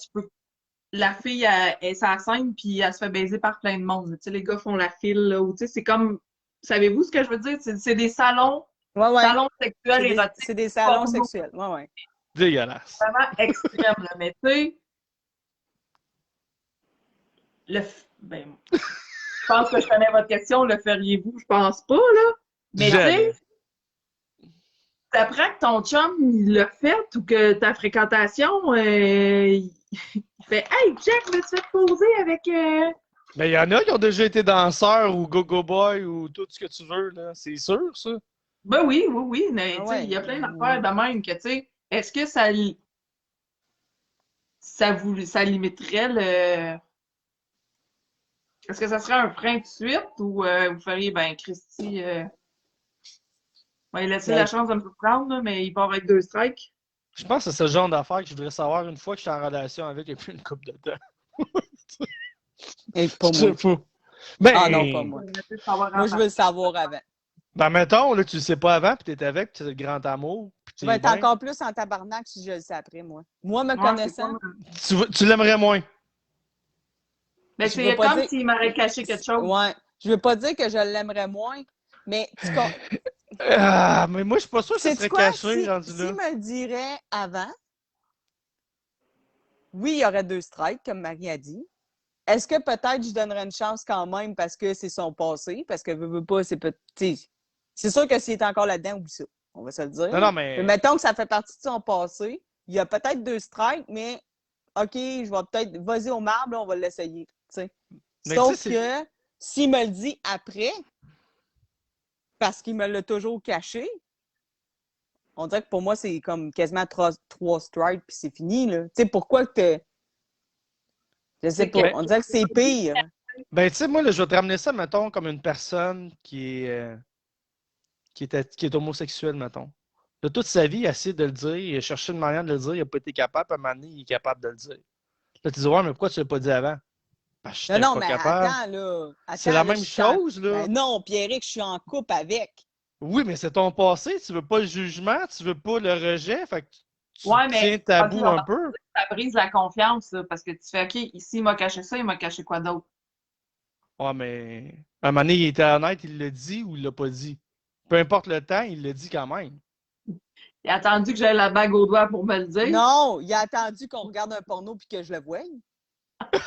la fille, elle est sur la scène, puis elle se fait baiser par plein de monde, là. Tu sais, les gars font la file, là, ou, tu sais, c'est comme, savez-vous ce que je veux dire? C'est des salons Ouais. sexuels érotiques. C'est des salons porno. sexuels. Ouais. Dégueulasse. Vraiment extrême, là. Mais tu sais, ben, je pense que je connais votre question, le feriez-vous? Je pense pas, là. Mais tu Jamais. sais, t'apprends que ton chum, il l'a fait ou que ta fréquentation, il fait « Hey, Jack, veux-tu te poser avec... Mais il y en a qui ont déjà été danseurs ou go-go boy ou tout ce que tu veux, là. C'est sûr, ça. Ben oui, mais Ah tu sais, ouais. il y a plein d'affaires de même que, tu sais, est-ce que ça limiterait le... Est-ce que ça serait un frein de suite ou vous feriez, ben, Christy, on va lui laisser la chance de me surprendre, là, mais il part avec 2 strikes. Je pense que c'est ce genre d'affaires que je voudrais savoir une fois que je suis en relation avec et puis une couple de temps. Et pas Je moi. sais pas. Ben, Ah non, pas moi. Moi, je veux le savoir avant. Ben, mettons, là, tu le sais pas avant, puis t'es avec, puis c'est le grand amour. Puis Tu t'es vas être bien. encore plus en tabarnak si je le sais après, moi. Moi, me Ouais, connaissant, Tu l'aimerais moins. Mais Je veux c'est pas comme dire- s'il m'aurait caché quelque chose. ouais, je veux pas dire que je l'aimerais moins, mais Ah, mais moi, je suis pas sûr que ça sais-tu serait quoi? caché, rendu Si là. me le dirait avant, oui, il y aurait 2 strikes, comme Marie a dit. Est-ce que peut-être je donnerais une chance quand même parce que c'est son passé? Parce que veux pas, c'est sûr que s'il est encore là-dedans, oublie ça. On va se le dire. Non, Mais mais. mettons que ça fait partie de son passé. Il y a peut-être 2 strikes, mais OK, je vais peut-être. Vas-y au marbre, on va l'essayer. tu sais. Mais Sauf tu sais, que s'il me le dit après, parce qu'il me l'a toujours caché, on dirait que pour moi, c'est comme quasiment 3 strikes puis c'est fini. Tu sais, pourquoi que je sais pas. On dirait que c'est pire. Ben, tu sais, moi, là, je vais te ramener ça, mettons, comme une personne qui est qui est homosexuel, mettons. De toute sa vie, il a essayé de le dire, il a cherché une manière de le dire, il n'a pas été capable, puis à un moment donné, il est capable de le dire. Là, tu dis, ouais, mais pourquoi tu ne l'as pas dit avant? Parce que Non, j'étais non, pas mais capable. attends, là. C'est Attends, la là, même chose, là. Ben non, Pierrick, je suis en couple avec. Oui, mais c'est ton passé, tu veux pas le jugement, tu veux pas le rejet, fait que tu Ouais, tiens mais tabou ok, un peu. ça brise la confiance, là, parce que tu fais, OK, ici, il m'a caché ça, il m'a caché quoi d'autre? Ouais, mais à un moment donné, il était honnête, il l'a dit ou il l'a pas dit. Peu importe le temps, il l'a dit quand même. Il a attendu que j'aie la bague au doigt pour me le dire. Non, il a attendu qu'on regarde un porno puis que je le voie.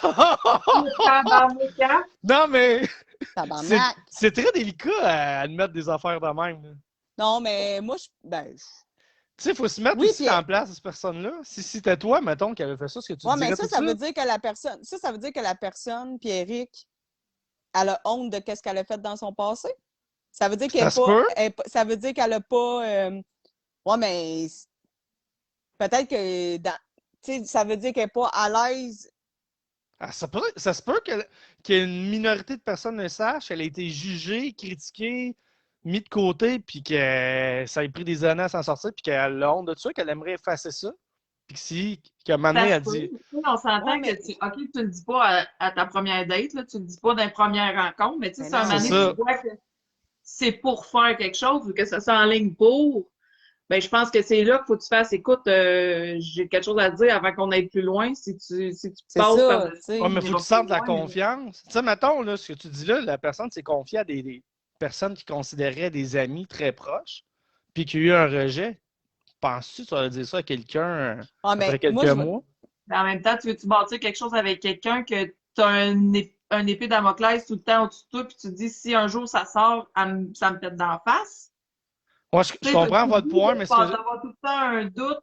Tabarnak. Non, mais Tabarnak. c'est très délicat à admettre des affaires de même, là. Non, mais moi, ben, Tu sais, il faut se mettre Oui, aussi puis- en place de cette personne-là. Si c'était toi, mettons, qui avait fait ça, ce que tu ouais, dirais mais tout ça de veut suite? dire que la personne, ça veut dire que la personne, Pierrick, elle a honte de qu'est-ce qu'elle a fait dans son passé. Ça veut dire qu'elle Ça est se pas, peut. ça veut dire qu'elle a pas, ouais, mais peut-être que tu sais, ça veut dire qu'elle est pas à l'aise. Ah, ça se peut qu'il y ait une minorité de personnes le sachent, elle a été jugée, critiquée, mise de côté, puis que ça ait pris des années à s'en sortir, puis qu'elle a honte de ça, qu'elle aimerait effacer ça. Puis qu'à un moment donné, Ça se elle peut. dit Tu sais, on s'entend Ouais, mais- que tu le dis pas à ta première date, là, tu le dis pas dans les premières rencontres, mais tu sais, Mais si à un non. moment C'est donné, ça. tu vois que c'est pour faire quelque chose ou que ça s'enligne pour, ben je pense que c'est là qu'il faut que tu fasses, écoute, j'ai quelque chose à te dire avant qu'on aille plus loin. Si tu C'est passes ça, par-dessus, tu sais. ouais, mais on faut ira que tu plus sentes la loin, mais- confiance. Tu sais, mettons, là, ce que tu dis là, la personne s'est confiée à des personnes qui considéraient des amis très proches, puis qu'il y a eu un rejet. Penses-tu que tu vas dire ça à quelqu'un Ah, après mais quelques moi, mois? Mais en même temps, tu veux-tu bâtir quelque chose avec quelqu'un que tu as un épée Damoclès tout le temps au-dessus de toi, puis tu te dis si un jour ça sort, ça me pète d'en face. Moi, je Tu sais, comprends t'as-tu votre le goût point, mais d'avoir tout le temps un doute,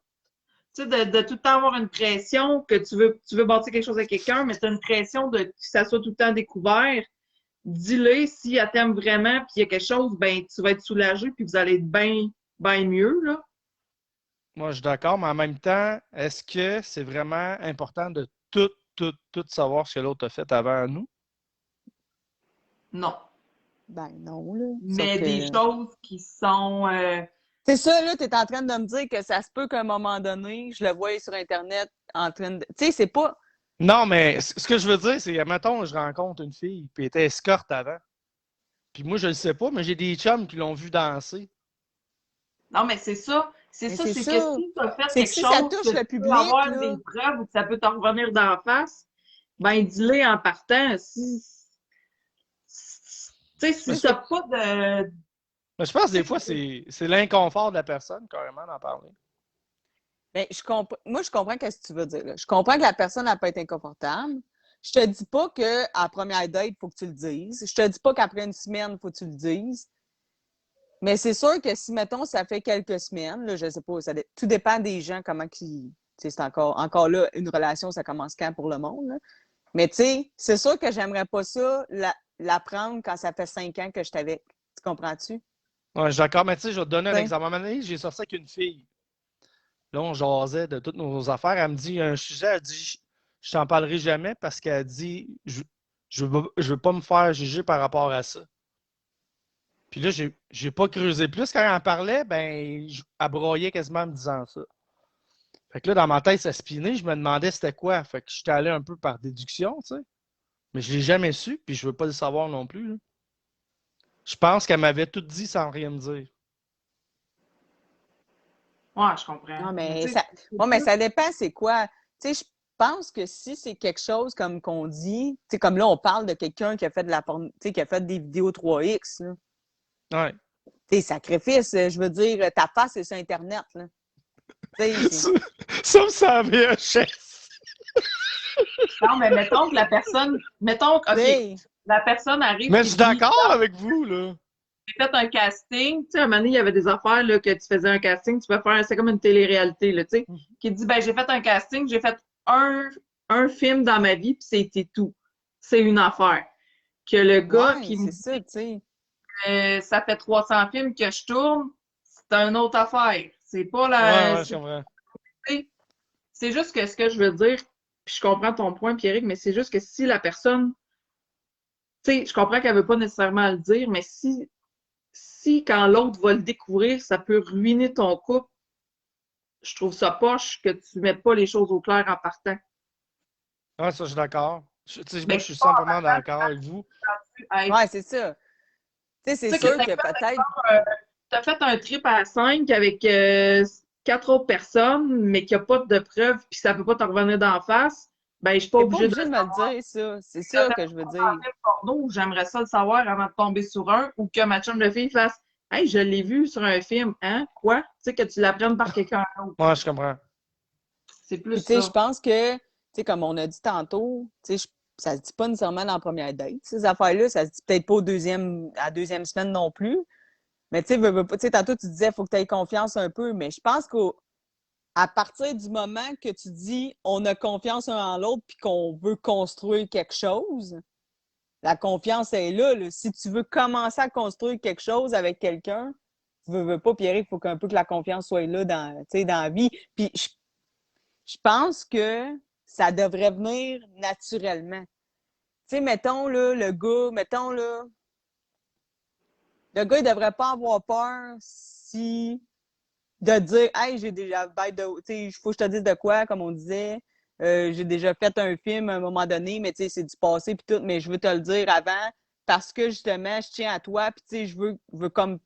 tu sais, de tout le temps avoir une pression que tu veux bâtir quelque chose avec quelqu'un, mais tu as une pression de que ça soit tout le temps découvert. Dis-le, si elle t'aime vraiment, puis il y a quelque chose, ben tu vas être soulagé, puis vous allez être bien bien mieux, là. moi, je suis d'accord, mais en même temps, est-ce que c'est vraiment important de tout savoir ce que l'autre a fait avant nous? Non. ben non, là. Mais Sauf des que... choses qui sont C'est ça, là, t'es en train de me dire que ça se peut qu'à un moment donné, je le voie sur Internet en train de... Tu sais, c'est pas... Non, mais ce que je veux dire, c'est, mettons, je rencontre une fille, puis elle était escorte avant. Puis moi, je le sais pas, mais j'ai des chums qui l'ont vu danser. Non, mais c'est ça. C'est Mais ça, c'est c'est ça. que si tu as fait C'est que quelque si ça chose touche que le tu peux public, avoir là... des preuves ou que ça peut t'en revenir d'en face, ben dis-le en partant. Si, tu sais, Mais si t'as pas de... je pense que des fois, c'est l'inconfort de la personne, carrément, d'en parler. Ben, moi, je comprends ce que tu veux dire, là. Je comprends que la personne, elle peut être inconfortable. Je te dis pas qu'à la première date, il faut que tu le dises. Je te dis pas qu'après une semaine, il faut que tu le dises. Mais c'est sûr que si, mettons, ça fait quelques semaines, là, je sais pas, tout dépend des gens, comment qu'ils... Tu sais, c'est encore là, une relation, ça commence quand pour le monde, là. Mais tu sais, c'est sûr que j'aimerais pas ça, l'apprendre quand ça fait 5 ans que je suis avec. Tu comprends-tu? Ouais, je suis d'accord, mais tu sais, je vais te donner un Ouais. exemple. À un moment donné, j'ai sorti avec une fille. Là, on jasait de toutes nos affaires. Elle me dit, il y a un sujet, elle dit, je t'en parlerai jamais parce qu'elle dit, je veux pas me faire juger par rapport à ça. Puis là, j'ai pas creusé plus. Quand elle en parlait, ben, elle broyait quasiment en me disant ça. Fait que là, dans ma tête, ça spinait. Je me demandais c'était quoi. Fait que j'étais allé un peu par déduction, tu sais. Mais je l'ai jamais su, puis je veux pas le savoir non plus, là. Je pense qu'elle m'avait tout dit sans rien me dire. Ouais, je comprends. Non, mais tu sais, ça, bon, mais ça dépend, c'est quoi. Tu sais, je pense que si c'est quelque chose comme qu'on dit, tu sais, comme là, on parle de quelqu'un qui a fait de la porn, tu sais, qui a fait des vidéos 3X, là. Ouais. Tu sais, sacrifice, je veux dire, ta face, c'est sur Internet, là. Tu sais, Ça me savait un chef. Non, mais mettons que la personne... Mettons que, tu OK, sais, la personne arrive Mais et je suis dit, d'accord avec vous, là. j'ai fait un casting, tu sais, à un moment donné, il y avait des affaires, là, que tu faisais un casting, tu peux faire, c'est comme une télé-réalité, là, tu sais, qui dit, ben, j'ai fait un casting, j'ai fait un film dans ma vie, puis c'était tout. C'est une affaire. Que le gars ouais, qui me c'est dit, ça, tu sais. ça fait 300 films que je tourne, c'est une autre affaire. C'est pas la... Ouais, je comprends. C'est juste que ce que je veux dire, puis je comprends ton point, Pierrick, mais c'est juste que si la personne, tu sais, je comprends qu'elle veut pas nécessairement le dire, mais si si quand l'autre va le découvrir, ça peut ruiner ton couple, je trouve ça poche que tu ne mettes pas les choses au clair en partant. Ah, ça, je suis d'accord. Tu sais, moi, Ben, je suis 100% d'accord avec vous. Ouais, c'est ça. Tu sais, c'est Tu sais que sûr que peut-être. tu as fait un trip à 5 avec 4 autres personnes, mais qu'il n'y a pas de preuves, puis ça ne peut pas te revenir d'en face, ben, je ne suis pas T'es pas obligée de obligé le de me savoir. le dire, ça. C'est Si tu as ça fait que je veux un dire. film porno, j'aimerais ça le savoir avant de tomber sur un, ou que ma chum de fille fasse « Hey, je l'ai vu sur un film. Hein? Quoi? » Tu sais, que tu l'apprennes par quelqu'un d'autre. Moi, je comprends. C'est plus Puis, tu sais, je ça. pense que, tu sais, comme on a dit tantôt, tu sais, ça se dit pas nécessairement dans la première date. Ces affaires-là, ça se dit peut-être pas à la deuxième semaine non plus. Mais tu sais, tu sais, tantôt, tu disais, il faut que tu aies confiance un peu. Mais je pense qu'à partir du moment que tu dis, on a confiance un en l'autre puis qu'on veut construire quelque chose, la confiance est là, là. Si tu veux commencer à construire quelque chose avec quelqu'un, tu veux pas, Pierre, il faut qu'un peu que la confiance soit là dans, tu sais, dans la vie. Puis je pense que ça devrait venir naturellement. Tu sais, mettons, là, le gars, il devrait pas avoir peur de dire, hey, j'ai déjà, tu sais, il faut que je te dise de quoi, comme on disait. J'ai déjà fait un film à un moment donné, mais tu sais, c'est du passé puis tout, mais je veux te le dire avant parce que justement, je tiens à toi, puis tu sais, je veux comme, tu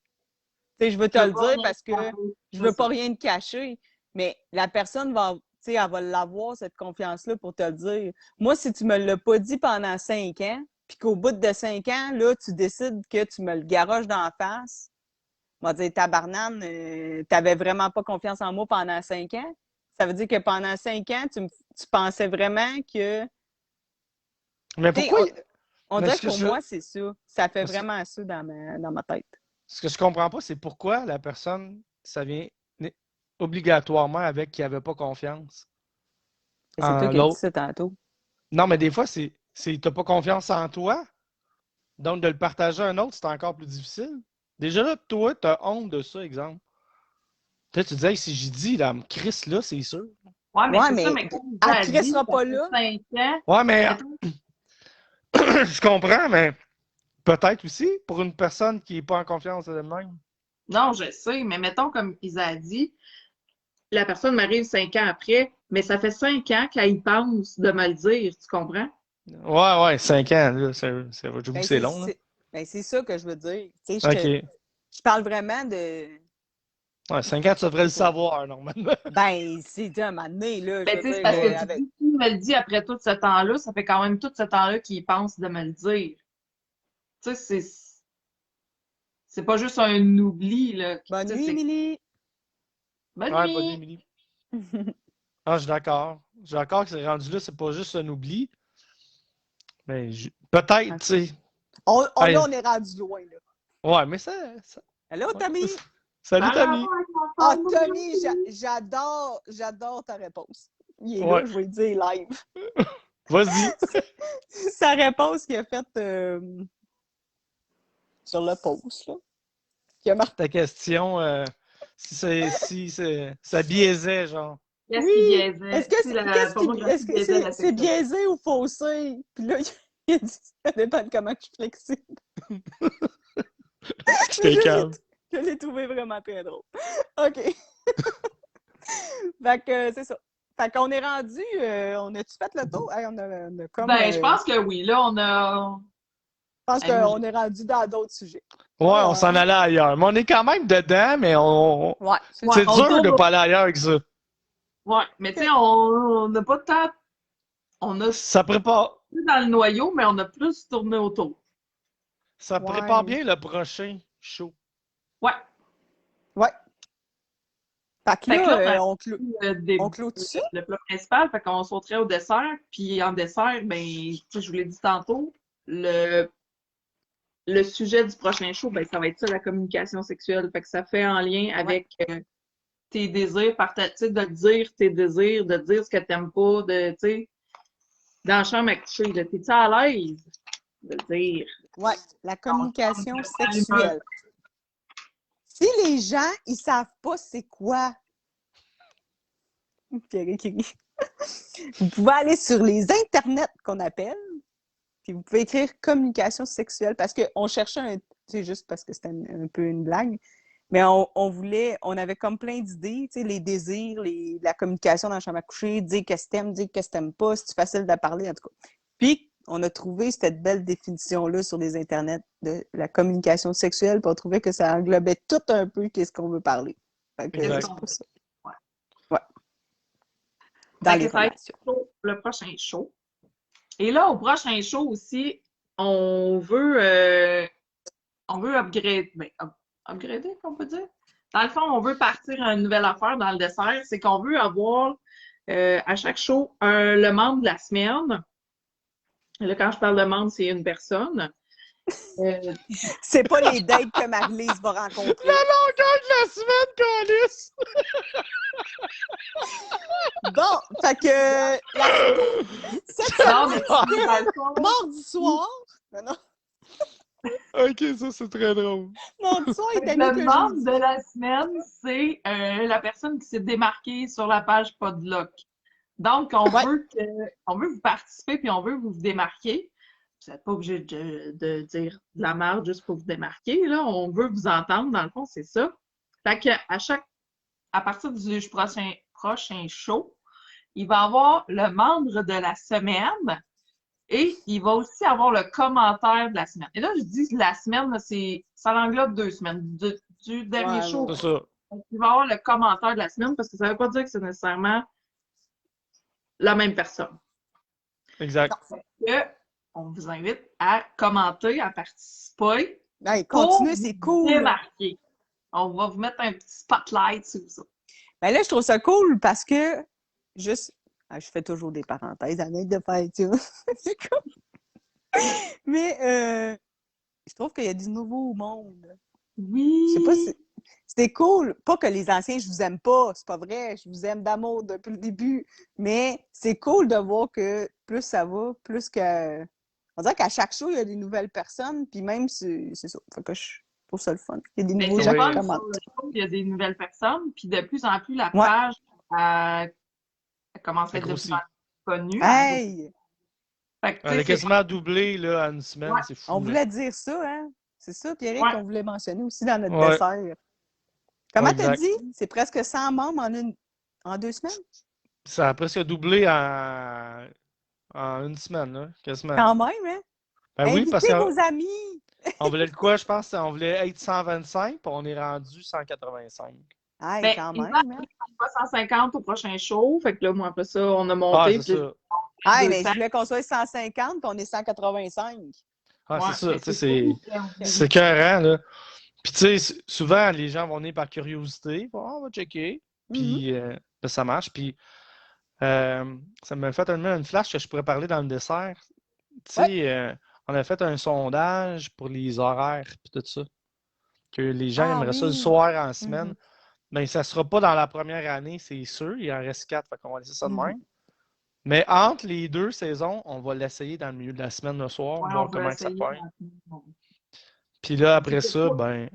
sais, je veux te Je le veux pas dire rien parce que savoir. je C'est veux pas ça. rien te cacher. Mais la personne va, tu sais, elle va l'avoir, cette confiance-là, pour te le dire. Moi, si tu me l'as pas dit pendant 5 ans, puis qu'au bout de 5 ans, là, tu décides que tu me le garoches dans la face, on va dire, tabarnane, t'avais vraiment pas confiance en moi pendant 5 ans. Ça veut dire que pendant 5 ans, tu pensais vraiment que. Mais Tu sais, pourquoi? on Mais dirait que pour moi, c'est ça. Ça fait ce vraiment ça dans ma tête. ce que je comprends pas, c'est pourquoi la personne, ça vient obligatoirement avec qui avait pas confiance C'est toi en qui as dit l'autre. ça tantôt. Non, mais des fois, t'as pas confiance en toi, donc de le partager à un autre, c'est encore plus difficile. Déjà là, toi, t'as honte de ça, exemple. Peut-être tu disais, si j'y dis, là, Chris, là, c'est sûr. Ouais, mais Ouais, c'est ça, mais mais comme tu elle as dit, crissera ça pas fait là. 5 ans. Ouais, mais Mettons, je comprends, mais peut-être aussi pour une personne qui n'est pas en confiance d'elle-même. non, je sais, mais mettons, comme Isa a dit, la personne m'arrive 5 ans après, mais ça fait 5 ans qu'elle y pense de me le dire, tu comprends? Ouais, 5 ans, là, j'avoue que Ben, c'est long, là. c'est ça que je veux dire. Tu sais, OK. je parle vraiment de. Ouais, 5 ans, tu devrais le C'est ça. savoir, normalement. Ben, c'est un moment donné, là, je Ben, veux tu sais, c'est dire, parce que tu avec. dis, tu me le dis après tout ce temps-là, ça fait quand même tout ce temps-là qu'il pense de me le dire. Tu sais, c'est pas juste un oubli, là. Tu Bonne sais, nuit, c'est Émilie! bonne Ouais, bonne nuit, nuit! Émilie. Ah, je suis d'accord. Je suis d'accord que c'est rendu là, c'est pas juste un oubli. Mais peut-être, tu sais. Là, Hey, on est rendu loin, là. ouais, mais Allô, ouais. Tammy? Salut, Ça a Tammy. rapport avec la Ah, forme Tommy, aujourd'hui. j'adore ta réponse. Il est Ouais, là, je vais le dire live. vas-y. Sa réponse qu'il a faite sur le post, là. Qui a marqué. Ta question, ça biaisait, genre. Qu'est-ce qui Oui! biaisait? Si pour moi, qu'est-ce Est-ce qui que biaisait la c'est sexualité? biaisé ou faussé? Puis là, il a dit, ça dépend de comment je suis flexible. C'était calme. Je l'ai trouvé vraiment très drôle. OK. Fait que c'est ça. Fait qu'on est rendu, on a-tu fait le tour? Hey, on a comme, Ben, je je pense que oui. Là, on a. pense Hey, moi, qu'on est rendu dans d'autres sujets. Ouais, on Là, s'en allait ailleurs. Mais on est quand même dedans, mais ouais, c'est ouais, ça. c'est on dur de tourne. pas aller ailleurs avec ça. Ouais, mais tu sais, on n'a pas de temps. On a Ça prépare, plus dans le noyau, mais on a plus tourné autour. ça prépare Ouais. bien le prochain show. Ouais. Ouais. Fait que Fait que là, on là, a on on clôt tout ça. le plat principal, fait qu'on sauterait au dessert. Puis en dessert, ben, tu sais, je vous l'ai dit tantôt, le sujet du prochain show, ben, ça va être ça, la communication sexuelle. Fait que ça fait en lien avec tes désirs, tu sais, de dire tes désirs, de dire ce que t'aimes pas, de, tu sais, dans la chambre à coucher, là, t'es-tu à l'aise de le dire? Ouais, la communication De faire l'humeur. sexuelle. Si les gens, ils savent pas c'est quoi, Pierre qui rit. Vous pouvez aller sur les internets qu'on appelle, Puis vous pouvez écrire communication sexuelle parce qu'on cherchait un. C'est juste parce que c'était un peu une blague. Mais on avait comme plein d'idées, tu sais, les désirs, la communication dans la chambre à coucher, dire qu'est-ce que t'aimes, dire qu'est-ce que t'aimes pas, c'est facile de parler, en tout cas. Puis, on a trouvé cette belle définition-là sur les internets de la communication sexuelle, puis on trouvait que ça englobait tout un peu qu'est-ce qu'on veut parler. Fait que Exact. c'est pour ça. Ouais. Ouais. Dans Fait les que ça va être relations. le prochain show. Et là, au prochain show aussi, on veut upgrader. Ben, upgrader, on peut dire. Dans le fond, on veut partir à une nouvelle affaire dans le dessert. C'est qu'on veut avoir à chaque show le membre de la semaine. Là, quand je parle de membre, c'est une personne. C'est pas les dates que Marie-Lise va rencontrer. La longueur de la semaine, Calice! Bon, fait que cette Non, mais dans le fond, mardi soir. Non, Ok, ça c'est très drôle. mardi soir est le ami que membre jeudi. de la semaine, c'est la personne qui s'est démarquée sur la page Podlock. Donc, on veut vous participer puis on veut vous démarquer. Vous n'êtes pas obligé de dire de la merde juste pour vous démarquer. Là. On veut vous entendre, dans le fond, c'est ça. Fait que à partir du prochain show, il va y avoir le membre de la semaine et il va aussi avoir le commentaire de la semaine. Et là, je dis la semaine, là, ça englobe 2 semaines. Du dernier show, C'est ça. il va y avoir le commentaire de la semaine parce que ça ne veut pas dire que c'est nécessairement la même personne. Exact. On vous invite à commenter, à participer. Hey, pour continuez, c'est vous cool. démarquer. On va vous mettre un petit spotlight sur ça. Ben là, je trouve ça cool parce que juste. Je fais toujours des parenthèses, arrête de faire, tu vois. C'est cool. Mais je trouve qu'il y a du nouveau monde. Oui. Je sais pas si. C'était cool. Pas que les anciens, je vous aime pas. C'est pas vrai. Je vous aime d'amour depuis le début. Mais c'est cool de voir que plus ça va, plus que. On dirait qu'à chaque show, il y a des nouvelles personnes. Puis même, c'est ça. Fait que je trouve ça le fun. Il y a des Mais nouveaux c'est gens le qui fun commentent. sur le show, il y a des nouvelles personnes. Puis de plus en plus, la page elle commence à être de plus en plus connue. Hey! Fait que, tu Elle sais, a quasiment doublé là, en une semaine, Ouais. c'est fou. On là. voulait dire ça, hein? C'est ça, Pierrick, Ouais. qu'on voulait mentionner aussi dans notre Ouais. dessert. Comment t'as Exact. dit? C'est presque 100 membres en 2 semaines? Ça a presque doublé en une semaine, là, quasiment. Quand même, hein? Ben oui, parce Invitez qu'on vos amis! voulait le quoi, je pense? On voulait être 125, puis on est rendu 185. Hey, Ben, quand il même, va hein? être 150 au prochain show. Fait que là, moi, après ça, on a Ah, monté. c'est puis ça. Hey, mais 200. je voulais qu'on soit 150, puis on est 185. Ah, Ouais, c'est ça. mais Tu sais, cool. c'est écœurant, là. Puis, tu sais, souvent, les gens vont venir par curiosité. Bon, on va checker. Puis, là, ça marche. Puis, ça m'a fait tellement une flash que je pourrais parler dans le dessert. Tu sais, on a fait un sondage pour les horaires, puis tout ça. Que les gens Ah, aimeraient ça le oui. soir en semaine. Mhm. Mais ça ne sera pas dans la première année, c'est sûr. Il en reste 4, fait qu'on va laisser ça de Mhm. même. Mais entre les 2 saisons, on va l'essayer dans le milieu de la semaine le soir, Ouais, voir on va comment que ça essayer. fait. Puis là, après ça, ben,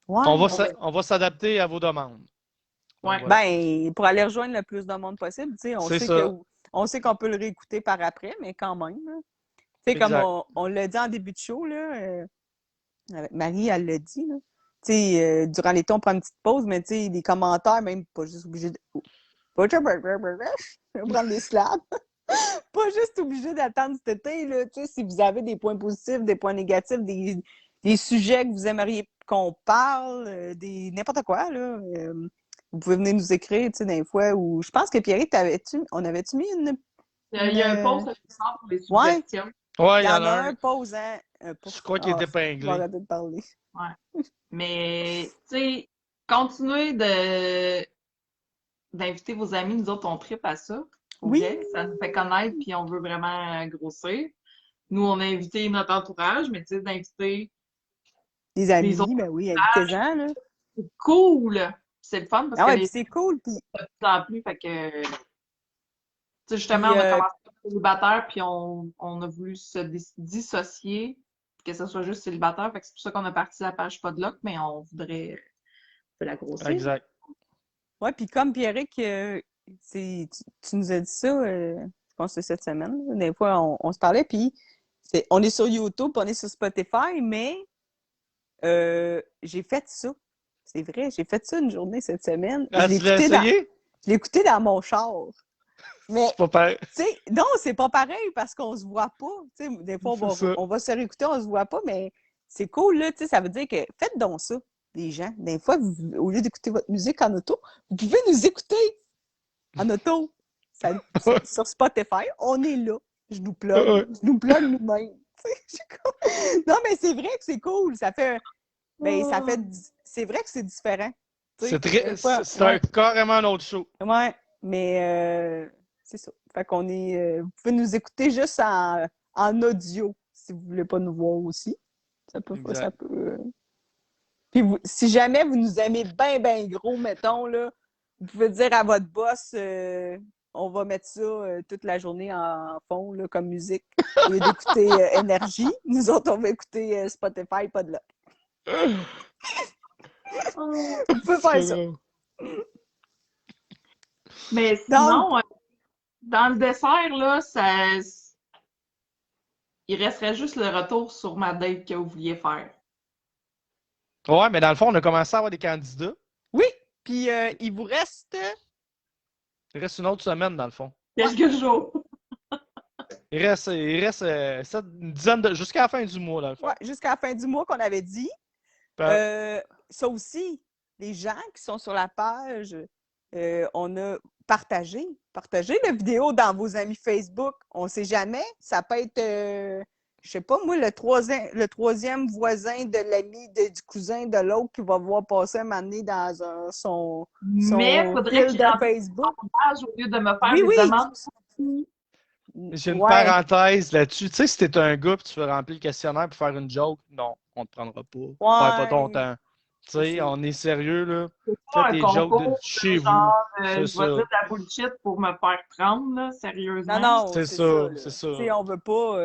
Ouais. on va s'adapter à vos demandes. Donc, Ouais. voilà. Ben, pour aller rejoindre le plus de monde possible, tu sais, C'est ça. on sait qu'on peut le réécouter par après, mais quand même. Hein. Tu sais, comme Exact. on l'a dit en début de show, là, avec Marie, elle l'a dit, là. Tu sais, durant l'été, on prend une petite pause, mais tu sais, les commentaires, même pas juste obligé de. Je vais prendre des slaps. Pas juste obligé d'attendre cet été, là. Tu sais, si vous avez des points positifs, des points négatifs, des sujets que vous aimeriez qu'on parle, n'importe quoi, là. Vous pouvez venir nous écrire, tu sais, des fois où. Je pense que Pierrick, on avait-tu mis une. Il y a un post pour les Ouais. suggestions. Ouais, Il y en a un posant. Je crois qu'il est épinglé. Je vais arrêter de parler. Mais, tu sais, continuez d'inviter vos amis. Nous autres, on tripe à ça. Oui. Okay? Ça nous fait connaître, puis on veut vraiment grossir. Nous, on a invité notre entourage, mais tu sais, d'inviter Les amis, les autres ben oui, invitez-en, là. c'est cool. C'est le fun parce Ah que ouais, les puis c'est cool. Puis de plus en plus, fait que, tu sais, justement, Puis, on a commencé célibataire, puis on a voulu se dissocier, que ce soit juste célibataire. Fait que c'est pour ça qu'on a parti la page Podlock, mais on voudrait la grossir. Exact. ouais, puis comme Pierrick, tu nous as dit ça, je pense que c'est cette semaine. Là. Des fois, on se parlait, puis On est sur YouTube, on est sur Spotify, mais j'ai fait ça. C'est vrai, j'ai fait ça une journée cette semaine. Ah, tu l'as essayé? Je l'ai écouté dans mon char. Mais, C'est pas pareil. tu sais, non, c'est pas pareil parce qu'on se voit pas. Tu sais, des fois, on va se réécouter, on se voit pas, mais c'est cool, là. Tu sais, ça veut dire que faites donc ça, les gens. Des fois, au lieu d'écouter votre musique en auto, vous pouvez nous écouter en auto. Sur Spotify, on est là. Je nous plug nous-mêmes. Non, mais c'est vrai que c'est cool. Ça fait. C'est vrai que c'est différent. C'est carrément un autre show. Ouais, mais c'est ça. Fait qu'on est. Vous pouvez nous écouter juste en audio si vous voulez pas nous voir aussi. Ça peut. Puis si jamais vous nous aimez bien gros, mettons, là, vous pouvez dire à votre boss on va mettre ça toute la journée en fond là, comme musique. Au lieu d'écouter Énergie, nous autres, on va écouter Spotify, pas de là. Vous pouvez faire ça. Mais sinon, dans le dessert, là, il resterait juste le retour sur ma date que vous vouliez faire. Ouais, mais dans le fond, on a commencé à avoir des candidats. Oui, puis il vous reste... Il reste une autre semaine, dans le fond. Quelques jours. Il reste une dizaine de... jusqu'à la fin du mois, dans le fond. Ouais, jusqu'à la fin du mois qu'on avait dit. Ça aussi, les gens qui sont sur la page, on a partagé la vidéo dans vos amis Facebook. On ne sait jamais. Ça peut être, je sais pas, moi, le troisième voisin de l'ami du cousin de l'autre qui va voir passer un moment donné dans son faudrait fil de Facebook. Au lieu de me faire des demandes. J'ai une parenthèse là-dessus. Tu sais, si t'es un gars et tu veux remplir le questionnaire pour faire une joke, non, on ne te prendra pas. Ouais. Perds pas ton temps. Tu sais, on est sérieux, là. Faites des jokes de chez vous. Je vais dire de la bullshit pour me faire prendre, là, sérieusement. Non, c'est ça. Tu sais, on veut pas...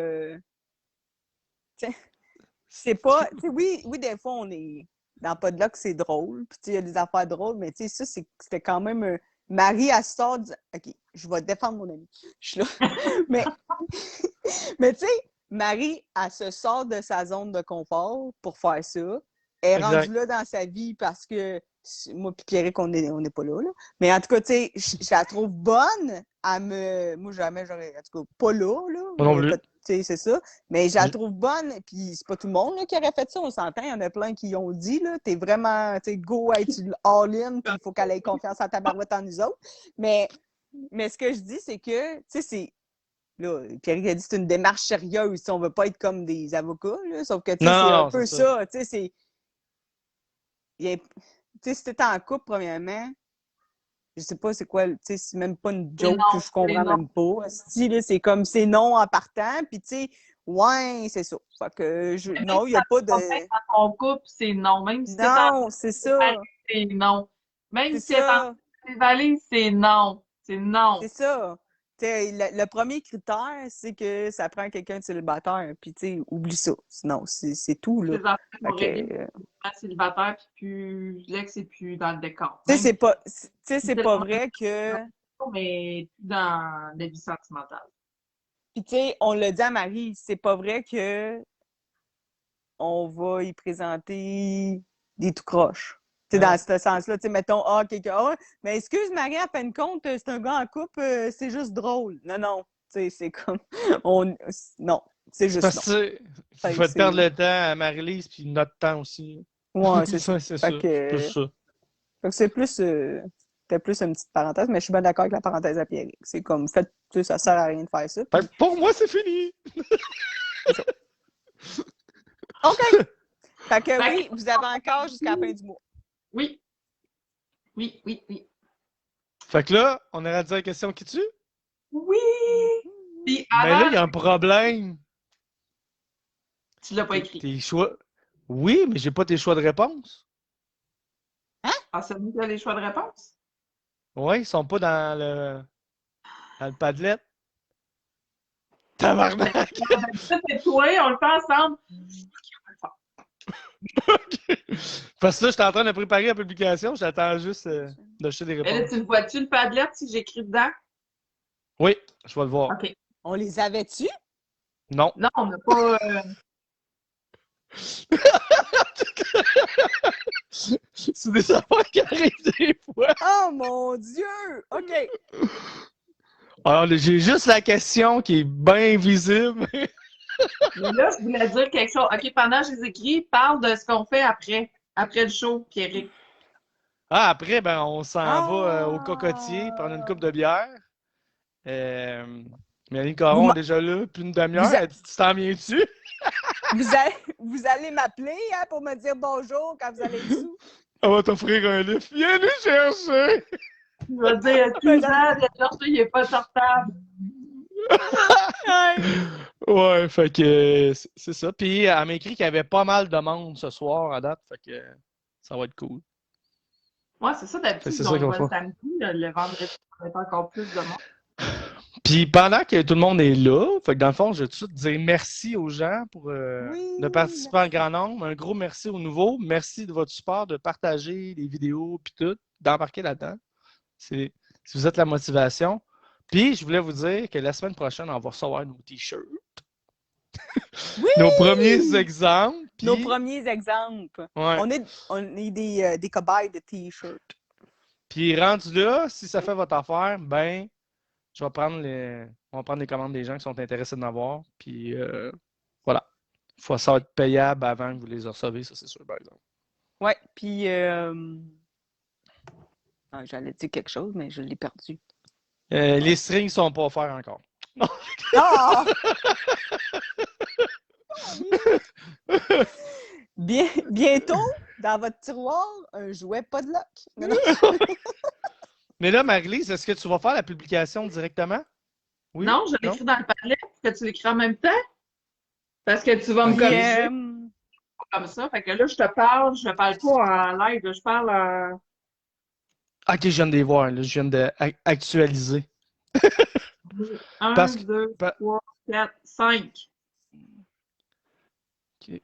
c'est pas... Tu sais, oui, des fois, on est dans pas de là que c'est drôle. Puis, tu sais, il y a des affaires drôles, mais tu sais, ça, c'était quand même... Marie, elle sort du... OK, je vais défendre mon amie. Je suis là. mais tu sais, Marie, elle se sort de sa zone de confort pour faire ça. Elle est rendue là dans sa vie parce que moi et Pierrick, on n'est pas là. Mais en tout cas, tu sais, je la trouve bonne. Moi, jamais j'aurais... En tout cas, pas là. Non plus. Tu sais, c'est ça. Mais je la trouve bonne. Puis c'est pas tout le monde là, qui aurait fait ça, on s'entend. Il y en a plein qui ont dit, là, t'es vraiment, tu sais, go, être all-in, puis il faut qu'elle ait confiance en ta barouette en nous autres. Mais ce que je dis, c'est que, tu sais, c'est... Là, Pierrick a dit c'est une démarche sérieuse. On veut pas être comme des avocats, là. Sauf que, tu sais, c'est un peu ça. Tu sais, c'est... Tu sais, si t'es en couple, premièrement, je sais pas c'est quoi, tu sais, c'est même pas une joke que je comprends même pas. C'est comme, c'est non en partant, puis tu sais, ouais, c'est ça. Fait que, non, il n'y a pas de... Dans ton couple, c'est non. Même si c'est ça. C'est non. Même si c'est dans tes valises, c'est non. C'est non. C'est ça. T'sais, le premier critère, c'est que ça prend quelqu'un de célibataire. Puis, tu sais, oublie ça. Sinon, c'est tout, là. Célibataire, puis l'ex est plus dans le décor. Tu sais, c'est pas vrai que... Mais dans la vie sentimentale. Puis, tu sais, on l'a dit à Marie, c'est pas vrai que on va y présenter des tout croches. Tu sais, dans ce sens-là, tu sais, mettons, quelqu'un, mais excuse Marie, à fin de compte, c'est un gars en couple, c'est juste drôle. Non, tu sais, c'est comme, non, c'est juste parce que il faut te perdre le temps à Marie-Lise, puis notre temps aussi. Ouais, c'est ça. C'est ça. Plus ça. Fait que c'est plus, c'était plus une petite parenthèse, mais je suis bien d'accord avec la parenthèse à Pierrick. C'est comme, tu sais, ça sert à rien de faire ça. Puis... Pour moi, c'est fini! C'est ça. OK! Fait que oui, vous avez encore jusqu'à la fin du mois. Oui. Fait que là, on aurait dit la question qui tue? Oui! Mais là, il y a un problème. Tu l'as pas écrit. Tes choix. Oui, mais j'ai pas tes choix de réponse. Hein? Ah, c'est nous qui a les choix de réponse? Oui, ils sont pas dans le Padlet. Tabarnak! C'est toi, on le fait ensemble. Parce que là, j'étais en train de préparer la publication, j'attends juste de jeter des réponses. Mais là, tu le vois-tu, le Padlet, si j'écris dedans? Oui, je vais le voir. OK. On les avait-tu? Non. Non, on n'a pas... C'est des affaires qui arrivent des fois. Oh mon Dieu! OK. Alors, j'ai juste la question qui est bien visible. Mais là, je voulais dire quelque chose. OK, pendant que je les écris, parle de ce qu'on fait après. Après le show, Pierrick. Ah, après, ben, on s'en va au Ah! cocotier, prendre une coupe de bière. Mélanie Vous Caron m'a- est déjà là, puis une demi-heure. Vous a- Elle dit, tu t'en viens-tu? Vous allez m'appeler hein, pour me dire bonjour quand vous allez être sous? On va t'offrir un livre. Viens nous chercher! Je vais dire, Suzanne, il n'est pas sortable. Ouais, fait que c'est ça. Puis elle m'a écrit qu'il y avait pas mal de monde ce soir à date, fait que ça va être cool. Ouais, c'est ça, d'habitude, C'est on ça le qu'on voit le fait. samedi, le vendredi, ça va être encore plus de monde. Puis pendant que tout le monde est là, fait que dans le fond, je vais tout de suite dire merci aux gens pour Oui, de participer en merci. grand nombre. Un gros merci aux nouveaux. Merci de votre support, de partager les vidéos puis tout, d'embarquer là-dedans. Si vous êtes la motivation. Puis je voulais vous dire que la semaine prochaine, on va recevoir nos t-shirts. Oui! Nos premiers exemples. Puis, Nos premiers exemples. ouais. On est des cobayes de T-shirts. Puis rendu là, si ça fait votre affaire, ben, on va prendre les commandes des gens qui sont intéressés d'en avoir. Puis voilà. Faut ça va être payable avant que vous les recevez, ça c'est sûr, par exemple. Ouais, puis j'allais dire quelque chose, mais je l'ai perdu. Les strings sont pas offerts encore. Ah! Bientôt, dans votre tiroir, un jouet pas de lock. Non, non. Mais là, Marie-Lise, est-ce que tu vas faire la publication directement? Oui? Non, je l'écris dans le Padlet, que tu l'écris en même temps. Parce que tu vas me Puis, corriger comme ça. Fait que là, je parle pas en live, je parle en... Ok, je viens de les voir, là, je viens d'actualiser. 1, Parce que- 2, pa- 3, 4, 5. Ok.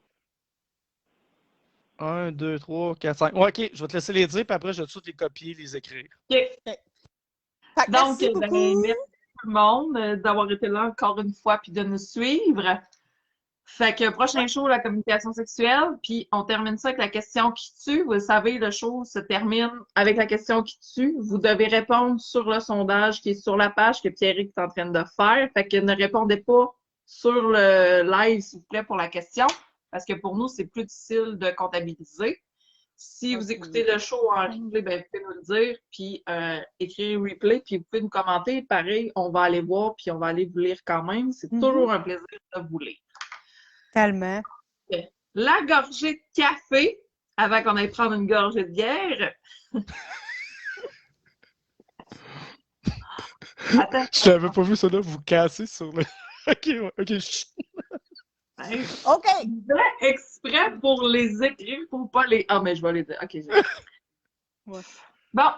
1, 2, 3, 4, 5. Ouais, ok, je vais te laisser les dire, puis après, je vais tout les copier, les écrire. OK. Fait que Donc, merci ben, beaucoup. merci tout le monde d'avoir été là encore une fois puis de nous suivre. Fait que prochain show, la communication sexuelle, puis on termine ça avec la question qui tue. Vous le savez, le show se termine avec la question qui tue. Vous devez répondre sur le sondage qui est sur la page que Pierrick est en train de faire. Fait que ne répondez pas sur le live, s'il vous plaît, pour la question, parce que pour nous, c'est plus difficile de comptabiliser. Si vous écoutez le show en replay, ben, vous pouvez nous le dire, puis écrire replay, puis vous pouvez nous commenter. Pareil, on va aller voir, puis on va aller vous lire quand même. C'est toujours un plaisir de vous lire. Tellement. La gorgée de café, avant qu'on aille prendre une gorgée de bière. Attends. Je n'avais pas vu ça là, vous casser sur le. Ok, ouais, ok. chut. OK. Je dirais exprès pour les écrire, pour pas les... Ah, mais je vais les dire. OK. Ouais. Bon.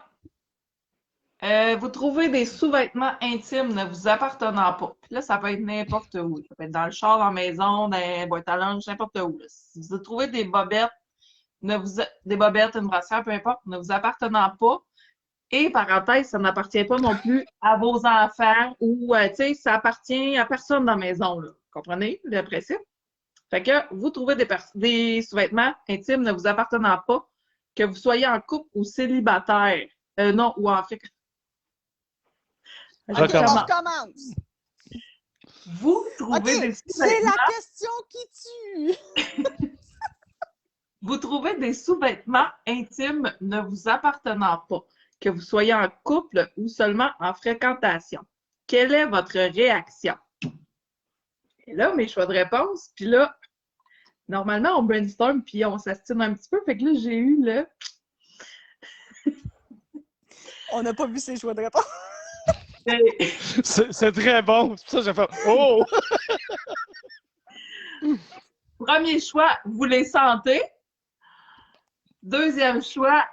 Vous trouvez des sous-vêtements intimes ne vous appartenant pas. Puis là, ça peut être n'importe où. Ça peut être dans le char, dans la maison, dans la boîte à linge, n'importe où. Là. Si vous trouvez des bobettes, des bobettes, une brassière, peu importe, ne vous appartenant pas. Et parenthèse, ça n'appartient pas non plus à vos enfants ou, tu sais, ça appartient à personne dans la maison. Là. Comprenez le principe? Fait que vous trouvez des sous-vêtements intimes ne vous appartenant pas, que vous soyez en couple ou célibataire. Non, ou en fait. OK, on Recommence. recommence. Vous trouvez OK, des c'est sous-vêtements. la question qui tue. Vous trouvez des sous-vêtements intimes ne vous appartenant pas, que vous soyez en couple ou seulement en fréquentation. Quelle est votre réaction? Et là, mes choix de réponse, puis là, normalement, on brainstorm puis on s'astine un petit peu. Fait que là, j'ai eu le... On n'a pas vu ses choix de réponse. C'est très bon. C'est pour ça que j'ai fait Oh! Premier choix, vous les sentez. Deuxième choix,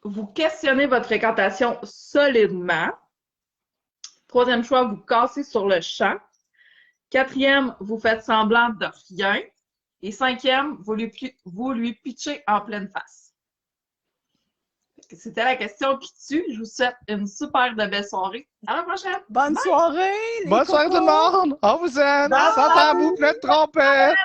vous questionnez votre fréquentation solidement. Troisième choix, vous cassez sur le champ. Quatrième, vous faites semblant de rien. Et cinquième, vous lui pitchez en pleine face. C'était la question qui tue. Je vous souhaite une super de belle soirée. À la prochaine! Bonne soirée! Les Bonne soirée tout le cocos! monde! On vous aime! Bye! Sans tabou, plein de trompettes!